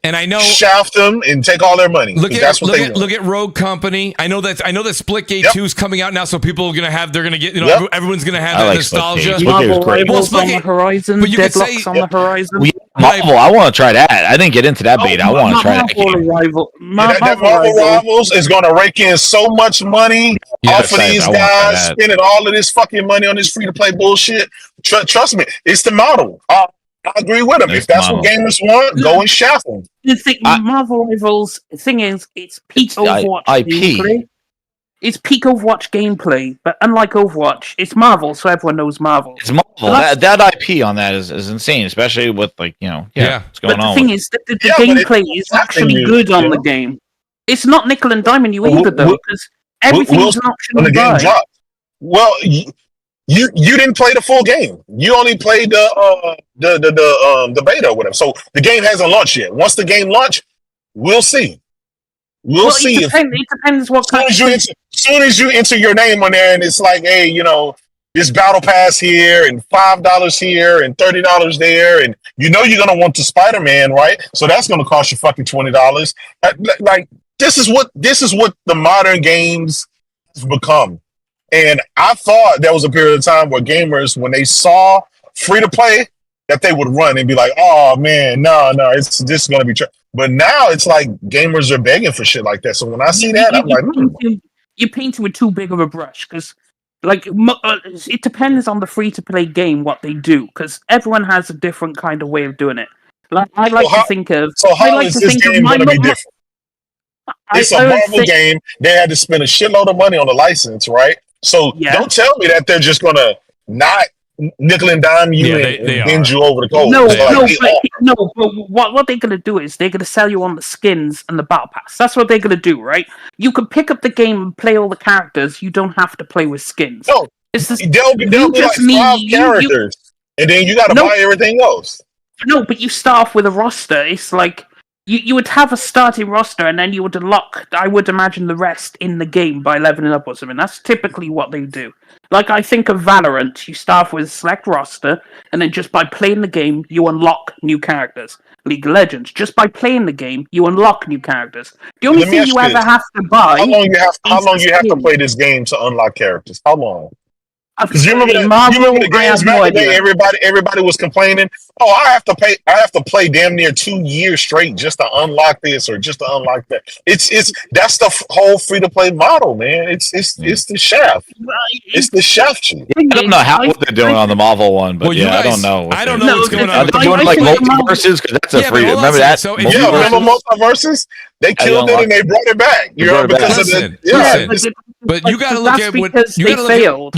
and I know shaft them and take all their money. Look at Rogue Company. I know that Splitgate 2 is coming out now, so people are gonna have everyone's gonna have that nostalgia. Marvel Rivals on the horizon, but Deadlock's on the horizon. Marvel, I want to try that. I didn't get into that beta. I want to try that game. Marvel Rivals is going to rake in so much money off of these guys spending all of this fucking money on this free-to-play bullshit. Trust me, it's the model. I agree with them. If that's what gamers want, go and shaft them. The thing, Marvel Rivals, the thing is, it's peak Overwatch gameplay. It's peak Overwatch gameplay, but unlike Overwatch, it's Marvel, so everyone knows Marvel. It's Marvel. That IP on that is insane, especially with what's going on. But the thing is, the gameplay is actually good on the game. It's not nickel and diamond you either, though, because everything's an option to buy. Well, you didn't play the full game. You only played the beta or whatever. So the game hasn't launched yet. Once the game launch, we'll see. We'll see. It depends what kind of... As soon as you enter your name on there and it's like, hey, this battle pass here and $5 here and $30 there, and you're going to want the Spider-Man, right? So that's going to cost you fucking $20. Like, this is what the modern games have become. And I thought there was a period of time where gamers, when they saw free to play, that they would run and be like, "Oh man, no, this is going to be." But now it's like gamers are begging for shit like that. So when I see that, I'm like, "You paint with too big of a brush," because like it depends on the free to play game what they do, because everyone has a different kind of way of doing it. Like I like to think of. So how is this game going to be different? It's a Marvel game. They had to spend a shitload of money on the license, right? So don't tell me that they're just going to not nickel and dime you and bend you over the coals. No, but what they're going to do is they're going to sell you on the skins and the battle pass. That's what they're going to do, right? You can pick up the game and play all the characters. You don't have to play with skins. No, they'll be like 5 characters, and then you got to buy everything else. No, but you start off with a roster. It's like you would have a starting roster, and then you would unlock, I would imagine, the rest in the game by leveling up or something. That's typically what they do. Like, I think of Valorant, you start off with a select roster, and then just by playing the game, you unlock new characters. League of Legends, just by playing the game, you unlock new characters. The only thing you ever have to buy... How long you have to play this game to unlock characters? How long? Because you remember the games back in the day, everybody was complaining, "Oh, I have to play damn near 2 years straight just to unlock this or just to unlock that." It's that's the whole free to play model, man. It's the shaft. It's the shaft. I don't know what they're doing on the Marvel one, but I don't know. I don't know what's going on. Are they doing like multiverses? Because that's a free. Remember that? So remember multiverses? They killed it and they brought it back. You know, because of the But you got to look at what you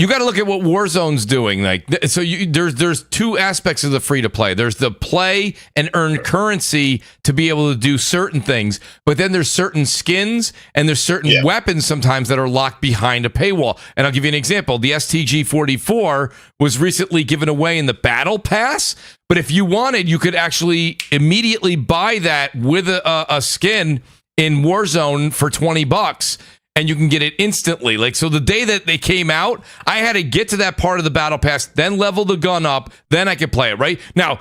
got to look at what Warzone's doing. Like, so there's two aspects of the free to play. There's the play and earn currency to be able to do certain things, but then there's certain skins and there's certain weapons sometimes that are locked behind a paywall. And I'll give you an example. The STG-44 was recently given away in the Battle Pass. But if you wanted, you could actually immediately buy that with a skin in Warzone for $20. And you can get it instantly. Like, so the day that they came out, I had to get to that part of the battle pass, then level the gun up, then I could play it, right? Now,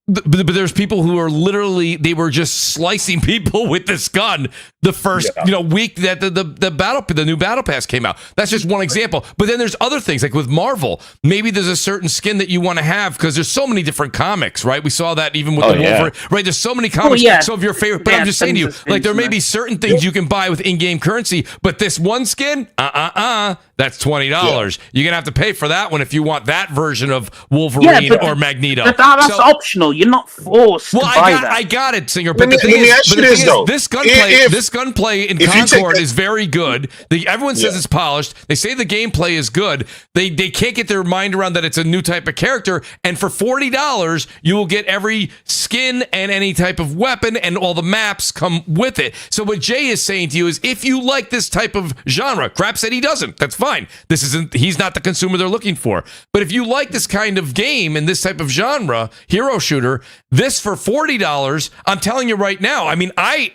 but there's people who are literally, they were just slicing people with this gun the first week that the new battle pass came out. That's just one example. But then there's other things, like with Marvel, maybe there's a certain skin that you want to have because there's so many different comics, right? We saw that even with the Wolverine, right? There's so many comics, so of your favorite, but I'm just saying to you, like, there may be certain things you can buy with in-game currency, but this one skin, that's $20. You're gonna have to pay for that one if you want that version of Wolverine or Magneto. But that's optional. You're not forced to buy that. I got it, Singer. But the thing is, this gunplay in Concord is very good. Everyone says it's polished. They say the gameplay is good. They can't get their mind around that it's a new type of character. And for $40, you will get every skin and any type of weapon, and all the maps come with it. So what Jay is saying to you is, if you like this type of genre, Crap said he doesn't. That's fine. He's not the consumer they're looking for. But if you like this kind of game and this type of genre, hero shooter, this for $40, I'm telling you right now, I mean, I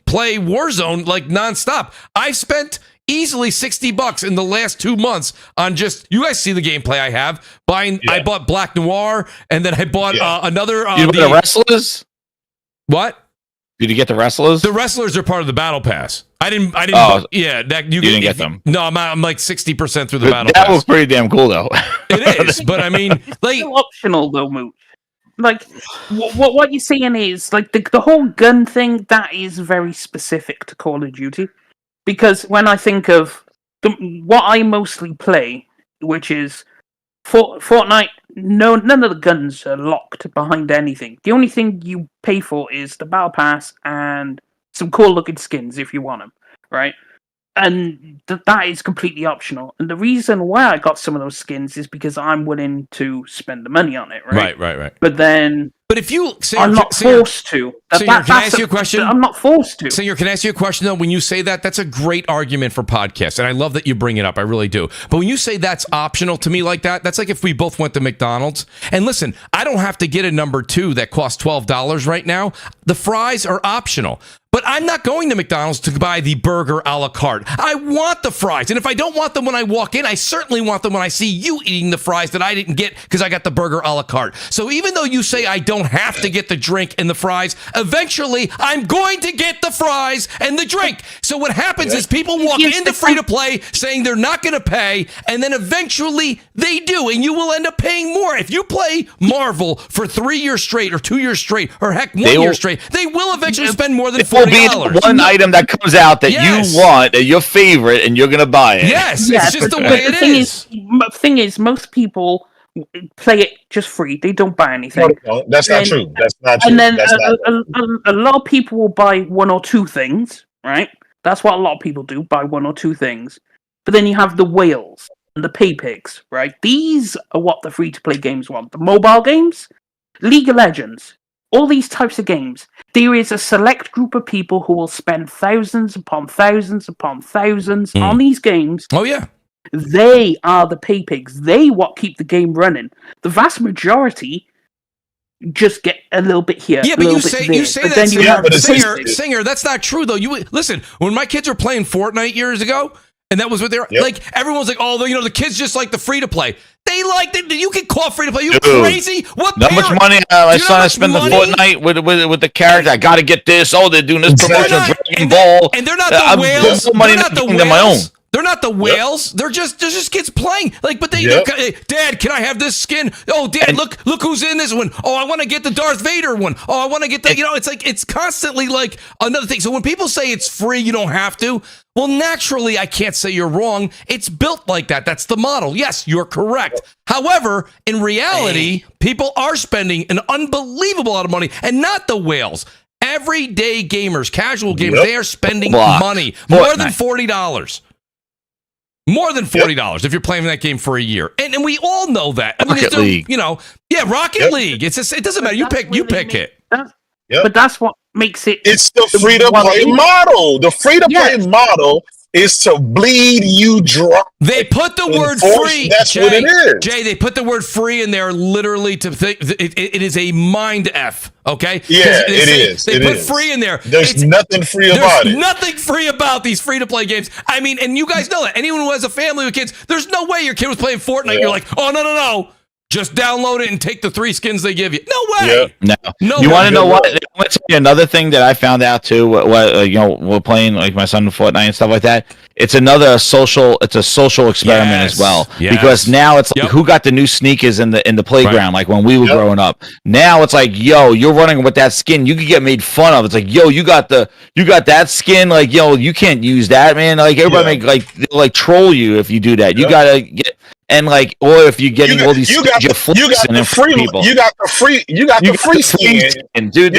play Warzone like nonstop. I spent easily $60 in the last 2 months on just, you guys see the gameplay I have. I bought Black Noir, and then I bought another. You bought the Wrestlers? What? Did you get the Wrestlers? The Wrestlers are part of the Battle Pass. I didn't. You didn't get them. No, I'm like 60% through the Battle Pass. That was pretty damn cool, though. It is, but I mean, like, it's still optional though, Mooch. Like, what you're saying is, like, the whole gun thing, that is very specific to Call of Duty. Because when I think of what I mostly play, which is Fortnite, none of the guns are locked behind anything. The only thing you pay for is the Battle Pass and some cool-looking skins if you want them, right? And that is completely optional. And the reason why I got some of those skins is because I'm willing to spend the money on it, right? Right. But if you say, I'm not forced to. Singer, can I ask you a question? I'm not forced to. Singer, can I ask you a question though? When you say that, that's a great argument for podcasts, and I love that you bring it up. I really do. But when you say that's optional to me like that, that's like if we both went to McDonald's. And listen, I don't have to get a number 2 that costs $12 right now. The fries are optional. But I'm not going to McDonald's to buy the burger a la carte. I want the fries. And if I don't want them when I walk in, I certainly want them when I see you eating the fries that I didn't get because I got the burger a la carte. So even though you say I don't have to get the drink and the fries, eventually I'm going to get the fries and the drink. So what happens is people walk into free-to-play saying they're not going to pay, and then eventually they do, and you will end up paying more. If you play Marvel for 3 years straight or 2 years straight or heck, 1 year straight, they will eventually spend more than $40. One item that comes out that you want, your favorite, and you're gonna buy it. Yes, it's just the way it is. The thing is, most people play it just free. They don't buy anything. No, that's not true. That's not true. And then a lot of people will buy one or two things, right? That's what a lot of people do, buy one or two things. But then you have the whales and the pay pigs, right? These are what the free-to-play games want. The mobile games, League of Legends, all these types of games, there is a select group of people who will spend thousands upon thousands upon thousands on these games. Oh, yeah. They are the pay pigs. They what keep the game running. The vast majority just get a little bit here. Yeah, but you say that, Singer, that's not true, though. Listen, when my kids were playing Fortnite years ago, and that was what they were like. Everyone's like, "Oh, the kids just like the free to play." They like it. You can call free to play. You crazy? What? How much money my son has spent the Fortnite with the character? I got to get this. Oh, they're doing this promotion, Dragon Ball, and they're not the whales. They're not the whales. They're not the whales. They're just kids playing. Like, but Dad, can I have this skin? Oh, Dad, look who's in this one. Oh, I want to get the Darth Vader one. Oh, I want to get the. It's like it's constantly like another thing. So when people say it's free, you don't have to. Well, naturally, I can't say you're wrong. It's built like that. That's the model. Yes, you're correct. However, in reality, people are spending an unbelievable amount of money, and not the whales. Everyday gamers, casual gamers, they are spending money more than $40. More than $40 if you're playing that game for a year, and we all know that. I mean, Rocket League. Rocket League. It doesn't matter. You pick it. But that's what makes it. It's the free to play model. The free to play model is to bleed you dry. They put the word free. That's what it is. Jay, they put the word free in there literally to think it is a mind F. Okay. Yeah, it is. They put free in there. There's nothing free about it. There's nothing free about these free to play games. I mean, and you guys know that. Anyone who has a family with kids, there's no way your kid was playing Fortnite. Yeah. You're like, oh no. Just download it and take the 3 skins they give you. No way. No. You want to know what? I want to tell you another thing that I found out too. We're playing like my son in Fortnite and stuff like that. It's a social experiment as well. Yes. Because now it's like who got the new sneakers in the playground, like when we were growing up. Now it's like, yo, you're running with that skin, you could get made fun of. It's like, yo, you got that skin, like, yo, you can't use that, man. Like everybody like troll you if you do that. You gotta get. And like, or if you're getting all these, you got the free people. You got the free skin, dude.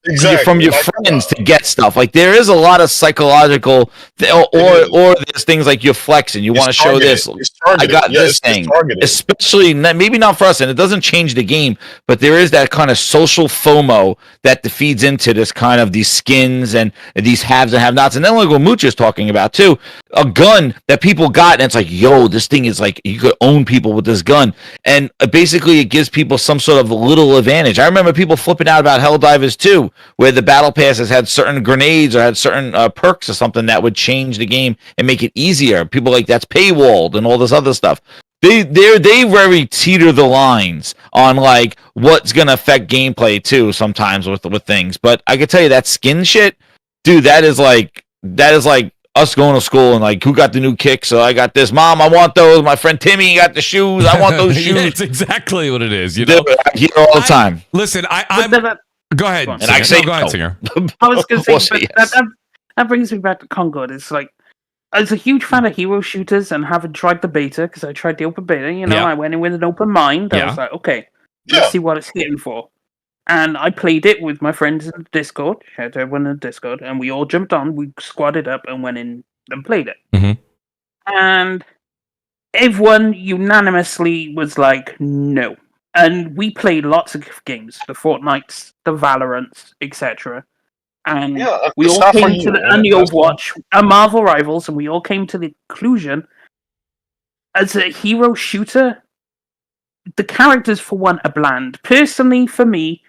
Exactly. From your friends to get stuff. Like there is a lot of psychological, or there's things like you're flexing. You want to show this. I got this thing, especially maybe not for us, and it doesn't change the game, but there is that kind of social FOMO that feeds into this kind of these skins and these haves and have-nots. And then like what Mooch is talking about too, a gun that people got, and it's like, yo, this thing is like you could own people with this gun, and basically it gives people some sort of little advantage. I remember people flipping out about Helldivers 2. Where the battle passes had certain grenades or had certain perks or something that would change the game and make it easier. People like that's paywalled and all this other stuff. They very teeter the lines on like what's gonna affect gameplay too sometimes with things. But I can tell you that skin shit, dude. That is like us going to school and like who got the new kicks? So I got this. Mom, I want those. My friend Timmy got the shoes. I want those shoes. It's exactly what it is. You know, I hear all the time. Listen, Go ahead. And I say go ahead, Singer. I was going to say, that brings me back to Concord. It's like, I was a huge fan of hero shooters and haven't tried the beta because I tried the open beta. I went in with an open mind. I was like, okay, let's see what it's hitting for. And I played it with my friends in the Discord. Shout out to everyone in the Discord. And we all jumped on. We squadded up and went in and played it. Mm-hmm. And everyone unanimously was like, no. And we played lots of games, the Fortnites, the Valorants, etc. And we all came to the Overwatch, Marvel Rivals, and we all came to the conclusion, as a hero shooter, the characters, for one, are bland. Personally, for me,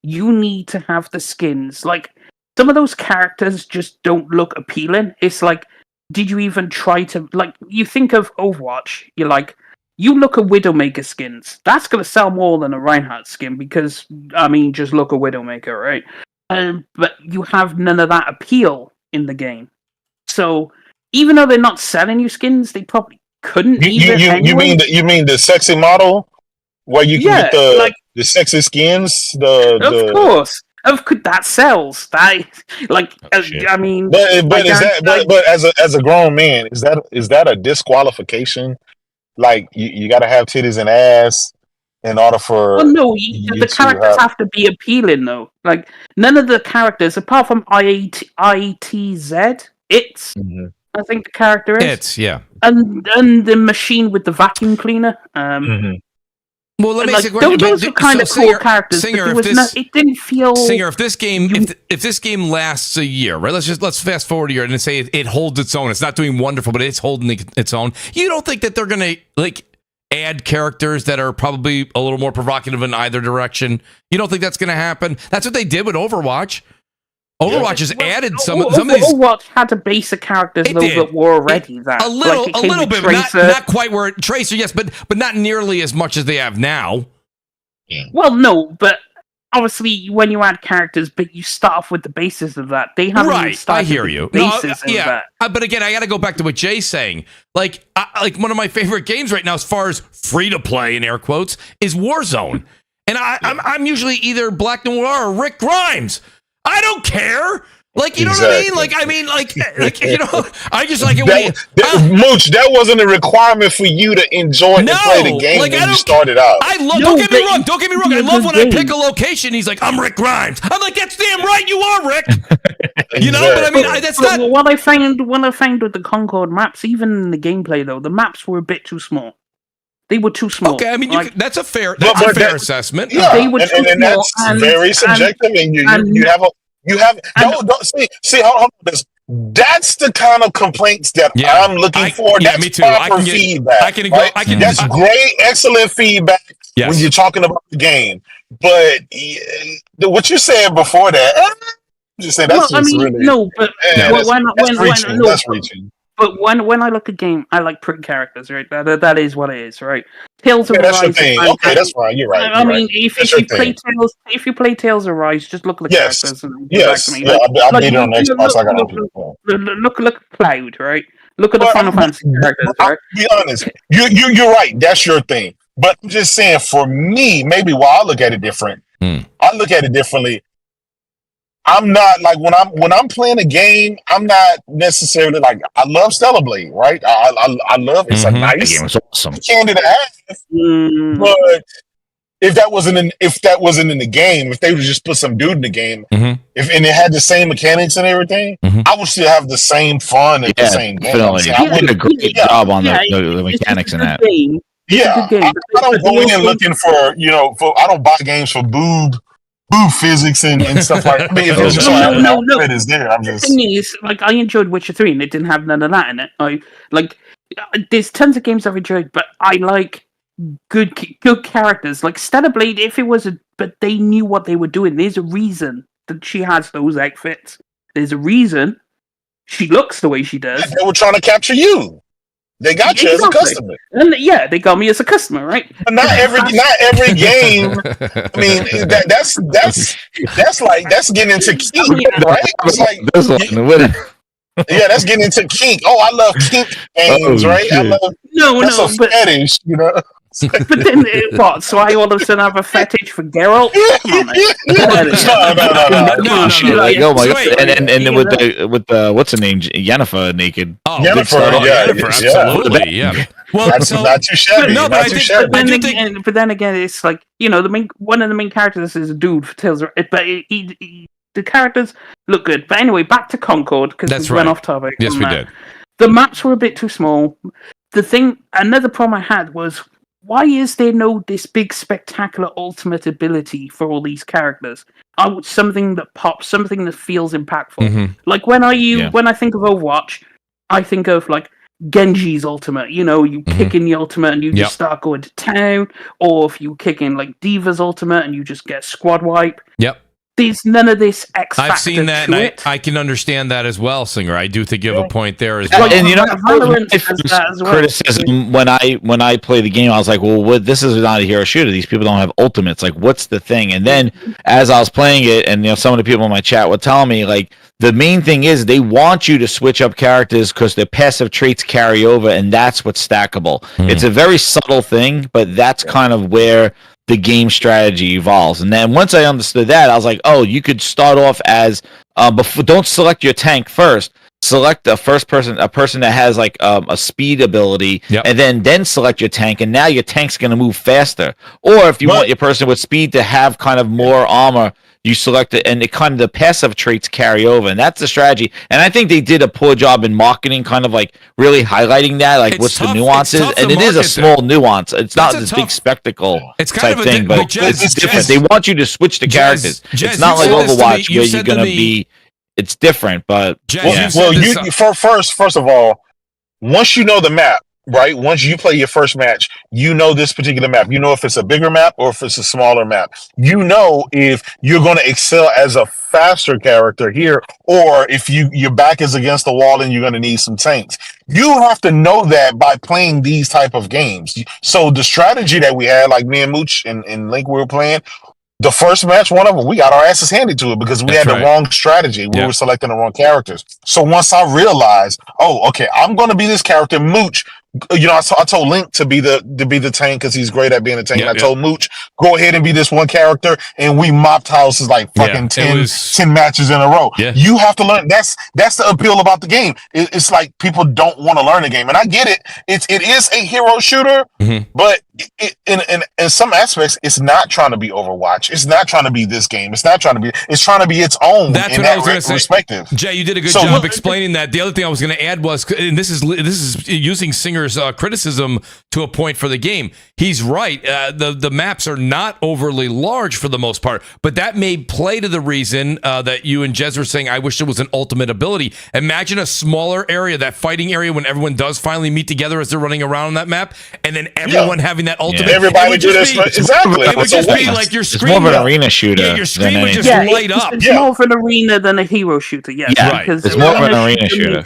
you need to have the skins. Like, some of those characters just don't look appealing. It's like, did you even try to, like, you think of Overwatch, you're like, you look at Widowmaker skins, that's going to sell more than a Reinhardt skin because, I mean, just look at Widowmaker, right? But you have none of that appeal in the game. So, even though they're not selling you skins, they probably couldn't you mean the sexy model where you can get the sexy skins? Of course. That sells. I mean, but as a grown man, is that a disqualification? Like you got to have titties and ass in order for. Well, no, the characters have to be appealing though. Like none of the characters, apart from ITZ, Mm-hmm. I think the character is. It's and the machine with the vacuum cleaner. Mm-hmm. Well, let me ask you a question. Those are kind of cool characters. Singer, it didn't feel. Singer, if this game, if this game lasts a year, right? Let's fast forward a year and say it holds its own. It's not doing wonderful, but it's holding its own. You don't think that they're gonna add characters that are probably a little more provocative in either direction? You don't think that's gonna happen? That's what they did with Overwatch. Overwatch has added some of these. Overwatch had a base of characters that were already that. A little bit, not quite where Tracer, yes, but not nearly as much as they have now. Well, no, but obviously when you add characters, but you start off with the basis of that. They haven't even started. I hear you. But again, I got to go back to what Jay's saying. Like one of my favorite games right now, as far as free to play in air quotes, is Warzone, and I'm usually either Black Noir or Rick Grimes. I don't care. Like, you know what I mean? Like, you know, I just like it when Mooch, that wasn't a requirement for you to enjoy and play the game when you started out. Don't get me wrong. I love when I pick a location. He's like, I'm Rick Grimes. I'm like, that's damn right you are, Rick. You know, but I mean, that's not. What I found with the Concord maps, even in the gameplay though, the maps were a bit too small. They were too small. Okay, I mean, that's a fair assessment. Yeah, they were too small, and that's very subjective. And you have hold on this. That's the kind of complaints that I'm looking for. That's me too. proper feedback. That's great, excellent feedback when you're talking about the game. But what you said before that, just saying that's that's reaching. But when I look at game, I like pretty characters, right? That is what it is, right? Tales of Arise. Okay, that's right. You're right. I mean, if you play Tales of Arise, just look at the characters. And yes. Back to me. I beat it on Xbox. I got look at Cloud, right? Look at the Final Fantasy characters, right? I'll be honest. You're right. That's your thing. But I'm just saying, for me, maybe why I look at it different. I look at it differently. I'm not like when I'm playing a game, I'm not necessarily like I love Stellar Blade, right? I love it's a nice awesome. candy to have. But if that wasn't in the game, if they would just put some dude in the game, and it had the same mechanics and everything, I would still have the same fun at the same game. I did a great job on the mechanics in that. Yeah, I don't go in looking for I don't buy games for boob physics and stuff like that. I mean, if it's just it is there. I'm just. The thing is, like, I enjoyed Witcher 3 and it didn't have none of that in it. There's tons of games I've enjoyed, but I like good characters. Like Stellar Blade, but they knew what they were doing. There's a reason that she has those outfits. There's a reason she looks the way she does. They were trying to capture you. They got you as a customer. And they got me as a customer, right? But not every game. I mean, that's getting into kink, right? It's like that's getting into kink. Oh, I love kink games, right? I love fetish, you know. But then what? So I all of a sudden have a fetish for Geralt? Come on, man. No. Oh my god! And then with the what's her name? Yennefer naked. Oh, Yennefer, absolutely, yeah. Well, not too shabby. But then again, it's like one of the main characters is a dude for Tales, but the characters look good. But anyway, back to Concord because we went off topic. Yes, we did. The maps were a bit too small. Another problem I had was, why is there this big spectacular ultimate ability for all these characters? I want something that pops, something that feels impactful. Like when I think of Overwatch, I think of like Genji's ultimate. You kick in the ultimate and you just start going to town, or if you kick in like Diva's ultimate and you just get squad wipe. Yep. there's none of this X factor. I've seen that, to and it. I can understand that as well, Singer. I do think you have a point there as Well, well. and you know, Valorant has that as well. criticism when I play the game, I was like, well, this is not a hero shooter. These people don't have ultimates. Like, what's the thing? And then as I was playing it, and some of the people in my chat would tell me, like, the main thing is they want you to switch up characters because their passive traits carry over, and that's what's stackable. It's a very subtle thing, but that's kind of where the game strategy evolves. And then once I understood that, I was like, oh, you could start off as don't select your tank first. Select a person that has like a speed ability, and then select your tank, and now your tank's going to move faster. Or if you want your person with speed to have kind of more armor, you select it, and it kind of the passive traits carry over, and that's the strategy. And I think they did a poor job in marketing, kind of like really highlighting that, like what's the nuances, and it is a small nuance. It's not this big spectacle type thing, but it's different. They want you to switch the characters. It's not like Overwatch where you're going to be. It's different, but first of all, once you know the map, right? Once you play your first match, you know this particular map. You know if it's a bigger map or if it's a smaller map. You know if you're going to excel as a faster character here, or if your back is against the wall and you're going to need some tanks. You have to know that by playing these type of games. So the strategy that we had, like me and Mooch and Link, we were playing. The first match, one of them, we got our asses handed to it because we had the wrong strategy. We were selecting the wrong characters. So once I realized, oh, okay, I'm going to be this character, Mooch. You know, I told Link to be the tank because he's great at being a tank. I told Mooch, go ahead and be this one character, and we mopped houses like fucking 10 matches in a row. You have to learn. That's the appeal about the game. It's like people don't want to learn the game, and I get it. It is a hero shooter, but in some aspects, it's not trying to be Overwatch. It's not trying to be this game. It's not trying to be. It's trying to be its own. That's what I was going to say. Perspective. Jay, you did a good job explaining that. The other thing I was going to add was, and this is using Singer's criticism to a point for the game. He's right. The maps are not overly large for the most part, but that may play to the reason that you and Jez were saying, I wish there was an ultimate ability. Imagine a smaller area, that fighting area, when everyone does finally meet together as they're running around on that map, and then everyone having that ultimate. Everybody do this. Exactly. It would just be like your screen. It's more of an arena shooter. Yeah, your screen would just light up. It's more of an arena than a hero shooter. Yes, because it's more of an arena shooter.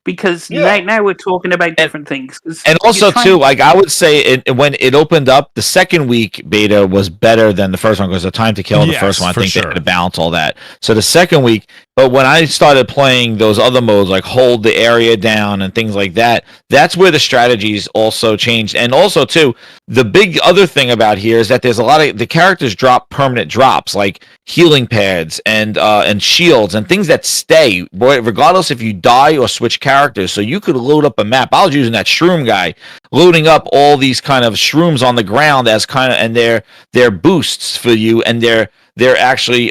Because right now we're talking about different things. And also, too, like I would say, when it opened up, the second week beta was better than the first one because the time to kill in the first one, I think they had to balance all that. So the second week, but when I started playing those other modes, like hold the area down and things like that, that's where the strategies also changed. And also, too, the big other thing about here is that there's a lot of the characters drop permanent drops, like healing pads and shields and things that stay, regardless if you die or switch characters. So you could load up a map. I was using that shroom guy, loading up all these kind of shrooms on the ground as kind of, and they're boosts for you, and they're actually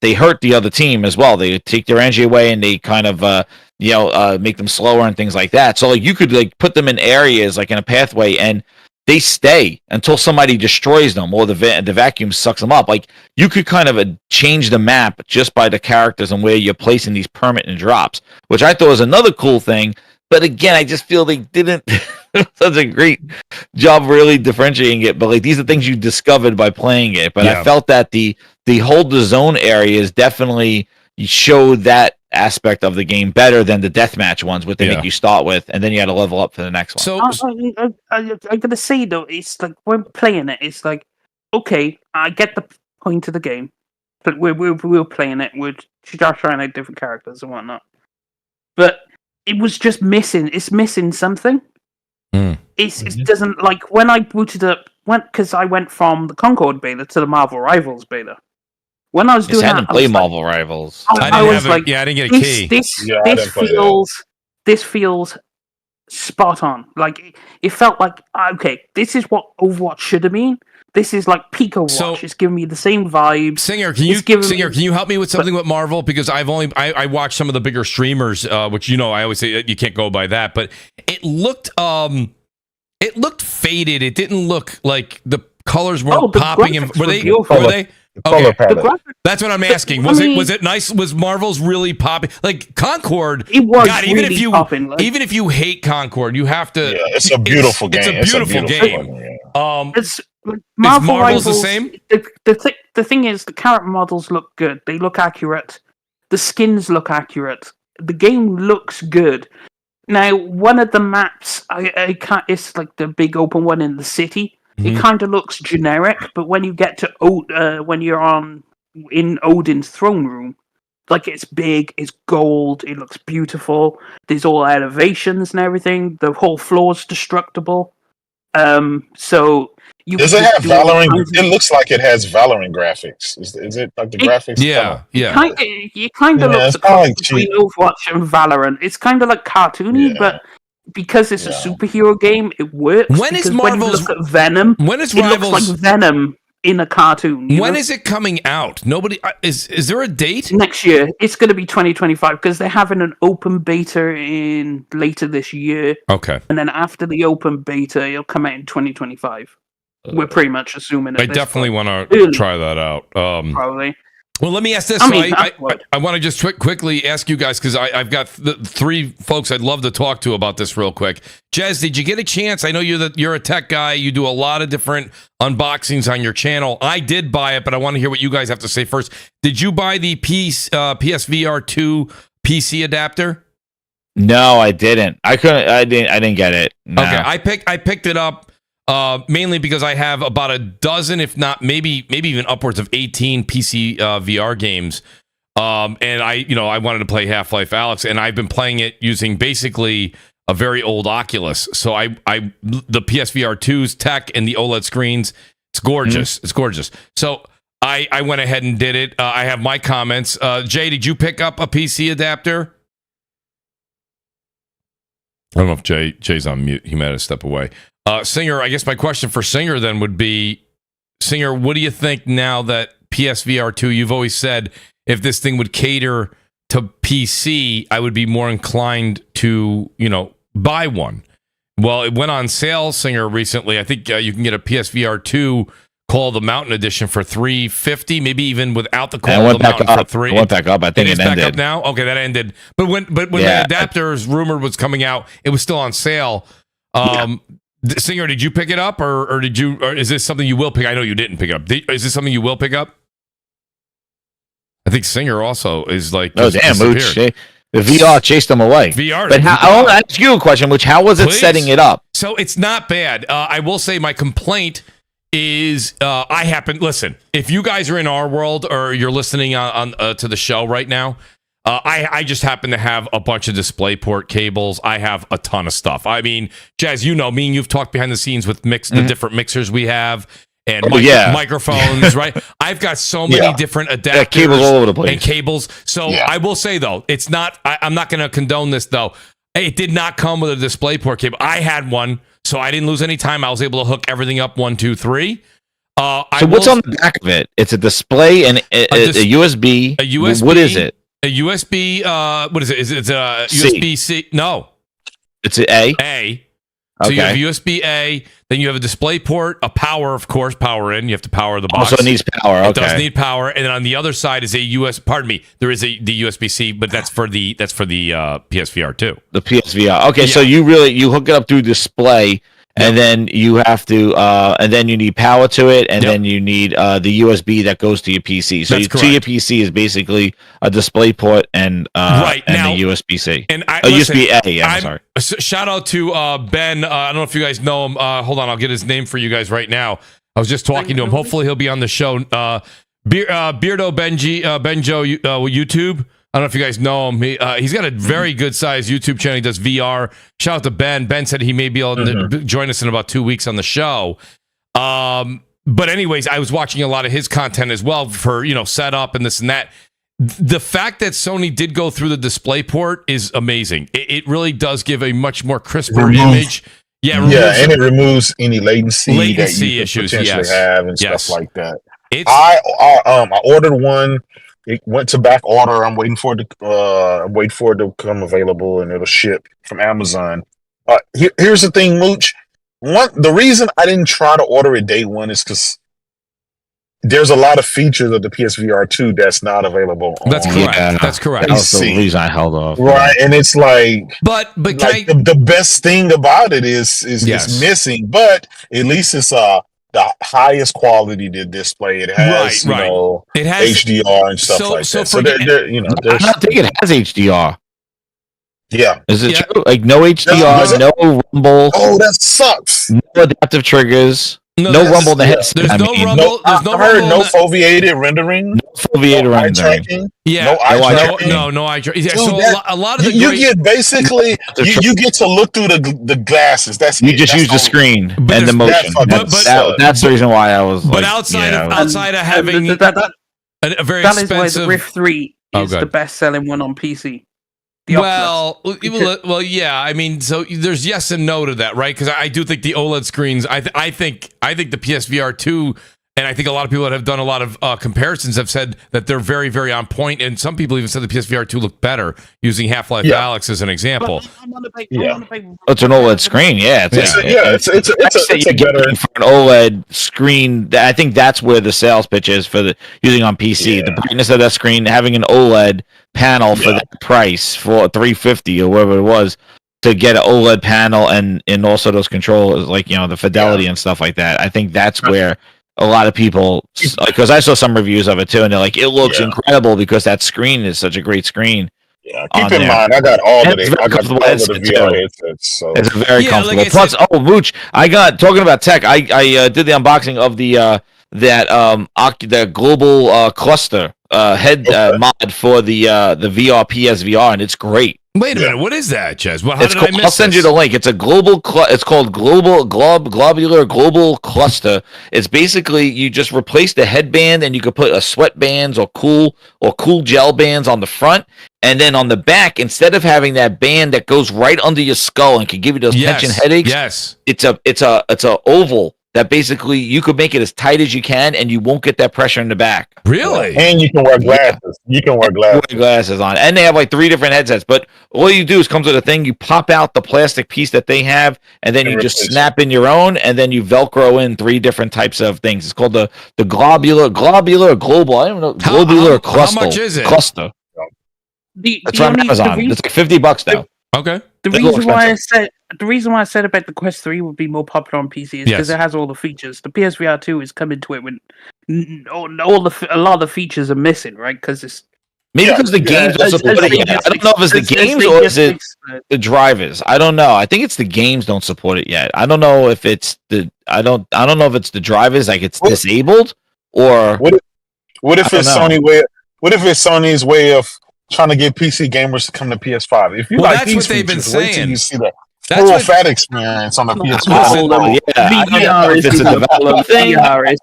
they hurt the other team as well. They take their energy away, and they kind of make them slower and things like that. So like you could like put them in areas like in a pathway, and they stay until somebody destroys them or the vacuum sucks them up. Like you could kind of change the map just by the characters and where you're placing these permanent drops, which I thought was another cool thing. But again, I just feel they didn't such a great job really differentiating it. But like these are things you discovered by playing it. But I felt that the hold the zone areas definitely showed that aspect of the game better than the deathmatch ones, what they make you start with, and then you had to level up for the next one. So I'm gonna say though, it's like when playing it, it's like, okay, I get the point of the game, but we're playing it, we're trying out different characters and whatnot, but it was just missing. It's missing something. It doesn't, like when I booted up, because I went from the Concord beta to the Marvel Rivals beta. When I was doing that, I hadn't played Marvel Rivals. I was like, I didn't get a key. This feels spot on. Like it felt like, okay, this is what Overwatch should have been. This is like peak Overwatch. So, it's giving me the same vibes. Singer, can you help me with something with Marvel? Because I watched some of the bigger streamers, which I always say you can't go by that, but it looked faded. It didn't look like the colors weren't popping. And were they? Okay. That's what I'm asking. Was it nice? Was Marvel's really popping? Like Concord, it was really popping. Even if you hate Concord, you have to. Yeah, it's a beautiful game. It's a beautiful game. Marvel's Rivals the same? The thing is, the character models look good. They look accurate. The skins look accurate. The game looks good. Now, one of the maps, I can't. It's like the big open one in the city. It kind of looks generic, but when you get to when you're in Odin's throne room, like it's big, it's gold, it looks beautiful. There's all elevations and everything. The whole floor's destructible. So you does it have Valorant? It looks like it has Valorant graphics. Is it like the graphics? Yeah. It kind of looks like between Overwatch and Valorant. It's kind of like cartoony, but because it's a superhero game, it works. When is Marvel's? When you look at Venom, when is it Rivals? looks like Venom in a cartoon. When is it coming out? Nobody is there a date? Next year. It's going to be 2025 because they're having an open beta in later this year. Okay. And then after the open beta, it'll come out in 2025. We're pretty much assuming. I definitely want to try that out. Probably. Well, let me ask this. I want to just quickly ask you guys because I've got three folks I'd love to talk to about this real quick. Jez, did you get a chance? I know you're a tech guy. You do a lot of different unboxings on your channel. I did buy it, but I want to hear what you guys have to say first. Did you buy the PSVR 2 PC adapter? No, I didn't. I didn't get it. No. Okay, I picked it up. Mainly because I have about a dozen, if not maybe even upwards of 18 PC VR games, and I wanted to play Half-Life Alyx, and I've been playing it using basically a very old Oculus. So the PSVR 2's tech and the OLED screens, it's gorgeous. It's gorgeous. So I went ahead and did it. I have my comments. Jay, did you pick up a PC adapter? I don't know if Jay's on mute. He might have stepped away. Singer, I guess my question for Singer then would be, Singer, what do you think now that PSVR 2, you've always said if this thing would cater to PC, I would be more inclined to, buy one. Well, it went on sale, Singer, recently. I think you can get a PSVR 2 Call of the Mountain edition for $350, maybe even without the Call of the Mountain for $3. It went back up. I think it ended. Back up now? Okay, that ended. But when the adapters rumored was coming out, it was still on sale. Singer, did you pick it up, or did you? Or is this something you will pick? I know you didn't pick it up. Is this something you will pick up? I think Singer also is like. Oh damn, Mooch! The VR chased them away. VR. But I want to ask you a question, Mooch. How was it setting it up? So it's not bad. I will say my complaint is listen. If you guys are in our world or you're listening on to the show right now. I just happen to have a bunch of DisplayPort cables. I have a ton of stuff. I mean, Jazz, me and you've talked behind the scenes with the different mixers we have and microphones, right? I've got so many different adapters, cables all over the place, and cables. So I will say though, it's not. I'm not going to condone this though. It did not come with a DisplayPort cable. I had one, so I didn't lose any time. I was able to hook everything up 1, 2, 3. So what's on the back of it? It's a display and a USB. A USB. What is it? A USB, what is it? Is it a USB-C? No. It's an A? A. So you have USB-A, then you have a DisplayPort, a power, of course, power in. You have to power the box. Also it needs power, okay. It does need power. And then on the other side is there is the USB-C, but that's for the PSVR 2. The PSVR. Okay, so you hook it up through display, and then you have to, and then you need power to it, and then you need the USB that goes to your PC. So to your PC is basically a DisplayPort and the USB-C. And USB-A. I'm sorry. Shout out to Ben. I don't know if you guys know him. Hold on, I'll get his name for you guys right now. I was just talking to him. Hopefully, he'll be on the show. Beardo Benjo YouTube. I don't know if you guys know him. He's got a very good sized YouTube channel. He does VR. Shout out to Ben. Ben said he may be able to join us in about 2 weeks on the show. But anyways, I was watching a lot of his content as well for, setup and this and that. The fact that Sony did go through the DisplayPort is amazing. It really does give a much more crisper image. And it removes any latency that you issues potentially have and stuff like that. I ordered one. It went to back order. I'm waiting for it to become available, and it'll ship from Amazon. Here's the thing, Mooch. The reason I didn't try to order it day one is because there's a lot of features of the PSVR 2 that's not available. That's correct. That's correct. That's the reason I held off. Right, and it's like, but the best thing about it is missing. But at least it's the highest quality display. It has, you know, it has HDR and stuff like that. So you know, I don't think it has HDR. Yeah. Is it true? Like no HDR, no rumble. Oh, that sucks. No adaptive triggers. No rumble in the headset. There's no rumble. There's no I heard rumble. no foveated rendering. No foveated rendering. Yeah. No eye tracking. No eye tracking. Dude, so a lot of the you get basically you get to look through the glasses. That's you just use the screen and the motion. That's the reason why I was. But outside of having a very that expensive, is why the Rift 3 is the best-selling one on PC. Well, yeah. I mean, so there's yes and no to that, right? Because I do think the OLED screens. I think the PSVR 2, and I think a lot of people that have done a lot of comparisons have said that they're very, very on point. And some people even said the PSVR 2 looked better, using Half-Life Alyx as an example. It's an OLED screen, yeah. It's a better for an OLED screen. I think that's where the sales pitch is for using on PC. The brightness of that screen, having an OLED panel for that price for $350 or whatever it was to get an OLED panel and also those controllers, like, you know, the fidelity and stuff like that. I think that's where a lot of people, because I saw some reviews of it too, and they're like, it looks incredible because that screen is such a great scrreen. Yeah, keep in mind, I got all of the VR headsets, so it's very comfortable. Plus, Mooch, I got talking about tech. I did the unboxing of the global cluster mod for the VR PSVR, and it's great. Wait a minute, what is that, Jez? I'll send you the link. It's a global. It's called globular global cluster. It's basically you just replace the headband, and you could put a sweatbands or cool gel bands on the front, and then on the back, instead of having that band that goes right under your skull and can give you those tension headaches, it's a oval that basically you could make it as tight as you can, and you won't get that pressure in the back. Really? And you can wear glasses. You can wear glasses on, and they have like 3 different headsets. But all you do is comes with a thing. You pop out the plastic piece that they have, and then you just snap in your own, and then you Velcro in 3 different types of things. It's called the globular global. I don't know globular cluster. How much is it? Cluster. It's from Amazon. It's like $50 now. Okay. The reason why I said about the Quest 3 would be more popular on PC is because it has all the features. The PSVR 2 is coming to it when a lot of the features are missing, right? Because it's maybe because the games don't support it yet. I don't know if it's the games or is it the drivers. I don't know. I think it's the games don't support it yet. I don't know if it's the know if it's the drivers, like it's disabled, or what if it's Sony's way of trying to get PC gamers to come to PS5. If you like these they've been saying. Wait till you see the full fat experience on the PS5. I don't know if it's a developer thing, or if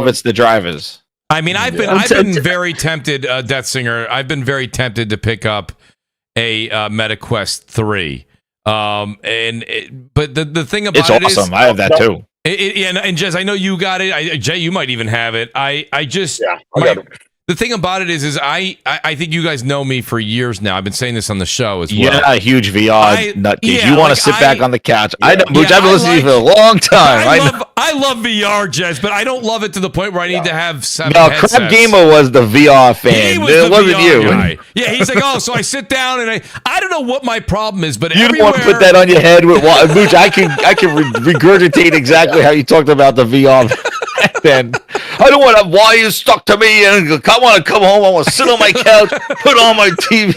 it's the drivers. I mean, I've been very tempted, Death Singer. I've been very tempted to pick up a MetaQuest 3. But the thing about it's awesome. Is, I have that too. And Jez, I know you got it. Jay, you might even have it. I got it. The thing about it is I think you guys know me for years now. I've been saying this on the show as well. You're not a huge VR nutcase. You want to sit back on the couch. I know, Mooch. I've been listening to you for a long time. I love VR, Jez, but I don't love it to the point where I need to have 7 headsets. Crap Gamer was the VR fan. It wasn't you. Guy. Yeah, he's like, so I sit down and I don't know what my problem is, but you don't want to put that on your head with Mooch. I can regurgitate exactly how you talked about the VR. Then I don't want to wires stuck to me, and I want to come home. I want to sit on my couch, put on my TV.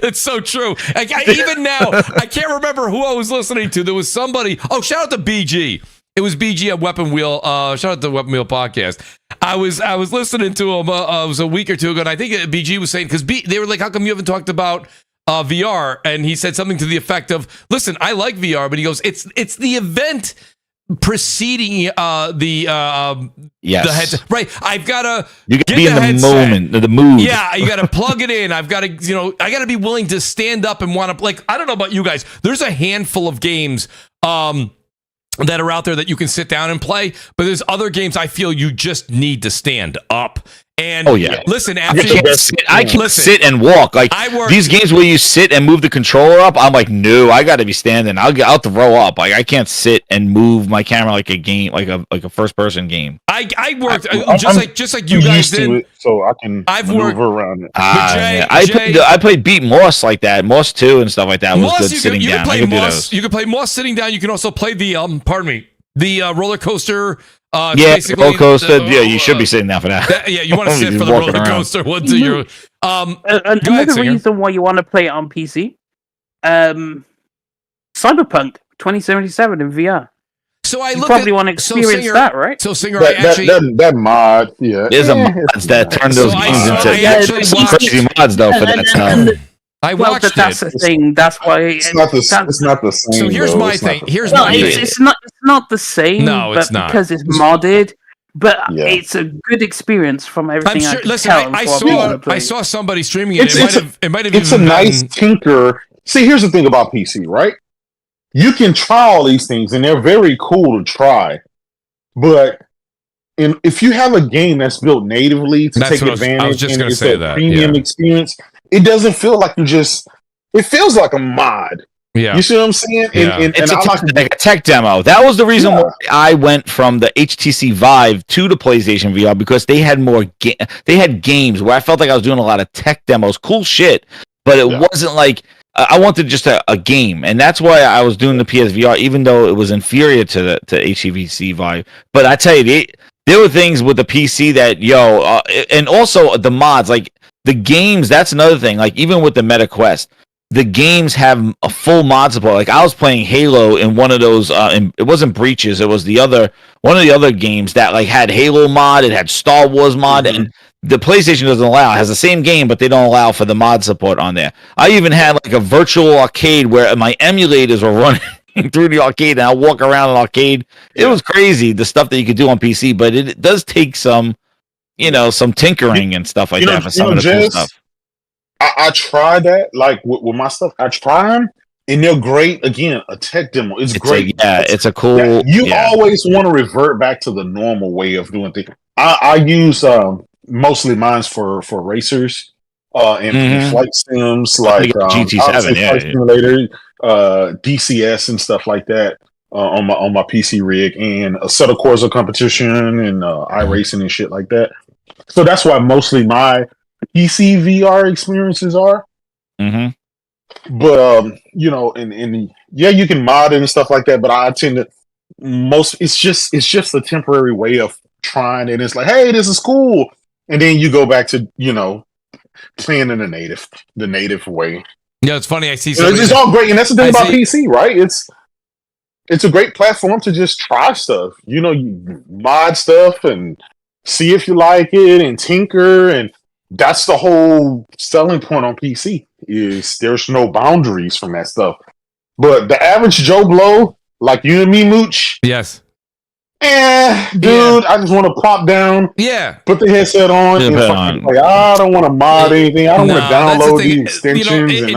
It's so true. Even now, I can't remember who I was listening to. There was somebody. Oh, shout out to BG. It was BG at Weapon Wheel. Shout out to Weapon Wheel podcast. I was listening to him. It was a week or two ago, and I think BG was saying because they were like, "How come you haven't talked about VR?" And he said something to the effect of, "Listen, I like VR, but he goes, it's the event." Preceding the headset, right? I've got to be in the moment, the mood. Yeah, you got to plug it in. I've got to, I got to be willing to stand up and want to. Like, I don't know about you guys. There's a handful of games that are out there that you can sit down and play, but there's other games I feel you just need to stand up And listen, I can't sit and walk. Like these games where you sit and move the controller up, I'm like, no, I got to be standing. I'll throw up. Like I can't sit and move my camera like a game, like a first person game. I worked just like you guys did, it, so I can maneuver around it. I played Beat Moss like that, Moss 2 and stuff like that. Was good sitting down. You can play Moss sitting down. You can also play the the roller coaster. Roller coaster. You should be sitting down for that. You want to sit for the roller coaster. Another reason why you want to play it on PC, Cyberpunk 2077 in VR. So I probably want to experience that, right? So Singer, that mod, there's a mods that turn those games into crazy mods though for that stuff. I watched it. That's the thing. That's why it's not the same. So here's my thing. It's not the same. No, it's not because it's modded. But it's a good experience from everything. I saw somebody streaming it. It might have. It's a nice tinker. See, here's the thing about PC, right? You can try all these things, and they're very cool to try. But if you have a game that's built natively to take advantage, I was just going to say that premium experience. It doesn't feel like it feels like a mod. Yeah. You see what I'm saying? Yeah. It's like a tech demo. That was the reason why I went from the HTC Vive to the PlayStation VR, because they had more they had games where I felt like I was doing a lot of tech demos, cool shit, but it wasn't like I wanted just a game, and that's why I was doing the PSVR, even though it was inferior to HTC Vive. But I tell you, there were things with the PC that and also the mods, like the games. That's another thing. Like even with the Meta Quest, the games have a full mod support. Like I was playing Halo in one of those. It wasn't Breaches. It was one of the other games that like had Halo mod. It had Star Wars mod, and the PlayStation doesn't allow. It has the same game, but they don't allow for the mod support on there. I even had like a virtual arcade where my emulators were running through the arcade, and I'll walk around an arcade. It was crazy, the stuff that you could do on PC, but it does take some tinkering and stuff like that for some of the cool stuff. I try that, like with my stuff. I try them, and they're great. Again, a tech demo. It's great. It's a cool. You always want to revert back to the normal way of doing things. I use mostly mine's for racers and flight sims, like GT7, Flight Simulator, DCS, and stuff like that on my PC rig, and a set of Forza competition and iRacing and shit like that. So that's why mostly my PC VR experiences are. But and you can mod it and stuff like that, but I tend to it's just a temporary way of trying it. It's like, hey, this is cool, and then you go back to playing in the native way. Yeah, it's funny. I see it's all great, and that's the thing about PC, right? It's a great platform to just try stuff. You mod stuff and see if you like it and tinker, and that's the whole selling point on PC is there's no boundaries from that stuff. But the average Joe Blow, like you and me, Mooch. Yes. Dude, I just want to pop down. Yeah. Put the headset on. And I don't want to mod anything. I don't want to download the extensions.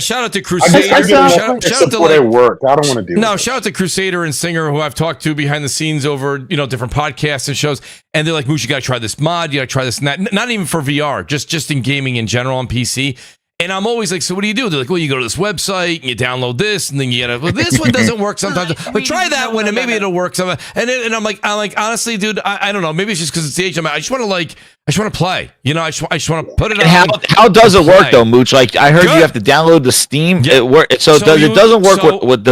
Shout out to Crusader. Shout out to their work. I don't want to do it. Shout out to Crusader and Singer, who I've talked to behind the scenes over different podcasts and shows, and they're like, Mooch, you got to try this mod. You got to try this and that. Not even for VR, just in gaming in general on PC. And I'm always like, so what do you do? They're like, well, you go to this website and you download this, and then you get this one doesn't work sometimes. But try that one, and maybe it'll work sometimes. And I'm like, honestly, dude, I don't know. Maybe it's just because it's the age I'm at. I just want to play. I just want to put it on. How does it work though, Mooch? Like I heard you have to download the Steam. Yeah. Does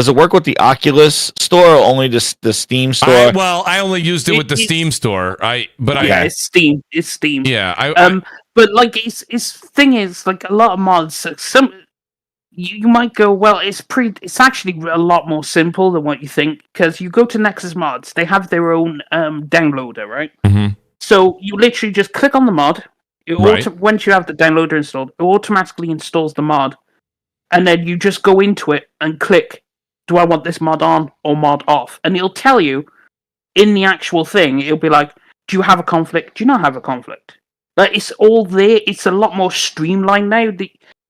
it work with the Oculus store or only the Steam store? I only used it with the Steam store. It's Steam. It's Steam. Yeah. But like it's thing is like a lot of mods. Some you might go, well, it's actually a lot more simple than what you think, because you go to Nexus Mods, they have their own downloader, right? So you literally just click on the mod. Once you have the downloader installed, it automatically installs the mod, and then you just go into it and click, do I want this mod on or mod off? And it'll tell you in the actual thing. It'll be like, do you have a conflict? Do you not have a conflict? Like, it's all there. It's a lot more streamlined now.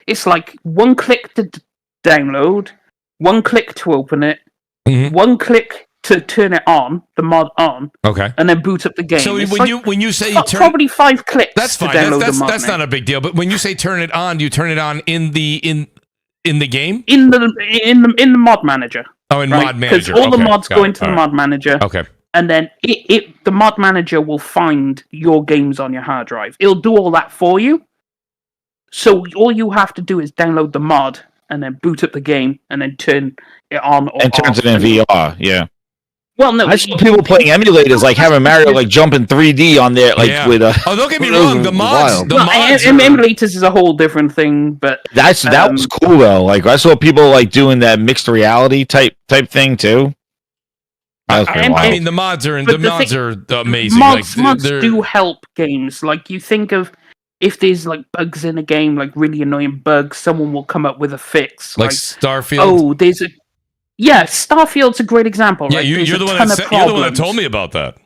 It's like one click to download, one click to open it, one click to turn it on, the mod on, and then boot up the game. So it's when you say you turn, probably 5 clicks. That's fine. To download the mod, that's not a big deal. But when you say turn it on, do you turn it on in the game? In the mod manager. Oh, in mod manager. Because all the mods go into the mod manager. Okay. And then the mod manager will find your games on your hard drive. It'll do all that for you. So all you have to do is download the mod and then boot up the game and then turn it on or and turns it in VR. Yeah. Well, no. I saw people playing emulators, like having Mario like jump in 3D on there, like with a. Oh, don't get me wrong. The mods. Emulators is a whole different thing, but that was cool though. Like I saw people like doing that mixed reality type thing too. I mean, the mods are amazing. Mods do help games. Like you think of if there's like bugs in a game, like really annoying bugs, someone will come up with a fix. Like Starfield. Oh, Starfield's a great example. Yeah, right? you're the one that told me about that.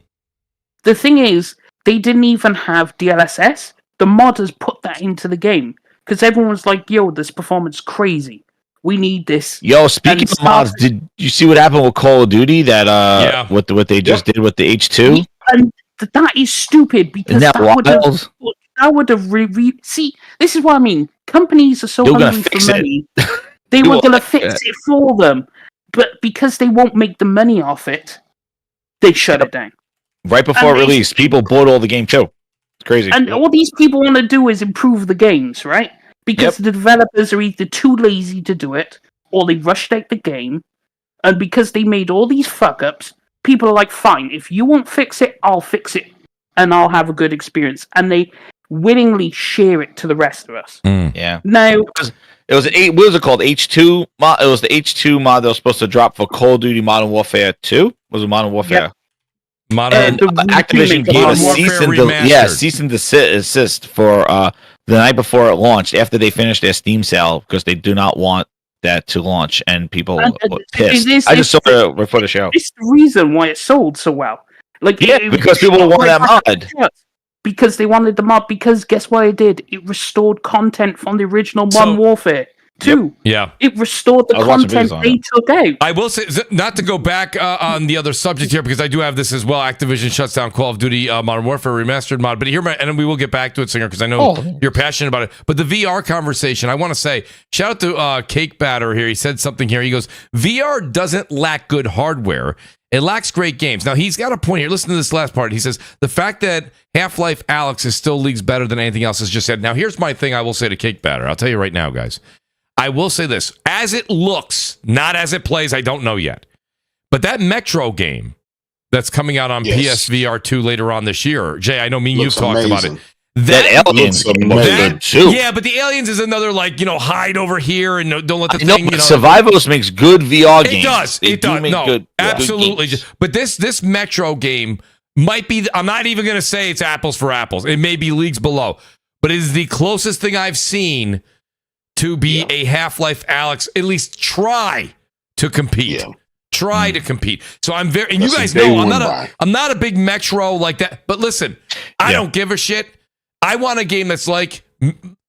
The thing is, they didn't even have DLSS. The modders put that into the game because everyone was like, "Yo, this performance crazy. We need this." Yo, speaking of mods, did you see what happened with Call of Duty? That what they just did with the H2? And that is stupid because that would have see. This is what I mean. Companies are so hungry for money. They were going to fix it for them, but because they won't make the money off it, they shut it down. Right before release, people bought all the game too. It's crazy. And all these people want to do is improve the games, right? Because the developers are either too lazy to do it, or they rushed out the game, and because they made all these fuck-ups, people are like, fine, if you won't fix it, I'll fix it, and I'll have a good experience. And they willingly share it to the rest of us. Yeah. Now... It was what was it called? H2 mod. It was the H2 mod that was supposed to drop for Call of Duty Modern Warfare 2. Was it Modern Warfare? Modern Activision gave a cease and desist for the night before it launched after they finished their Steam sale because they do not want that to launch and people were pissed. I just saw it before the show. It's the reason why it sold so well. Because people wanted that mod. Because they wanted the mod. Because guess what it did? It restored content from the original Modern Warfare 2. Yeah. It restored the content they took out. I will say, not to go back on the other subject here, because I do have this as well. Activision shuts down Call of Duty Modern Warfare Remastered mod. But and we will get back to it, Singer, because I know you're passionate about it. But the VR conversation, I want to say, shout out to Cake Batter here. He said something here. He goes, VR doesn't lack good hardware. It lacks great games. Now, he's got a point here. Listen to this last part. He says, the fact that Half-Life Alyx is still leagues better than anything else is just said. Now, here's my thing I will say to Cake Batter. I'll tell you right now, guys. I will say this. As it looks, not as it plays, I don't know yet. But that Metro game that's coming out on PSVR 2 later on this year, Jay, I know me and you've talked about it. That Aliens too. Yeah, but the Aliens is another hide over here and don't let the thing. But Survivos makes good VR games. It does. No, absolutely. But this Metro game might be. I'm not even going to say it's apples for apples. It may be leagues below, but it is the closest thing I've seen to be a Half-Life Alyx. At least try to compete. Yeah. Try to compete. So I'm very. And you guys know I'm not a big Metro like that. But listen, I don't give a shit. I want a game that's like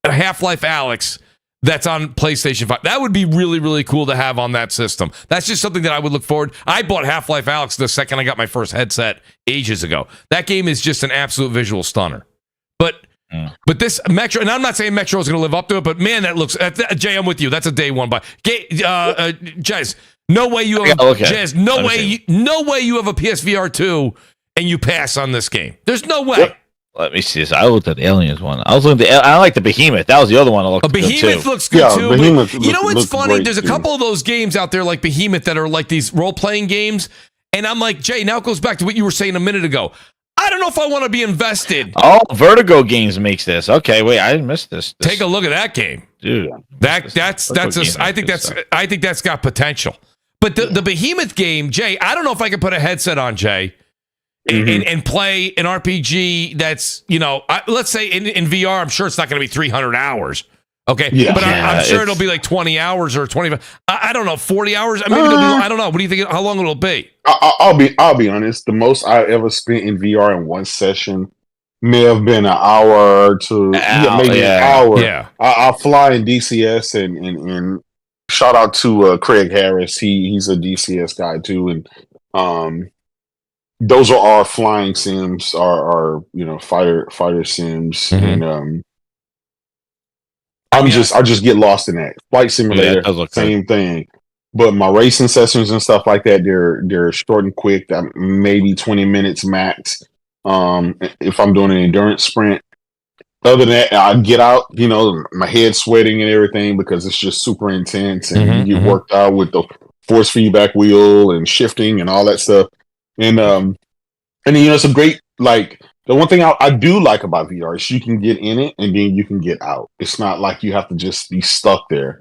Half-Life Alyx that's on PlayStation 5. That would be really, really cool to have on that system. That's just something that I would look forward. I bought Half-Life Alyx the second I got my first headset ages ago. That game is just an absolute visual stunner. But this Metro, and I'm not saying Metro is going to live up to it, but man, that looks... Jay, I'm with you. That's a day one buy. Jez, no way you have... Jez, no way you have a PSVR 2 and you pass on this game. There's no way. What? Let me see this. I looked at the Aliens one. I like the Behemoth. That was the other one that looked good too. Behemoth looks good too. Behemoth you know what's funny? There's a couple of those games out there like Behemoth that are like these role-playing games. And I'm like, Jay, now it goes back to what you were saying a minute ago. I don't know if I want to be invested. Oh, Vertigo Games makes this. Okay, wait, I missed this. Take a look at that game. Dude. I think that's got potential. But the Behemoth game, Jay, I don't know if I can put a headset on, Jay. And play an RPG that's, let's say in VR, I'm sure it's not going to be 300 hours. Okay. Yeah. But I'm sure it'll be like 20 hours or 25. I don't know, 40 hours. Maybe it'll be, I don't know. What do you think? How long it'll be? I'll be honest. The most I ever spent in VR in one session may have been an hour to maybe an hour. Yeah. I fly in DCS and shout out to Craig Harris. He's a DCS guy too. And Those are our flying sims, our fighter sims, and I just get lost in that. Flight Simulator, same thing. But my racing sessions and stuff like that, they're short and quick. Maybe 20 minutes max. If I'm doing an endurance sprint. Other than that, I get out, my head sweating and everything because it's just super intense, and you get worked out with the force feedback wheel and shifting and all that stuff. And it's a great, like, the one thing I do like about VR is you can get in it and then you can get out. It's not like you have to just be stuck there.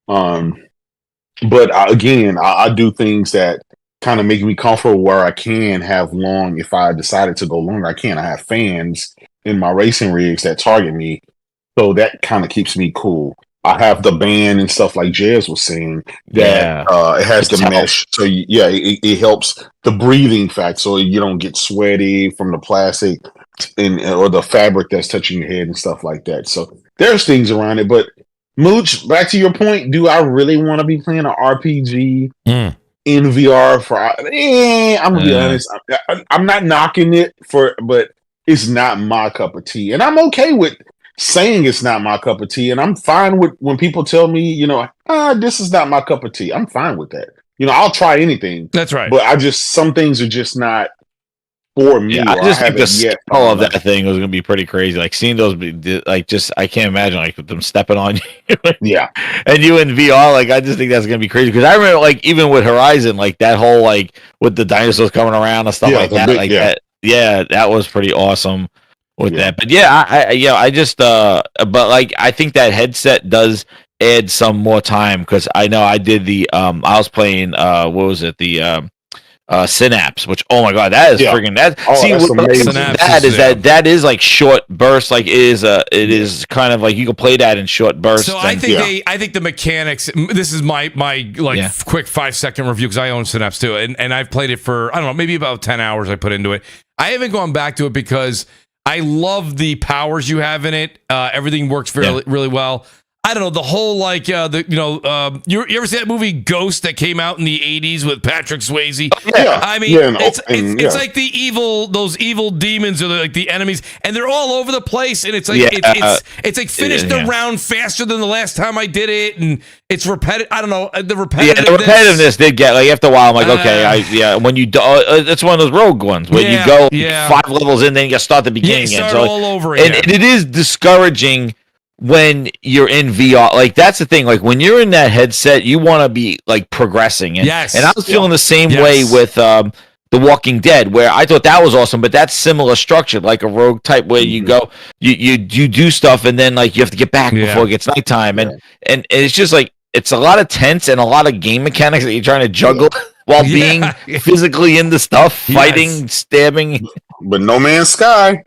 But I do things that kind of make me comfortable where I can have long. If I decided to go longer, I can. I have fans in my racing rigs that target me, so that kind of keeps me cool. I have the band and stuff like Jez was saying that it has the mesh, so it helps the breathing fact, so you don't get sweaty from the plastic or the fabric that's touching your head and stuff like that. So there's things around it, but Mooch, back to your point, do I really want to be playing an RPG in VR? I'm gonna be honest, I'm not knocking it but it's not my cup of tea, and I'm okay with saying it's not my cup of tea, and I'm fine with when people tell me, this is not my cup of tea. I'm fine with that. I'll try anything. That's right. But some things are just not for me. I just think the scale of that thing was going to be pretty crazy. Like seeing those, I can't imagine like them stepping on you. Yeah. And you in VR, like I just think that's going to be crazy. Because I remember like even with Horizon, like that whole like with the dinosaurs coming around and stuff like that. That. Yeah, that was pretty awesome with that. But I just but like I think that headset does add some more time because I know I did the I was playing what was it, the Synapse, which oh my god, that is freaking that. See, that's amazing. That is like short bursts. Like it is kind of like you can play that in short bursts. So I think the mechanics. This is my quick 5-second review because I own Synapse too, and I've played it for I don't know maybe about 10 hours. I put into it. I haven't gone back to it because I love the powers you have in it. Everything works really well. I don't know, the whole like you ever see that movie Ghost that came out in the 80s with Patrick Swayze? Yeah. I mean, it's like those evil demons are like the enemies, and they're all over the place, and it's like it's like finish the round faster than the last time I did it, and it's repetitive. I don't know, the repetitiveness did get like after a while. I'm like, when you it's one of those rogue ones where you go 5 levels in, then you start the beginning again. So all over again. And it is discouraging when you're in VR. Like that's the thing, like when you're in that headset you want to be like progressing, and I was feeling the same way with The Walking Dead, where I thought that was awesome, but that's similar structure, like a rogue type where you go you do stuff and then like you have to get back before it gets nighttime, and it's just like it's a lot of tense and a lot of game mechanics that you're trying to juggle while being physically in the stuff, fighting, stabbing. But No Man's Sky.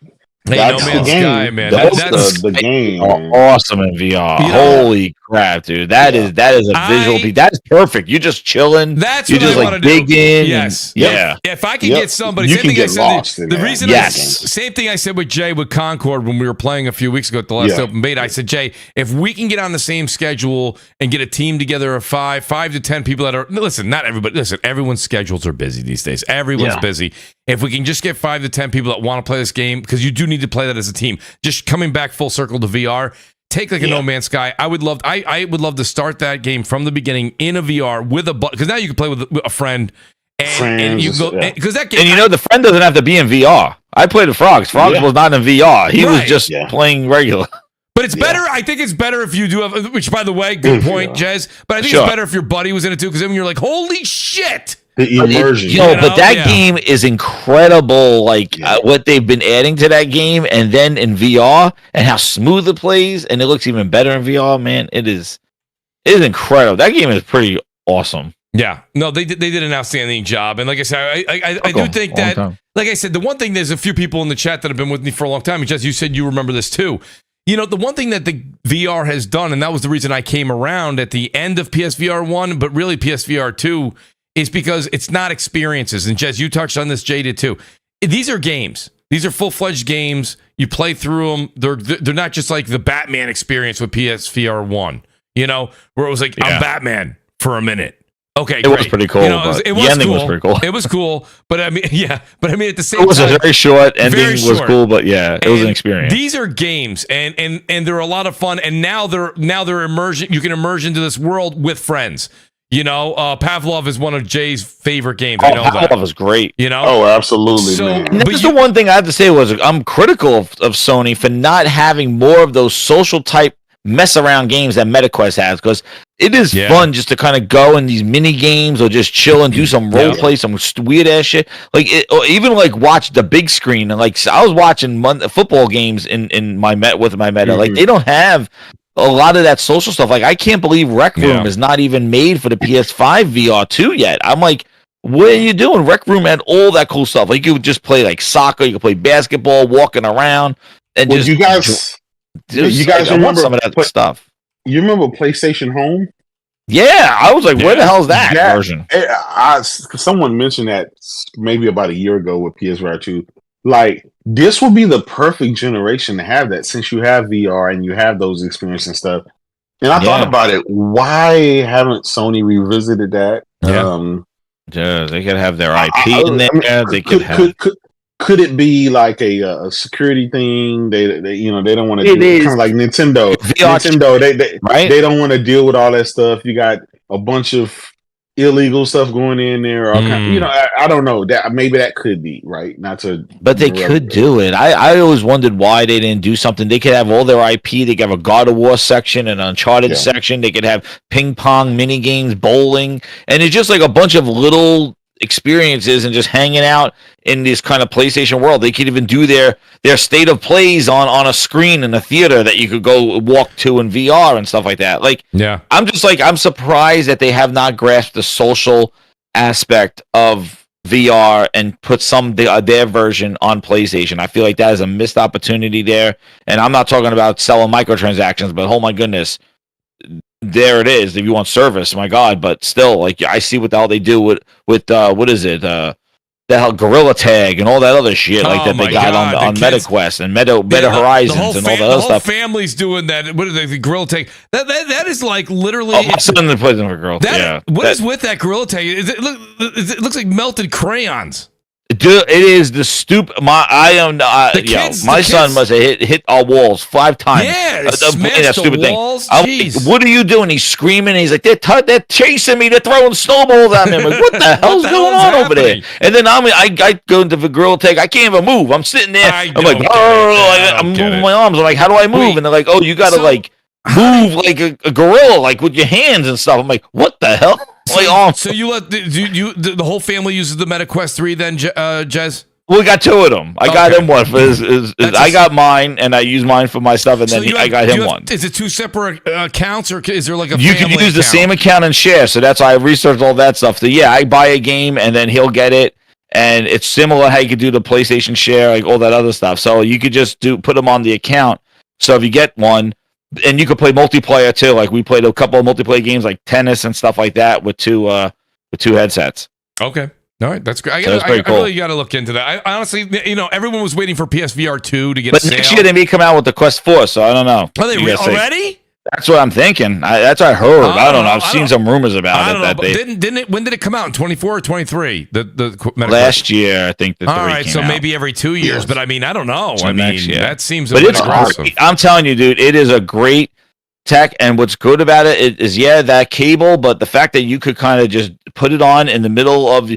That's No Man's Sky, man. That's the game. Awesome in VR. Holy crap, dude! That is a visual piece. That is perfect. You're just chilling. That's you what just I like dig in. Yes. Yeah. If I can get somebody, you can get lost. The reason, same thing I said with Jay with Concord when we were playing a few weeks ago at the last open beta. I said, Jay, if we can get on the same schedule and get a team together of 5 to 10 people that are not everybody. Listen, everyone's schedules are busy these days. Everyone's busy. If we can just get 5 to 10 people that want to play this game, because you do need to play that as a team. Just coming back full circle to VR. Take like a No Man's Sky. I would love to start that game from the beginning in a VR with because now you can play with a friend and you go because that game. And the friend doesn't have to be in VR. I played with Frogs. Frogs was not in VR. He was just playing regular. But it's better. I think it's better if you do have. Which, by the way, good point, Jez. But I think it's better if your buddy was in it too, because then you're like, holy shit. The immersion. But that game is incredible. Like what they've been adding to that game, and then in VR, and how smooth it plays, and it looks even better in VR. Man, it is incredible. That game is pretty awesome. Yeah, no, they did an outstanding job, and like I said, I do think that, like I said, the one thing, there's a few people in the chat that have been with me for a long time, and Jess, you said you remember this too. The one thing that the VR has done, and that was the reason I came around at the end of PSVR 1, but really PSVR 2, is because it's not experiences. And Jez, you touched on this, Jay did too. These are games. These are full-fledged games. You play through them. They're not just like the Batman experience with PSVR 1, where it was like, I'm Batman for a minute. Okay, it was pretty cool. It was ending cool. was pretty cool. It was cool, but I mean, at the same time, it was time, a very short ending. Very short. Was cool, but it was an experience. These are games, and they're a lot of fun. And now they're immersion. You can immerse into this world with friends. Pavlov is one of Jay's favorite games. I know Pavlov is great. Oh, absolutely. So, man. And that's the one thing I have to say was I'm critical of Sony for not having more of those social type mess around games that MetaQuest has, because it is fun just to kind of go in these mini games or just chill and do some role play, some weird ass shit. Or even watch the big screen. And I was watching football games in my Meta. Like they don't have a lot of that social stuff. I can't believe Rec Room is not even made for the PS5 VR2 yet. I'm like, what are you doing? Rec Room had all that cool stuff. You could just play soccer, you could play basketball, walking around, and you guys remember some of that stuff? You remember PlayStation Home? Yeah, I was like, where the hell is that version? Someone mentioned that maybe about a year ago with PSVR 2. This would be the perfect generation to have that, since you have VR and you have those experiences and stuff. And I thought about it. Why haven't Sony revisited that? They could have their IP in there. They could have. Could it be a security thing? They don't want to do it. Kind of like Nintendo. They don't want to deal with all that stuff. You got a bunch of illegal stuff going in there. I don't know. That maybe that could be right. But they could do it. I always wondered why they didn't do something. They could have all their IP. They could have a God of War section, an Uncharted section. They could have ping pong, mini games, bowling, and it's just a bunch of little experiences and just hanging out in this kind of PlayStation world. They could even do their state of plays on a screen in a theater that you could go walk to in VR and stuff like that. I'm just I'm surprised that they have not grasped the social aspect of VR and put their version on PlayStation. I feel like that is a missed opportunity there. And I'm not talking about selling microtransactions, but oh my goodness, there it is. If you want service, my God, but still, I see what the hell they do with what is it? The hell Gorilla Tag and all that other shit that they got on MetaQuest and Meta Horizons and all that other stuff. The whole family's doing that. What is the Gorilla Tag? That is literally. Oh, my son plays in for Gorilla. What is with that Gorilla Tag? It looks like melted crayons. Dude, it is the stupid. My son must have hit our walls 5 times. Yeah, smashed that stupid walls. Thing. What are you doing? He's screaming. He's like, they're chasing me. They're throwing snowballs at me. I'm like, what the hell's going on over there? And then I go into the Gorilla Tag. I can't even move. I'm sitting there. I'm like, I'm moving my arms. I'm like, how do I move? And they're like, oh, you got to move like a gorilla, with your hands and stuff. I'm like, what the hell? So you let the whole family uses the MetaQuest 3 then, Jez? We got 2 of them. I got him one for his I got mine, and I use mine for my stuff, and then I got him one. Is it 2 separate accounts, or is there a family You can use the same account and share, so that's why I researched all that stuff. So I buy a game, and then he'll get it, and it's similar how you could do the PlayStation share, all that other stuff. So you could just put them on the account. So if you get one, and you could play multiplayer too. We played a couple of multiplayer games like tennis and stuff like that with two headsets. Okay. All right, that's great. Cool. I really got to look into that. I honestly, everyone was waiting for PSVR 2 to get. But next year they may come out with the Quest 4, so I don't know. Are they already? That's what I'm thinking. That's what I heard. I don't know. I've seen some rumors about it. When did it come out? In 24 or 23? Last year, I think. All right, so maybe every 2 years. Yes. But I don't know. So that seems. But it's aggressive. I'm telling you, dude, it is a great tech, and what's good about it is that cable, but the fact that you could kind of just put it on in the middle of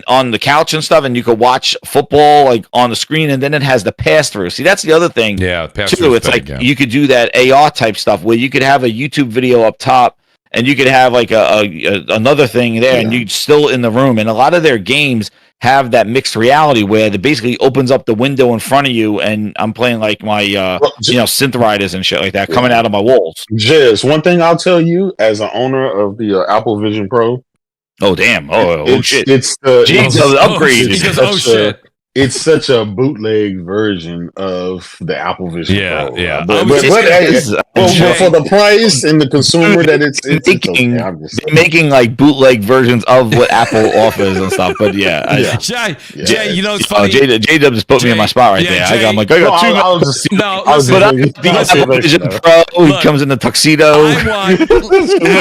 on the couch and stuff, and you could watch football on the screen, and then it has the pass through. See, that's the other thing. Yeah, too. It's you could do that AR type stuff where you could have a YouTube video up top, and you could have another thing there, and you're still in the room. And a lot of their games have that mixed reality where it basically opens up the window in front of you, and I'm playing my synth riders and shit like that coming out of my walls. Jez, one thing I'll tell you as an owner of the Apple Vision Pro. Oh damn! Shit! It's the upgrade. Shit! it's such a bootleg version of the Apple Vision Pro. Yeah. But for the price and the consumer that it's making like bootleg versions of what Apple offers and stuff. But Jay, you know it's funny. J-Dub just put me in my spot right there. Jay, I got two. Apple Vision Pro. He comes in the tuxedo.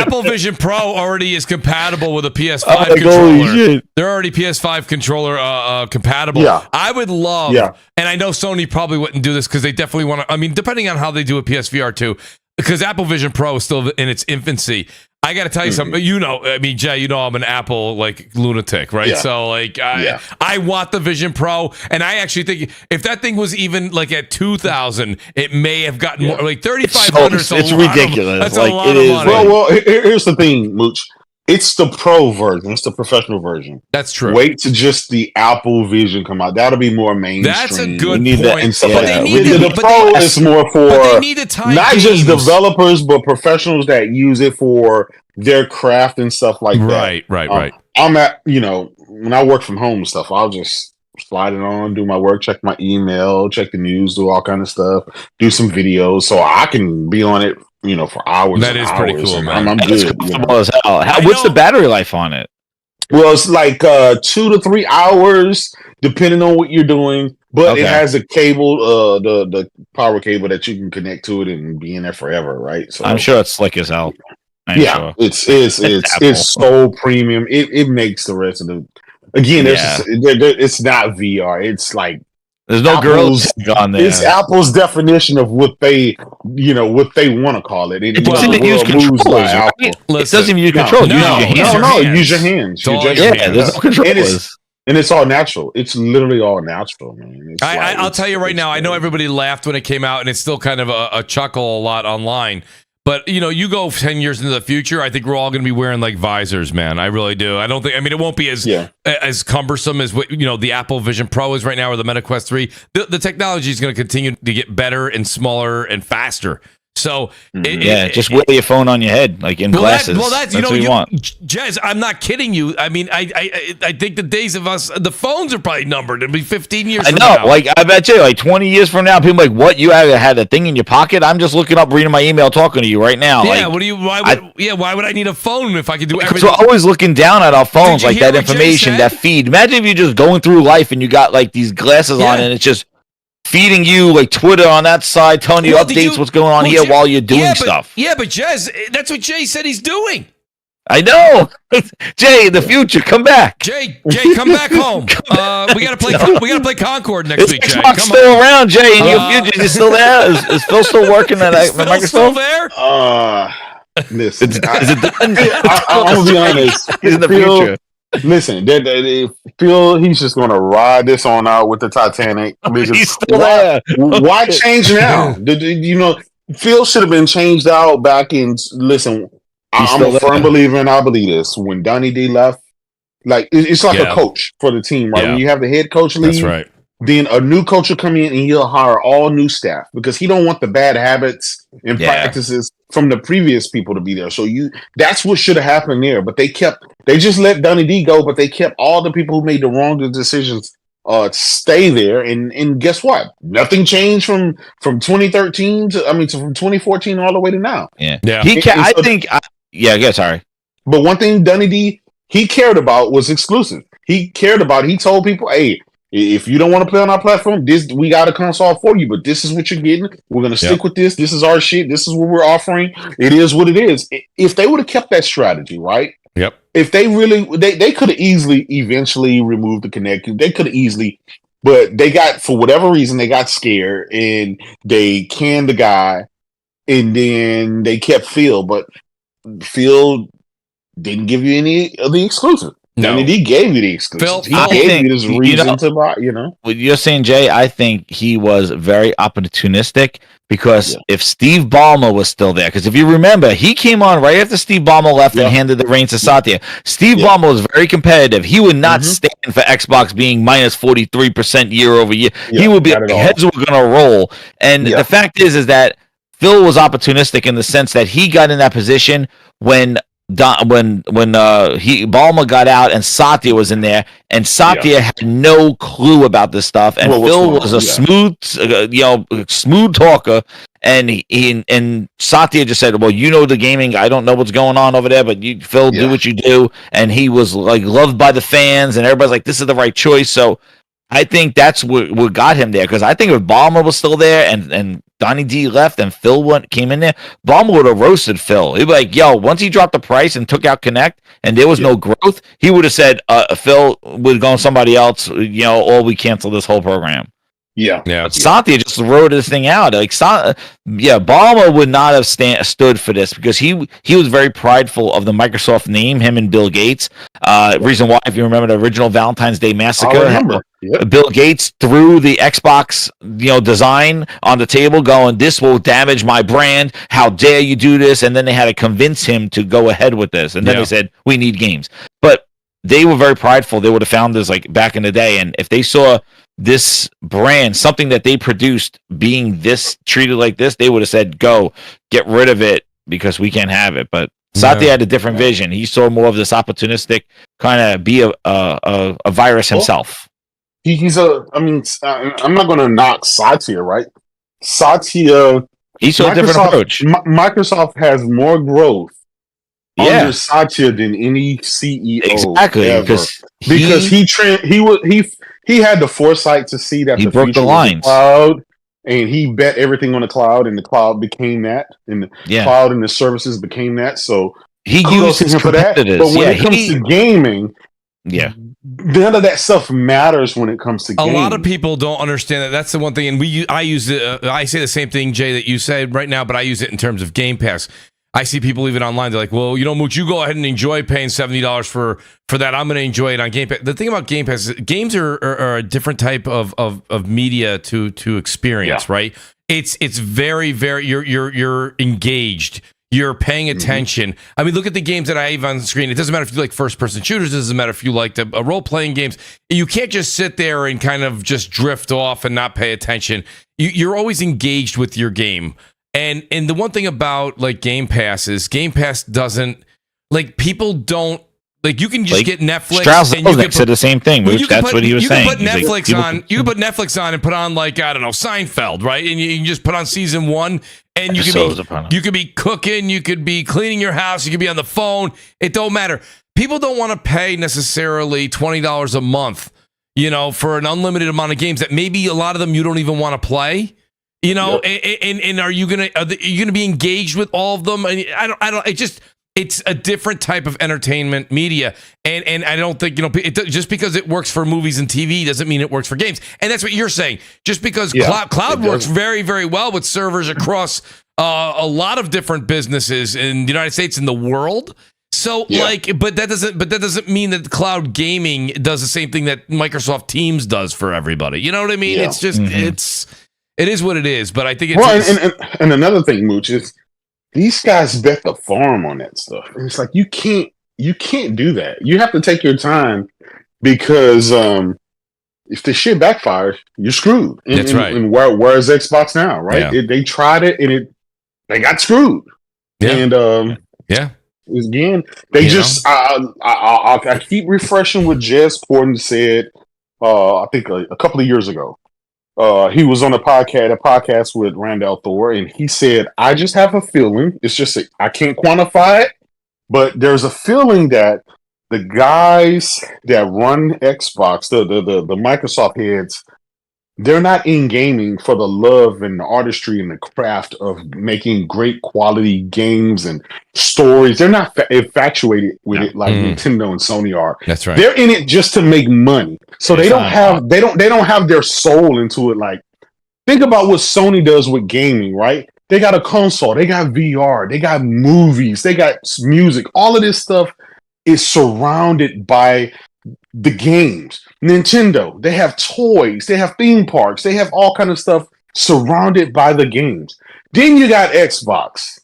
Apple Vision Pro already is compatible with a PS5 controller. They're already PS5 controller compatible. Yeah. I would love, and I know Sony probably wouldn't do this because they definitely want to. I mean, depending on how they do a PSVR 2, because Apple Vision Pro is still in its infancy. I got to tell you something. You know, I mean, Jay, you know, I'm an Apple like lunatic, right? Yeah. So like, I want the Vision Pro, and I actually think if that thing was even like at 2,000, it may have gotten more like 3,500. It's ridiculous. That's like a lot it of is. money. Well, here's the thing, Mooch. It's the pro version. It's the professional version. That's true. Wait to just the Apple Vision come out. That'll be more mainstream. That's a good point. And stuff But like they that. need The Pro is more for not just games. developers, but professionals that use it for their craft and stuff like that. Right. I'm at, when I work from home and stuff, I'll just slide it on, do my work, check my email, check the news, do all kind of stuff, do some videos, so I can be on it, for hours. That is pretty cool, man. I'm good. What's the battery life on it? Well, it's like 2 to 3 hours, depending on what you're doing. But it has a cable, the power cable that you can connect to it and be in there forever, right? So I'm sure it's slick as hell. Sure. It's so premium. It makes the rest of the. Again, it's not VR. It's like there's no girls on there. It's Apple's definition of what they want to call it. It doesn't use controllers. Right? It doesn't even use controllers. Use your hands. There's no controllers. And it's all natural. It's literally all natural, man. I'll tell you right now, I know everybody laughed when it came out, and it's still kind of a chuckle a lot online. But, you go 10 years into the future, I think we're all going to be wearing, like, visors, man. I really do. It won't be as cumbersome as what, the Apple Vision Pro is right now or the Meta Quest 3. The technology is going to continue to get better and smaller and faster. So just wear your phone on your head, like in glasses. That's what you want. Jez, I'm not kidding you. I mean, I think the days of us, the phones are probably numbered. It'll be 15 years. From now. Like I bet you, like 20 years from now, people are like, what? You had a thing in your pocket? I'm just looking up, reading my email, talking to you right now. Yeah. Like, why would I need a phone if I could do everything? We're always looking down at our phones, like that information, that feed. Imagine if you're just going through life and you got like these glasses on, and it's just feeding you like Twitter on that side, telling you updates, what's going on here while you're doing stuff. Yeah, but Jez, that's what Jay said he's doing. I know. Jay, in the future, come back. Jay, come back home. We gotta play Concord next week, Jay. Xbox still around, Jay, in your future. Is still there? Is Phil still working at Microsoft? Still there? Listen, is it done? I'm gonna be honest. He's in the future. Listen, Phil, he's just going to ride this on out with the Titanic. He's still there. Why change now? Phil should have been changed out back in. Listen, I'm a firm believer, and I believe this. When Donnie D left, like it's like a coach for the team, right? When you have the head coach leave, that's right. Then a new coach will come in and he'll hire all new staff because he don't want the bad habits and practices from the previous people to be there. So that's what should have happened there. But they just let Donnie D go, but they kept all the people who made the wrong decisions stay there. And guess what? Nothing changed from 2013 from 2014 all the way to now. Yeah. Sorry. But one thing Donnie D he cared about was exclusive. He told people, hey, if you don't want to play on our platform, we got a console for you, but this is what you're getting. We're going to stick with this. This is our shit. This is what we're offering. It is what it is. If they would have kept that strategy, right? Yep. If they really, they could have easily eventually removed the Kinect. They could have easily, but for whatever reason, they got scared and they canned the guy and then they kept Phil, but Phil didn't give you any of the exclusive. No, he gave you the exclusive. He gave you this reason to buy, What you're saying, Jay, I think he was very opportunistic because if Steve Ballmer was still there, because if you remember, he came on right after Steve Ballmer left and handed the reins to Satya. Steve Ballmer was very competitive. He would not stand for Xbox being minus 43% year over year. He would be, heads were going to roll. And the fact is that Phil was opportunistic in the sense that he got in that position when Balmer got out and Satya was in there, and Satya had no clue about this stuff, and Phil was a smooth talker, and Satya just said, "Well, you know the gaming. I don't know what's going on over there, but Phil, do what you do." And he was like loved by the fans, and everybody's like, "This is the right choice." So I think that's what got him there, because I think if Balmer was still there and Donnie D left and Phil came in there, Balmer would have roasted Phil. He'd be like, "Yo," once he dropped the price and took out Connect and there was no growth, he would have said, Phil would go on somebody else, or we cancel this whole program. Yeah. Satya just wrote this thing out. Like, Balmer would not have stood for this, because he was very prideful of the Microsoft name, him and Bill Gates. Reason why, if you remember the original Valentine's Day Massacre, I remember. Bill Gates threw the Xbox, design on the table, going, "This will damage my brand. How dare you do this?" And then they had to convince him to go ahead with this. And then they said, "We need games." But they were very prideful. They would have found this like back in the day, and if they saw this brand, something that they produced, being this treated like this, they would have said, "Go, get rid of it, because we can't have it." But Satya had a different vision. He saw more of this opportunistic kind of be a virus himself. I'm not going to knock Satya, right? Satya, he saw a different approach. Microsoft has more growth under Satya than any CEO ever, because he had the foresight to see that he the broke future the was lines. the cloud, and he bet everything on the cloud, and the cloud became that, and the cloud and the services became that. So he used his for that. But when it comes to gaming, none of that stuff matters when it comes to gaming. A lot of people don't understand that. That's the one thing, and I use it. I say the same thing, Jay, that you said right now, but I use it in terms of Game Pass. I see people even online. They're like, "Well, Mooch, you go ahead and enjoy paying $70 for that. I'm going to enjoy it on Game Pass." The thing about Game Pass is games are a different type of media to experience, right? It's very, very you're engaged. You're paying attention. I mean, look at the games that I have on the screen. It doesn't matter if you like first-person shooters. It doesn't matter if you like role-playing games. You can't just sit there and kind of just drift off and not pay attention. You're always engaged with your game. And the one thing about like Game Pass is Game Pass doesn't, like, people don't, like, you can just get Netflix. Strauss said the same thing. That's what he was saying. You can put Netflix on. You can put Netflix on and put on, like, I don't know, Seinfeld, right? And you can just put on season 1, and you could be cooking, you could be cleaning your house, you could be on the phone. It don't matter. People don't want to pay necessarily $20 a month, for an unlimited amount of games that maybe a lot of them you don't even want to play. And are you gonna be engaged with all of them? And I don't. It's a different type of entertainment media, and I don't think just because it works for movies and TV doesn't mean it works for games. And that's what you're saying. Just because cloud works very, very well with servers across a lot of different businesses in the United States and the world. So but that doesn't mean that cloud gaming does the same thing that Microsoft Teams does for everybody. You know what I mean? It's just It is what it is, but I think it's... and another thing, Mooch, is these guys bet the farm on that stuff. And it's like, you can't do that. You have to take your time, because if the shit backfires, you're screwed. That's right. And where is Xbox now, right? Yeah. They tried it, and they got screwed. Yeah. And again, they I keep refreshing what Jez Corden said, I think a couple of years ago. He was on a podcast with Randall Thor, and he said, "I just have a feeling. It's just I can't quantify it, but there's a feeling that the guys that run Xbox, the Microsoft heads, they're not in gaming for the love and the artistry and the craft of making great quality games and stories. They're not infatuated with it like Nintendo and Sony are. That's right. They're in it just to make money. So they don't have their soul into it. Like, think about what Sony does with gaming, right? They got a console, they got VR, they got movies, they got music. All of this stuff is surrounded by the games. Nintendo, they have toys, they have theme parks, they have all kind of stuff surrounded by the games. Then you got Xbox.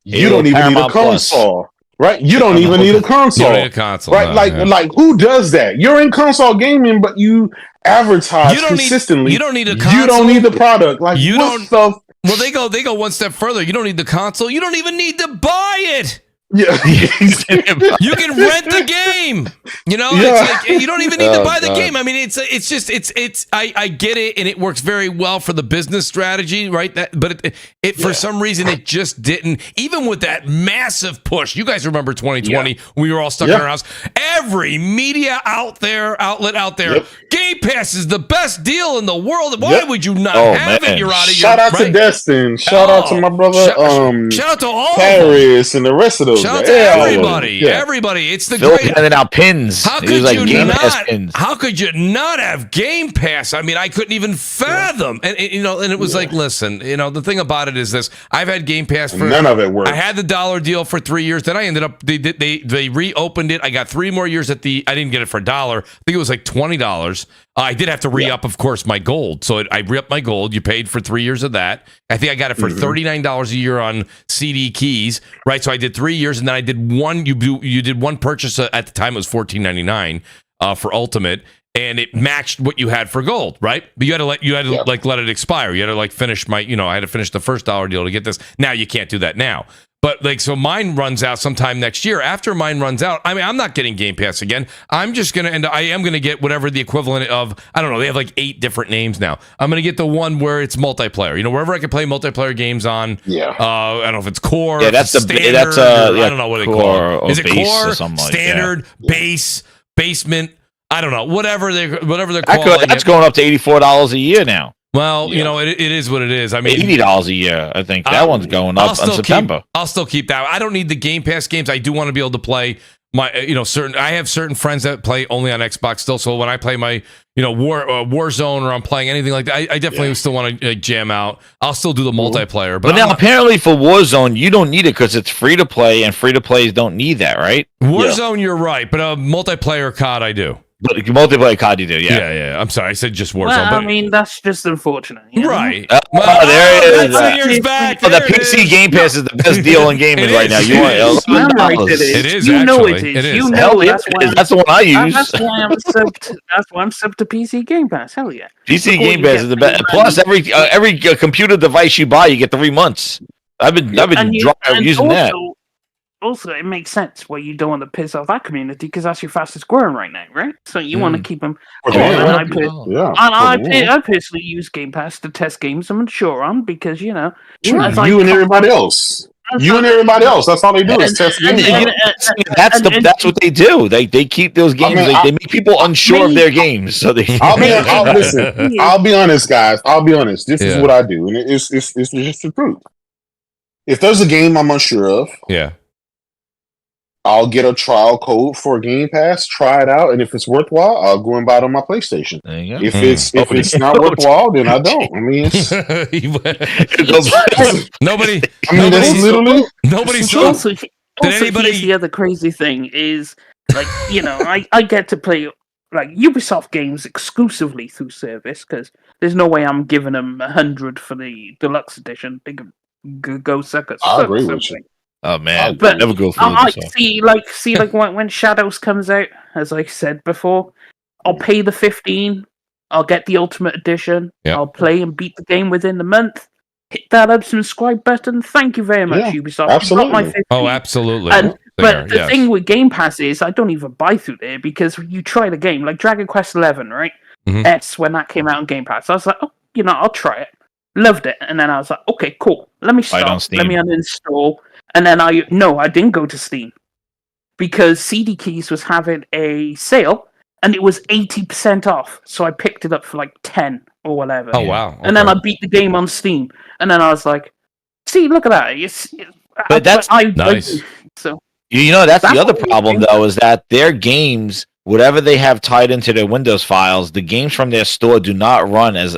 You don't even need a console, right? You don't even need a console. You don't need a console, right? Like who does that? You're in console gaming, but you advertise consistently. You don't need a console. You don't need the product. Like, you don't. Well, they go one step further. You don't need the console. You don't even need to buy it. Yeah. You can rent the game. You know, it's like you don't even need to buy the game. I mean, it's just I get it, and it works very well for the business strategy, right? But it for some reason it just didn't. Even with that massive push, you guys remember 2020 when we were all stuck in our house. Every media outlet out there, Game Pass is the best deal in the world. Why would you not have it? You're out of Shout out to Destin. Shout out to my brother. Shout out to all Paris and the rest of those. Shout out to everybody. Everybody. It's the Phil great. handing out pins. How could you not? How could you not have Game Pass? I mean, I couldn't even fathom. And it was like, listen, the thing about it is this: I've had Game Pass for none of it worked. I had the $1 deal for 3 years. Then I ended up they reopened it. I got 3 more years I didn't get it for $1. I think it was like $20. I did have to re-up, of course, my gold. So I re-upped my gold. You paid for 3 years of that. I think I got it for $39 a year on CD keys, right? So I did 3 years, and then I did one. You did one purchase at the time. It was $14.99 for Ultimate, and it matched what you had for gold, right? But you had to let it expire. You had to finish my. I had to finish the first $1 deal to get this. Now you can't do that now. But so mine runs out sometime next year. After mine runs out, I mean, I'm not getting Game Pass again. I'm just going to, and I am going to get whatever the equivalent of, I don't know, they have like 8 different names now. I'm going to get the one where it's multiplayer. Wherever I can play multiplayer games on. Yeah. I don't know if it's core. Yeah, that's standard, I don't know what they call it. Is it core, standard, base, basement? I don't know. Whatever they're calling that's going up to $84 a year now. Well, it is what it is. I mean, $80 a year. I think that one's going up in September. I'll still keep that. I don't need the Game Pass games. I do want to be able to play my, certain. I have certain friends that play only on Xbox still. So when I play my, Warzone or I'm playing anything like that, I definitely still want to jam out. I'll still do the multiplayer. But now apparently for Warzone, you don't need it because it's free to play, and free to plays don't need that, right? Warzone, you're right, but multiplayer COD, I do. But multiplayer COD you do, yeah. I'm sorry, I said just Warzone. Well, I mean, that's just unfortunate. Right. There it is. Back. The PC Game Pass is the best deal in gaming right now. You want it is. You know it is. It is. You know that's the one I use. That's why I'm subbed to PC Game Pass. Hell yeah. PC Game Pass is the best. Plus, every computer device you buy, you get 3 months. I've been using that. Also, it makes sense why you don't want to piss off that community because that's your fastest growing right now, right? So you want to keep them. I personally use Game Pass to test games I'm unsure on because you and everybody else. That's all they do is test games. That's what they do. They keep those games. They make people unsure of their games. So they. I'll be honest, guys. This is what I do, and it's just the truth. If there's a game I'm unsure of, I'll get a trial code for Game Pass, try it out, and if it's worthwhile, I'll go and buy it on my PlayStation. If it's not worthwhile, then I don't. I mean, nobody. That's literally nobody saw. Did anybody? Here's the other crazy thing is, I get to play Ubisoft games exclusively through service because there's no way I'm giving them 100 for the deluxe edition. They can go suck it. I agree with you. Oh man, but never go through. When Shadows comes out, as I said before, I'll pay the $15. I'll get the Ultimate Edition. Yep. I'll play and beat the game within the month. Hit that unsubscribe button. Thank you very much, Ubisoft. Absolutely. Absolutely. But the thing with Game Pass is I don't even buy through there because you try the game, like Dragon Quest XI, right? Mm-hmm. When that came out on Game Pass, I was like, I'll try it. Loved it, and then I was like, okay, cool. Let me stop. Let me uninstall. And then I didn't go to Steam because CD Keys was having a sale and it was 80% off. So I picked it up for like 10 or whatever. Oh, wow. Okay. And then I beat the game on Steam. And then I was like, see, look at that. That's nice. So that's the other problem, though, is that their games, whatever they have tied into their Windows files, the games from their store do not run as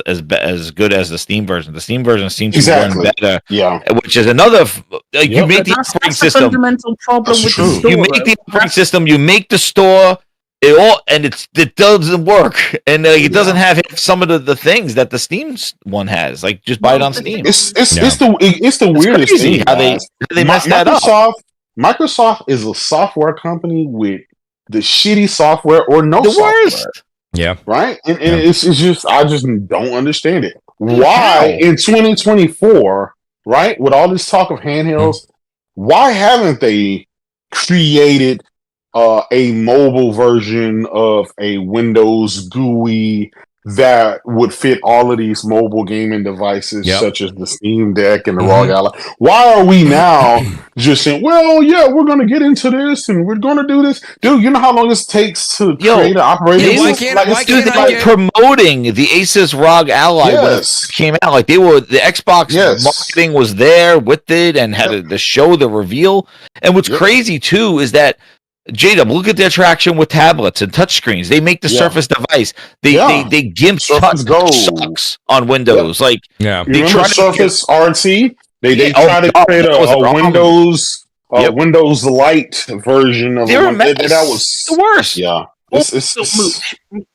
good as the Steam version. The Steam version seems to run better. Yeah, which is another. You make the operating system. Fundamental problem with the store. You make the operating system. You make the store. It doesn't work, and it doesn't have some of the things that the Steam one has. Like just buy it on Steam. It's the weirdest thing. How they mess that up. Microsoft is a software company with the shitty software or no software. Worst. Yeah. Right? And it's just, I just don't understand it. Why in 2024, right, with all this talk of handhelds, why haven't they created a mobile version of a Windows GUI that would fit all of these mobile gaming devices, such as the Steam Deck and the ROG Ally. Why are we now just saying, well, yeah, we're going to get into this and we're going to do this? Dude, you know how long this takes to create an operating system? Why can't they were promoting the Asus ROG Ally when it came out. Like the Xbox marketing was there with it and had the show, the reveal. And what's crazy too is that J-Dub, look at their traction with tablets and touchscreens. They make the Surface device. They GIMP sucks on Windows. Like, you remember Surface RT? They try to create a Windows Lite version of that was the worst. Yeah.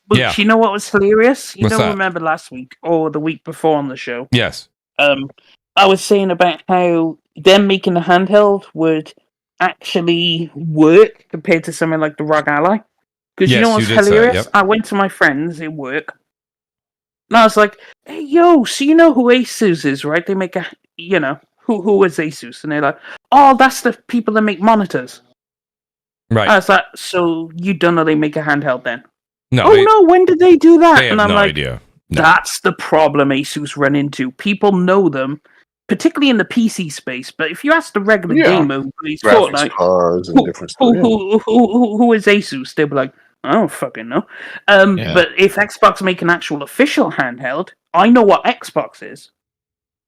Mooch, you know what was hilarious? You don't remember last week or the week before on the show? Yes. I was saying about how them making the handheld would actually work compared to something like the ROG Ally. Because you know what's hilarious? I went to my friends at work and I was like, hey, yo, so you know who Asus is, right? They make who is Asus? And they're like, oh, that's the people that make monitors. Right. I was like, so you don't know they make a handheld then? No. No, when did they do that? They have no idea. No. That's the problem Asus run into. People know them, particularly in the PC space, but if you ask the regular gamer who plays Fortnite, who is Asus, they'll be like, I don't fucking know. But if Xbox make an actual official handheld, I know what Xbox is.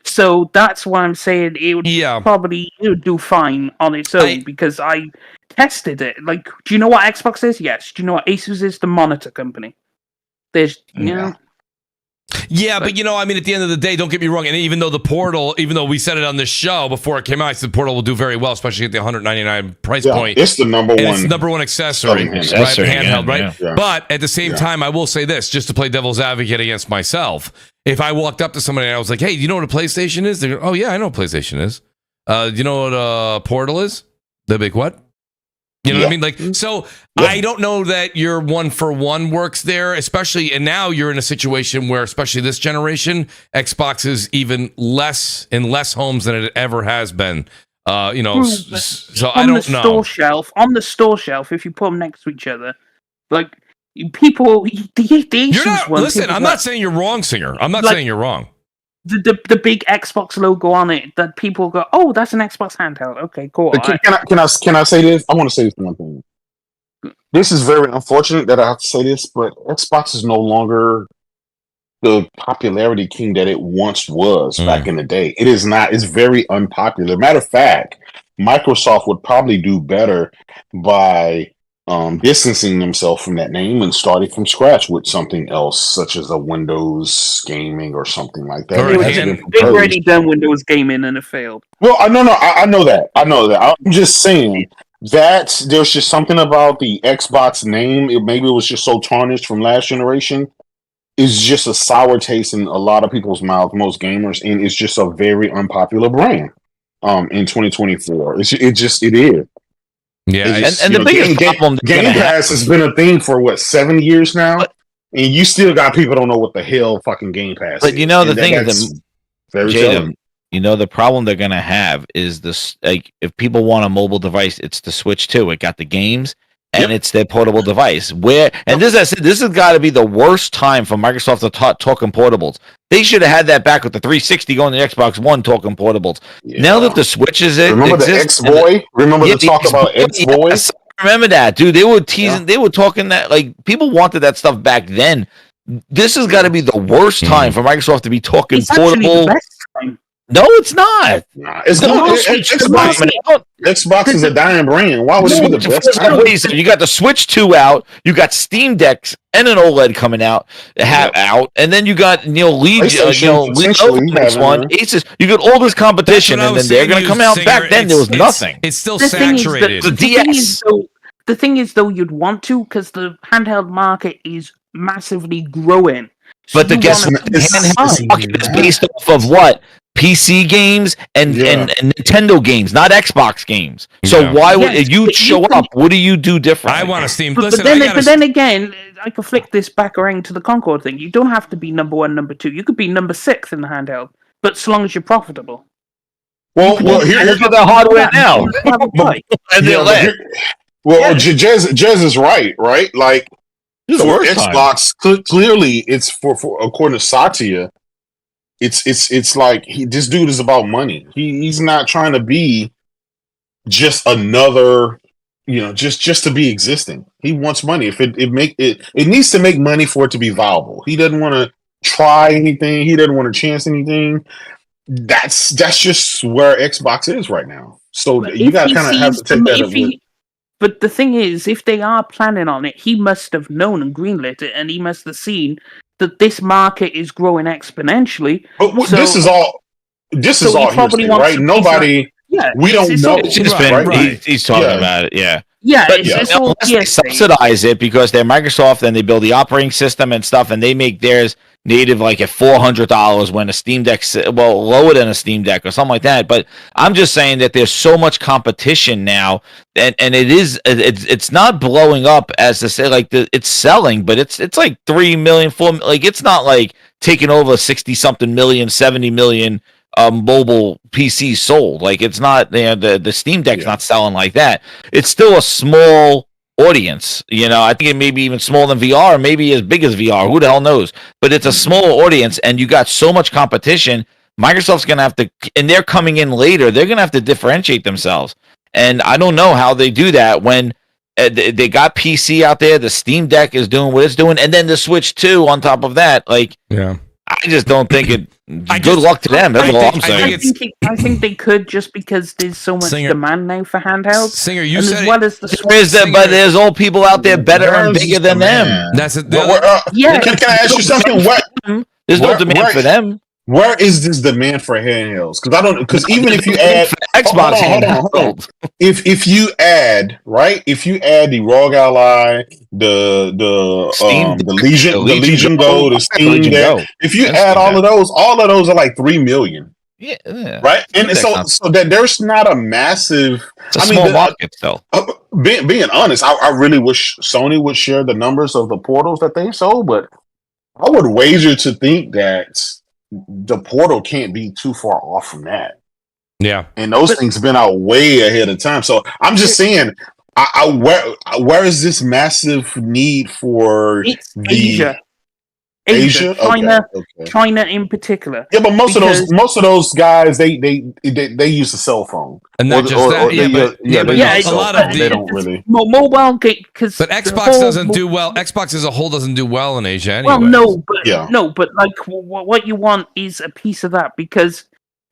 So that's why I'm saying it would probably do fine on its own because I tested it. Like, do you know what Xbox is? Yes. Do you know what Asus is? The monitor company. There's, Yeah, but I mean, at the end of the day, don't get me wrong. And even though the Portal, even though we said it on this show before it came out, I said the Portal will do very well, especially at the $199 price point. It's the number one. It's the number one accessory, handheld, right? Yeah. But at the same time, I will say this, just to play devil's advocate against myself. If I walked up to somebody and I was like, "Hey, do you know what a PlayStation is?" They go, "Oh yeah, I know what a PlayStation is." Do you know what a Portal is? The big what? You know what I mean? Like, so I don't know that your 1-for-1 works there, especially, and now you're in a situation where, especially this generation, Xbox is even less in less homes than it ever has been. So I don't know. On the store shelf, if you put them next to each other, like people, the I'm not saying you're wrong, Singer. I'm not saying you're wrong. The big Xbox logo on it that people go, oh, that's an Xbox handheld. Okay, cool. Can I say this? I want to say this one thing. This is very unfortunate that I have to say this, but Xbox is no longer the popularity king that it once was back in the day. It is not. It's very unpopular. Matter of fact, Microsoft would probably do better by distancing themselves from that name and starting from scratch with something else, such as a Windows gaming or something like that. They've already done Windows gaming and it failed. Well, I know that. I'm just saying that there's just something about the Xbox name. Maybe it was just so tarnished from last generation. It's just a sour taste in a lot of people's mouths, most gamers, and it's just a very unpopular brand. In 2024, it is. Yeah, and the biggest problem, Game Pass has been a thing for 7 years now, and you still got people don't know what the hell fucking Game Pass. But the thing is, the problem they're gonna have is this: like, if people want a mobile device, it's the Switch 2. It got the games, and it's their portable device. This has got to be the worst time for Microsoft to talking portables. They should have had that back with the 360 going to the Xbox One talking portables. Yeah. Now that the Switch is remember the X-Boy? Remember the talk about X-Boy? Yes, I remember that, dude. They were teasing. They were talking that like people wanted that stuff back then. This has got to be the worst time for Microsoft to be talking portable. No, it's not. Nah, Xbox is a dying brand. Why would it be the best time? You got the Switch 2 out. You got Steam Decks and an OLED coming out, and then you got next one, Asus. You got all this competition, and then they're going to come out. Back then, there was nothing. It's still saturated. The thing is, though, you'd want to because the handheld market is massively growing. But the handheld market is based off of what? PC games and Nintendo games, not Xbox games. So why would you show up? What do you do different? I want to Steam. But then again, I could flick this back around to the Concord thing. You don't have to be number 1, number 2. You could be number 6 in the handheld, but so long as you're profitable. Well, here's the hardware now. Jez is right? Like for Xbox, clearly it's for according to Satya, it's like this dude is about money. He's not trying to be just another, just to be existing. He wants money. If it needs to make money for it to be viable. He doesn't want to try anything. He doesn't want to chance anything. That's just where Xbox is right now. So But you if got to he kind of have to sees take the- that if up he- with. But the thing is, if they are planning on it, he must have known and greenlit it, and he must have seen that this market is growing exponentially. But So- this is all he probably hearsay, wants right? to piece Nobody. Yeah, We don't know. It's just Right, been right. he's talking Yeah. about it, yeah. Yeah, But it's all unless they hearsay. subsidize it because they're Microsoft and they build the operating system and stuff, and they make theirs native like at $400 when a Steam Deck, lower than a Steam Deck or something like that. But I'm just saying that there's so much competition now, and it's not blowing up as to say like it's selling, but it's like 3 million, 4 million, like it's not like taking over 60 something million, 70 million. Mobile PCs sold. Like it's not the Steam Deck's not selling like that. It's still a small audience. I think it may be even smaller than VR, maybe as big as VR. Who the hell knows? But it's a small audience, and you got so much competition. Microsoft's gonna have to, and they're coming in later. They're gonna have to differentiate themselves. And I don't know how they do that when they got PC out there. The Steam Deck is doing what it's doing, and then the Switch 2 on top of that. Like, yeah. I just don't think it. Good luck to them. That's all I'm saying. I think they could just because there's so much demand now for handhelds. Singer, you and said as well as the but there's all people out there better and bigger than them. That's it. Yeah. Can I ask you something? There's no demand for them. Where is this demand for handhelds? Because even if you add Xbox hold on. If you add the ROG Ally, the Legion Go, the Steam Deck, if you add all of those are like 3 million. Yeah. Right? And so that there's not a massive it's a small market still. Being honest, I really wish Sony would share the numbers of the portals that they sold, but I would wager to think that the portal can't be too far off from that. Yeah, and those things been out way ahead of time. So I'm just saying, where is this massive need for Asia, China in particular? Yeah, but most of those guys they use a cell phone, and not just that. A lot of they don't really mobile game because. But Xbox doesn't do well. Xbox as a whole doesn't do well in Asia anyway. Well, but like what you want is a piece of that because,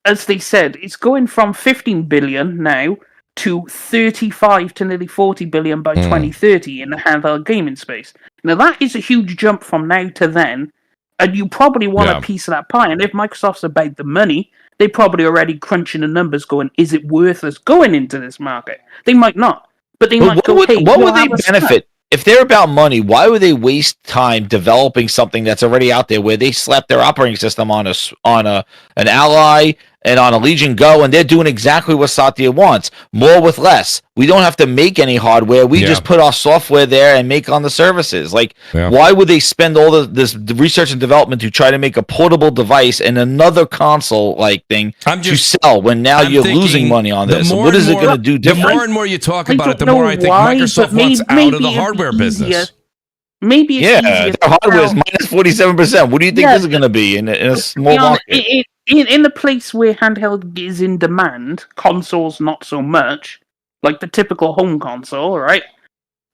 as they said, it's going from 15 billion now to 35 to nearly 40 billion by 2030 in the handheld gaming space. Now that is a huge jump from now to then, and you probably want a piece of that pie. And if Microsoft's about the money, they're probably already crunching the numbers going, is it worth us going into this market? They might not, but they might go, hey, what would they benefit? If they're about money, why would they waste time developing something that's already out there where they slap their operating system on an Ally and on a Legion Go, and they're doing exactly what Satya wants, more with less. We don't have to make any hardware. We just put our software there and make on the services. Like, why would they spend all this research and development to try to make a portable device and another console-like thing to sell when now you're losing money on this? What is it going to do different? The more and more you talk about it, the more I think Microsoft wants out of the hardware business. Maybe it's easier. Their hardware is minus 47%. What do you think this is going to be in a small market? In the place where handheld is in demand, consoles not so much, like the typical home console, right?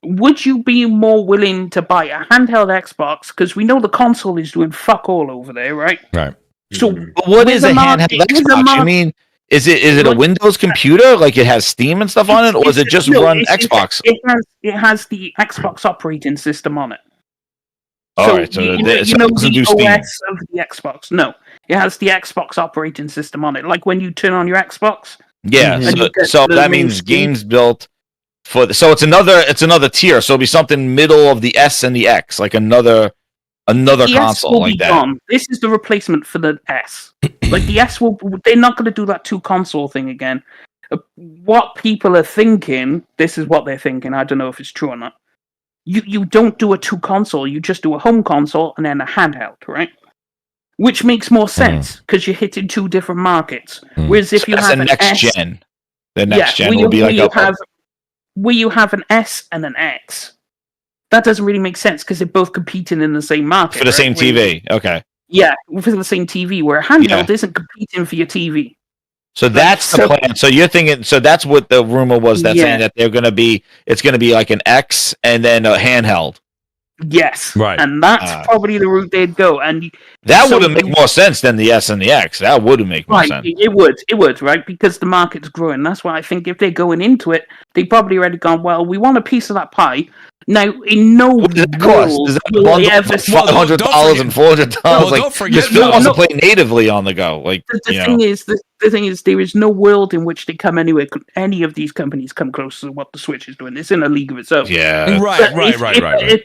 Would you be more willing to buy a handheld Xbox? Because we know the console is doing fuck all over there, right? Right. So, but what is a handheld Xbox? I mean, is it a Windows computer, like it has Steam and stuff on it, or is it just run Xbox? It has the Xbox operating system on it. All right, so it doesn't do Steam. OS of the Xbox. No, it has the Xbox operating system on it. Like when you turn on your Xbox. Yeah, so that means games built for. So it's another tier. So it'll be something middle of the S and the X, like another console like that. Gone. This is the replacement for the S. Like the S they're not going to do that two console thing again. What people are thinking, this is what they're thinking. I don't know if it's true or not. You don't do a two console, you just do a home console and then a handheld, right? which makes more sense because you're hitting two different markets. Whereas if you that's have the an next S, gen, the next gen will be like where you have an S and an X, that doesn't really make sense because they're both competing in the same market for the same TV. Okay. Yeah, for the same TV, where a handheld isn't competing for your TV. So that's the plan. So you're thinking. So that's what the rumor was. That's saying that they're going to be. It's going to be like an X and then a handheld. Yes, right, and that's probably the route they'd go. And that would make more sense than the S and the X. That would make more sense. It would, right? Because the market's growing. That's why I think if they're going into it, they probably already gone. Well, we want a piece of that pie. Now, in no world, does that $500 and $400. Well, don't forget, this film wants to play natively on the go. Like the thing is, there is no world in which they come anywhere. Any of these companies come close to what the Switch is doing. It's in a league of its own. Yeah, right.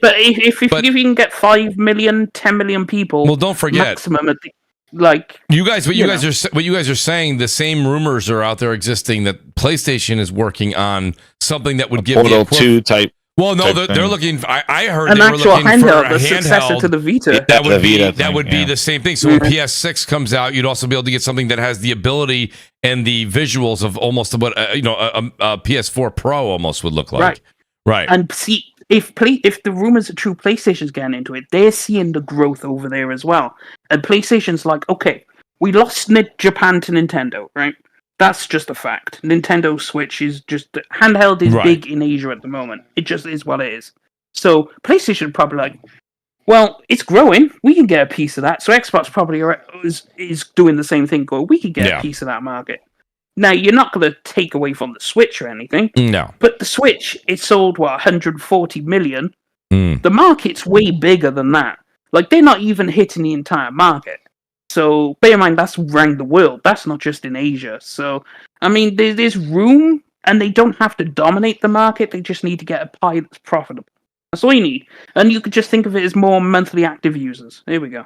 But if you can get 5 million, 10 million people, well, don't forget maximum at what you guys are saying. The same rumors are out there existing that PlayStation is working on something that would give Portal 2 type. Well, no, they're looking. I heard an they were actual looking handheld, for a successor to the Vita. That would be the same thing. So when PS6 comes out, you'd also be able to get something that has the ability and the visuals of almost what a PS4 Pro almost would look like. Right. And see, if the rumors are true, PlayStation's getting into it. They're seeing the growth over there as well. And PlayStation's like, okay, we lost Japan to Nintendo, right? That's just a fact. Nintendo Switch is just handheld is big in Asia at the moment. It just is what it is. So PlayStation probably like, well, it's growing. We can get a piece of that. So Xbox probably is doing the same thing. We can get a piece of that market. Now you're not going to take away from the Switch or anything. No. But the Switch, it sold 140 million. The market's way bigger than that. Like they're not even hitting the entire market. So bear in mind, that's around the world. That's not just in Asia. So, I mean, there's room, and they don't have to dominate the market. They just need to get a pie that's profitable. That's all you need. And you could just think of it as more monthly active users. There we go.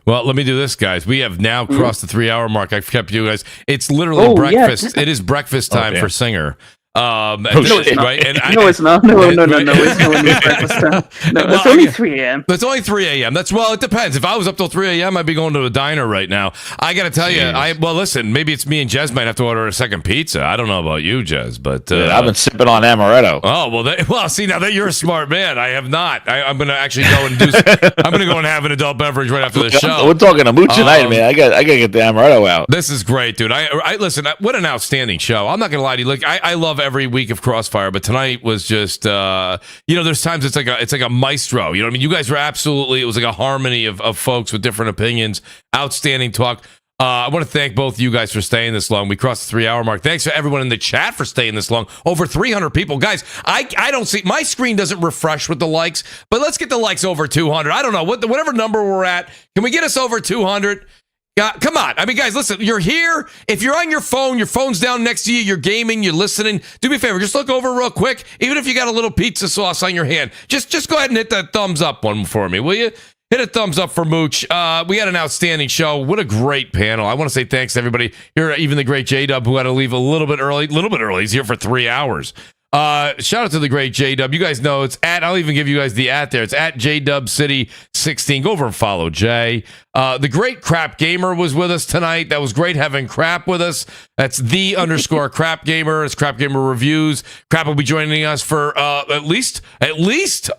Well, let me do this, guys. We have now crossed the 3-hour mark. I've kept you guys. It's literally breakfast. Yeah. It is breakfast time for Singer. It's not. It's not. No, it's not breakfast time. No, it's only 3 a.m. It's only 3 a.m. It depends. If I was up till 3 a.m., I'd be going to a diner right now. I got to tell you, listen, maybe it's me and Jez might have to order a second pizza. I don't know about you, Jez, but I've been sipping on amaretto. Oh, see, now that you're a smart man, I have not. I'm going to actually go and I'm going to go and have an adult beverage right after the show. We're talking to Mooch tonight, man. I got to get the amaretto out. This is great, dude. I listen, what an outstanding show. I'm not going to lie to you. Look, I love every week of Crossfire, but tonight was just there's times it's like a maestro. You know what I mean? You guys were it was like a harmony of folks with different opinions. Outstanding talk. I want to thank both of you guys for staying this long. We crossed the 3-hour mark. Thanks to everyone in the chat for staying this long. Over 300 people. Guys, I don't see, my screen doesn't refresh with the likes, but let's get the likes over 200. I don't know, whatever number we're at. Can we get us over 200? Come on. I mean, guys, listen, you're here. If you're on your phone's down next to you, you're gaming, you're listening. Do me a favor, just look over real quick. Even if you got a little pizza sauce on your hand, just go ahead and hit that thumbs up one for me, will you? Hit a thumbs up for Mooch. We had an outstanding show. What a great panel. I want to say thanks to everybody here, even the great J-Dub, who had to leave a little bit early. He's here for 3 hours. Shout out to the great J-Dub. You guys know it's I'll even give you guys the there. It's at JDubCity16. Go over and follow Jay. The great Crap Gamer was with us tonight. That was great having Crap with us. That's _Crap Gamer. It's Crap Gamer Reviews. Crap will be joining us for at least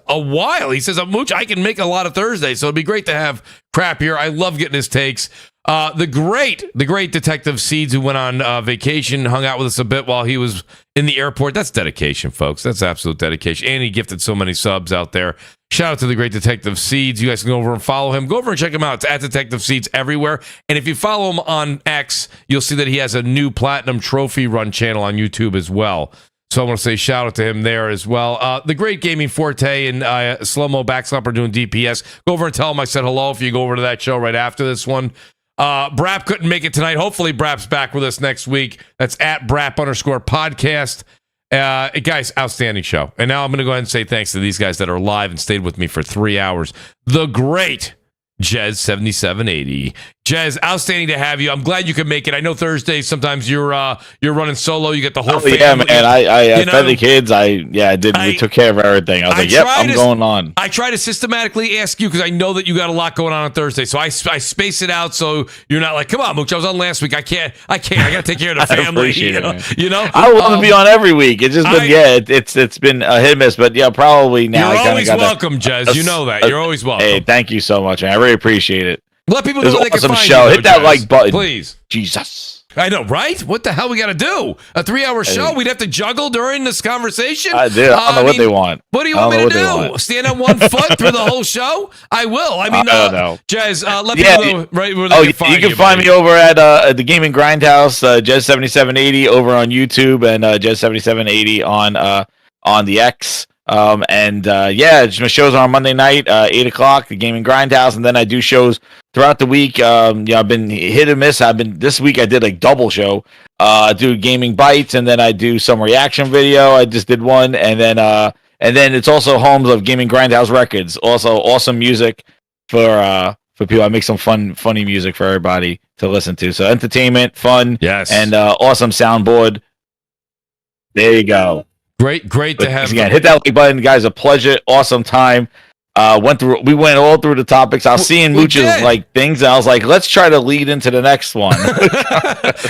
a while. He says, Mooch, I can make a lot of Thursdays, so it'd be great to have Crap here. I love getting his takes. The great Detective Seeds, who went on vacation, hung out with us a bit while he was in the airport. That's dedication, folks. That's absolute dedication. And he gifted so many subs out there. Shout out to the great Detective Seeds. You guys can go over and follow him. Go over and check him out. It's at Detective Seeds everywhere. And if you follow him on X, you'll see that he has a new Platinum Trophy Run channel on YouTube as well. So I want to say shout out to him there as well. The great Gaming Forte and Slow-Mo Backslumper doing DPS. Go over and tell him I said hello if you go over to that show right after this one. Brap couldn't make it tonight. Hopefully Brap's back with us next week. That's at Brap_podcast. Guys, outstanding show. And now I'm going to go ahead and say thanks to these guys that are live and stayed with me for 3 hours. The great Jez7780, Jez, outstanding to have you. I'm glad you could make it. I know Thursday sometimes you're running solo. You get the whole family. Yeah, man. I fed the kids. I did. We took care of everything. I was like, yep, I'm going on. I try to systematically ask you because I know that you got a lot going on Thursday. So I space it out so you're not like, come on, Mooch, I was on last week. I can't. I got to take care of the family. I appreciate it, you know? I want to be on every week. It's just been, it's been a hit and miss. But yeah, probably now. You're always welcome, Jez. You know that. You're always welcome. Hey, thank you so much, man. I really appreciate it. Let people know where they can find show. you. Hit that like button. Please. Jesus. I know, right? What the hell we got to do? A 3-hour show? We'd have to juggle during this conversation? I do. I don't know what they want. What do you want me to do? Stand on one foot through the whole show? I will. I mean, I don't know. Jez, let people know right where they can find you. You can find me over at the Gaming Grindhouse, Jez7780 over on YouTube, and Jez7780 on the X. My shows are on Monday night, 8 o'clock, the Gaming Grindhouse, and then I do shows throughout the week. I've been hit or miss. This week I did a double show. I do Gaming Bites, and then I do some reaction video. I just did one, and then it's also homes of Gaming Grindhouse Records. Also, awesome music for people. I make some funny music for everybody to listen to. So entertainment, fun, yes, and awesome soundboard. There you go. Great to have. Again, hit that like button, guys. A pleasure, awesome time. We went all through the topics. I was seeing Mooch's like things, and I was like, let's try to lead into the next one.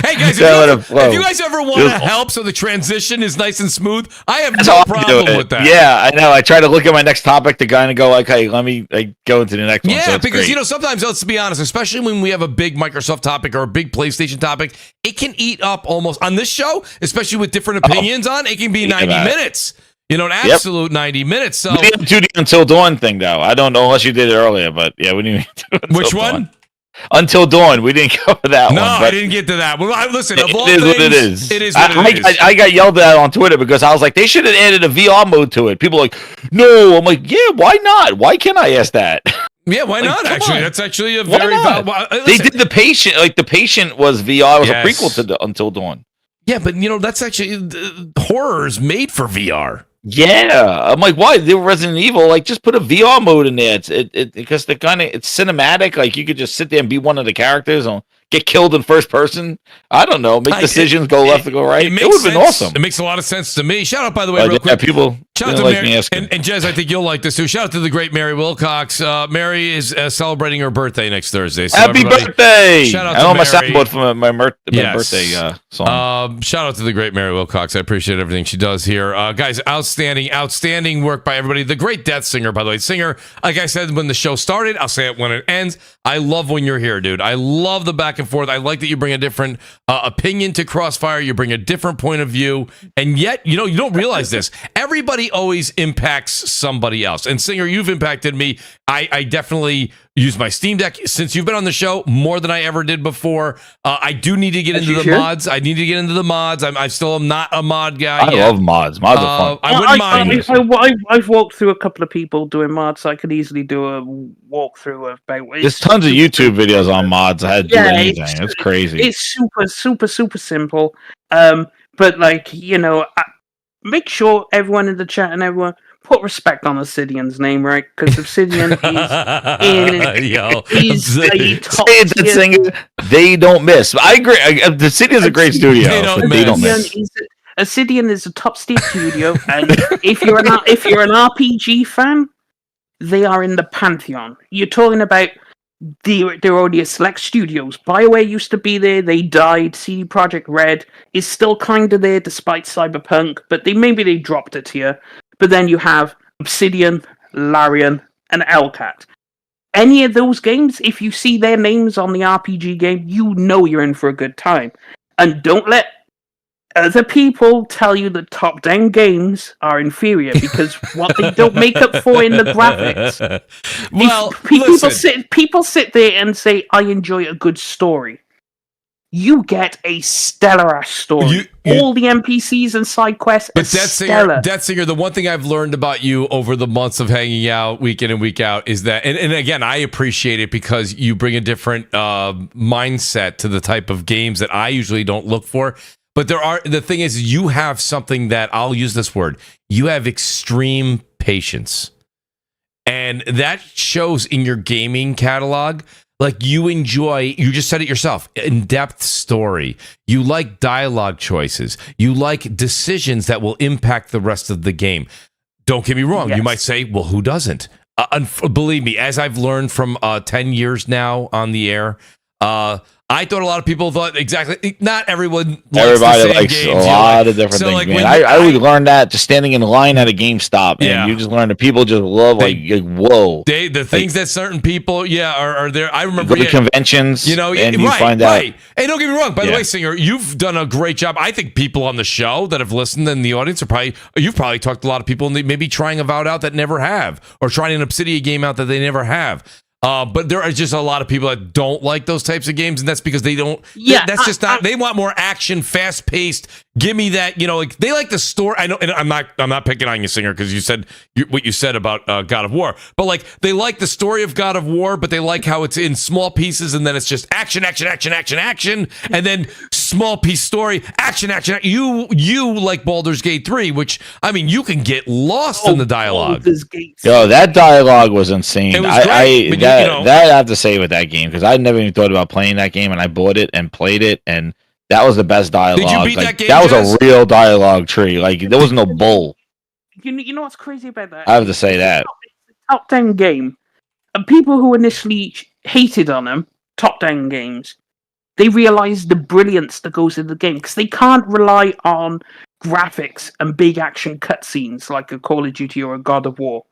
Hey guys, if you guys ever want to help so the transition is nice and smooth, I have no problem with that. Yeah, I know. I try to look at my next topic to kind of go like, hey, let me go into the next one. Yeah, so because great. Sometimes, let's be honest, especially when we have a big Microsoft topic or a big PlayStation topic, it can eat up almost on this show, especially with different opinions on it can be 90 minutes. An absolute 90 minutes. So we didn't do the Until Dawn thing, though. I don't know unless you did it earlier, but yeah, we didn't do Until Which Dawn. one? Until Dawn. We didn't cover that one. No, I didn't get to that. Well, listen, it is what it is. It is what it is. I got yelled at on Twitter because I was like, they should have added a VR mode to it. People are like, no. I'm like, yeah, why not? Why can't I ask that? Yeah, why not? Actually, that's actually a very valid. They did The Patient. Like, The Patient was VR. It was a prequel to Until Dawn. Yeah, but that's actually horror is made for VR. Yeah, I'm like, why? They were Resident Evil. Like, just put a VR mode in there. Because it's cinematic. Like, you could just sit there and be one of the characters and get killed in first person. I don't know. Make decisions, go left or go right. It would have been awesome. It makes a lot of sense to me. Shout out, by the way, real quick. People shout out to Mary and Jez. I think you'll like this too. Shout out to the great Mary Wilcox. Mary is celebrating her birthday next Thursday. So happy birthday! Shout out to Mary. My soundboard for my birthday song. Shout out to the great Mary Wilcox. I appreciate everything she does here, guys. Outstanding work by everybody. The great Death Singer, by the way. Singer, like I said when the show started, I'll say it when it ends. I love when you're here, dude. I love the back and forth. I like that you bring a different opinion to Crossfire. You bring a different point of view, and yet you don't realize this. Everybody always impacts somebody else. And Singer, you've impacted me. I definitely use my Steam Deck since you've been on the show more than I ever did before. I do need to get into the mods. I need to get into the mods. I still am not a mod guy. I love mods. Mods are fun. I wouldn't mind. I've walked through a couple of people doing mods, so I could easily do a walkthrough about. There's tons of YouTube videos on mods. I had to do anything. It's crazy. It's super simple. But make sure everyone in the chat and everyone put respect on Obsidian's name, right? Because Obsidian is a top singer. They don't miss. I agree. Obsidian's a great studio. They don't miss. Obsidian is a top tier studio, and if you're an RPG fan, they are in the pantheon. You're talking about there are only a select studios. BioWare used to be there. They died. CD Projekt Red is still kind of there despite Cyberpunk, but they dropped it here. But then you have Obsidian, Larian, and Hellcat. Any of those games, if you see their names on the RPG game, you know you're in for a good time. And don't let other people tell you that top-down games are inferior because what they don't make up for in the graphics. Well, people sit there and say, I enjoy a good story. You get a stellar-ass story. All the NPCs and side quests are stellar. Death Singer, the one thing I've learned about you over the months of hanging out week in and week out is that, and again, I appreciate it because you bring a different mindset to the type of games that I usually don't look for. But the thing is, you have something that, I'll use this word, you have extreme patience. And that shows in your gaming catalog. Like you just said it yourself, in-depth story. You like dialogue choices. You like decisions that will impact the rest of the game. Don't get me wrong. Yes. You might say, well, who doesn't? Believe me, as I've learned from 10 years now on the air, I thought a lot of people thought exactly. Not everyone. Everybody likes games. a lot of different things, man. I would learn that just standing in line at a GameStop, and you just learn that people just love like whoa. The things that certain people, are there. I remember the conventions, and you find out. Right. Hey, don't get me wrong. By the way, Singer, you've done a great job. I think people on the show that have listened in the audience you've probably talked to a lot of people, and maybe trying Avowed out that never have, or trying an Obsidian game out that they never have. But there are just a lot of people that don't like those types of games, and that's because they don't. Yeah, that's just not. They want more action, fast paced. Give me that. Like they like the story. I know, and I'm not picking on you, Singer, because you said what you said about God of War. But like they like the story of God of War, but they like how it's in small pieces, and then it's just action, and then small piece story, action. You like Baldur's Gate 3, which I mean, you can get lost in the dialogue. Yo, that dialogue was insane. It was great. That I have to say with that game, because I never even thought about playing that game, and I bought it and played it, and that was the best dialogue. Did you beat that game? That was a real dialogue tree. Like there was no bull. You know what's crazy about that? I have to say that. It's a top-down game, and people who initially hated on them, top-down games, they realize the brilliance that goes into the game, because they can't rely on graphics and big action cutscenes like a Call of Duty or a God of War.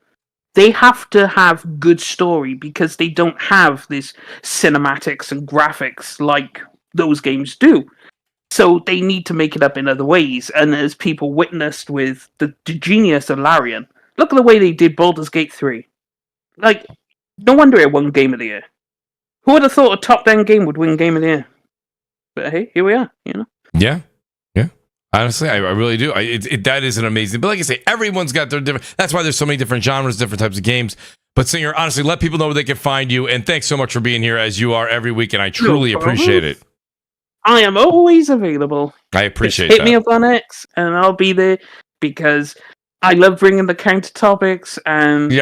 They have to have good story because they don't have this cinematics and graphics like those games do. So they need to make it up in other ways. And as people witnessed with the genius of Larian, look at the way they did Baldur's Gate 3. Like, no wonder it won Game of the Year. Who would have thought a top-down game would win Game of the Year? But hey, here we are, Yeah. Honestly, I really do. That is an amazing. But like I say, everyone's got their different. That's why there's so many different genres, different types of games. But Singer, honestly, let people know where they can find you. And thanks so much for being here, as you are every week, and I truly appreciate it. I am always available. I appreciate Just hit me up on X, and I'll be there because I love bringing the counter topics and do.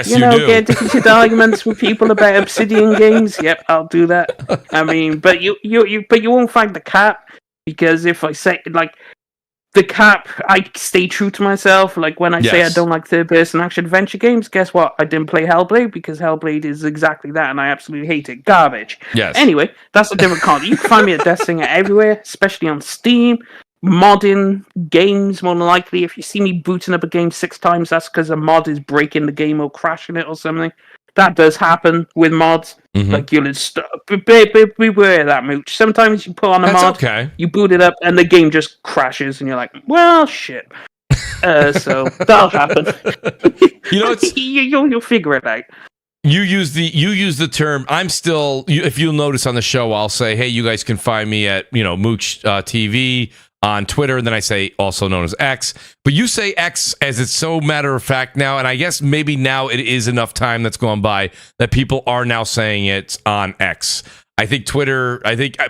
Get heated arguments with people about Obsidian games. Yep, I'll do that. I mean, but you won't find the cap, because if I say like. The cap, I stay true to myself. Like when I say I don't like third-person action-adventure games, guess what? I didn't play Hellblade because Hellblade is exactly that, and I absolutely hate it. Garbage. Yes. Anyway, that's a different content. You can find me at Death Singer everywhere, especially on Steam, modding games, more than likely. If you see me booting up a game 6 times, that's because a mod is breaking the game or crashing it or something. That does happen with mods. Mm-hmm. Like you'll beware of that, Mooch. Sometimes you put on a mod, you boot it up, and the game just crashes, and you're like, "Well, shit." So that'll happen. You'll figure it out. You use the term. I'm still. If you'll notice on the show, I'll say, "Hey, you guys can find me at Mooch TV." On Twitter, and then I say also known as X. But you say X as it's so matter of fact now, and I guess maybe now it is enough time that's gone by that people are now saying it on X. I think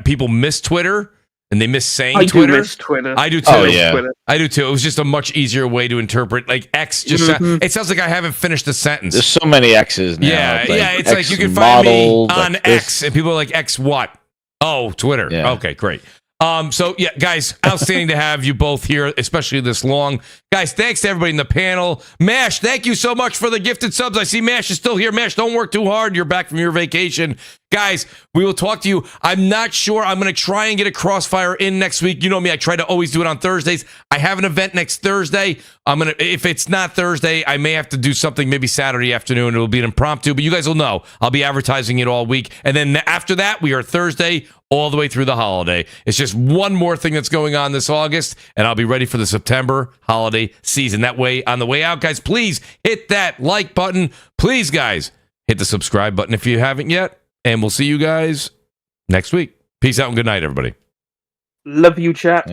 people miss Twitter, and they miss saying Twitter. I do miss Twitter. I do too. Oh, yeah. I do too. It was just a much easier way to interpret. Like X just it sounds like I haven't finished the sentence. There's so many X's now. Yeah, it's like you can find me on X, and people are like, X what? Oh, Twitter. Yeah. Okay, great. So yeah, guys, outstanding to have you both here, especially this long. Guys, thanks to everybody in the panel. Mash, thank you so much for the gifted subs. I see Mash is still here. Mash, don't work too hard. You're back from your vacation. Guys, we will talk to you. I'm not sure. I'm going to try and get a Crossfire in next week. You know me. I try to always do it on Thursdays. I have an event next Thursday. If it's not Thursday, I may have to do something maybe Saturday afternoon. It'll be an impromptu, but you guys will know. I'll be advertising it all week. And then after that, we are Thursday all the way through the holiday. It's just one more thing that's going on this August, and I'll be ready for the September holiday season. That way, on the way out, guys, please hit that like button. Please, guys, hit the subscribe button if you haven't yet. And we'll see you guys next week. Peace out and good night, everybody. Love you, chat.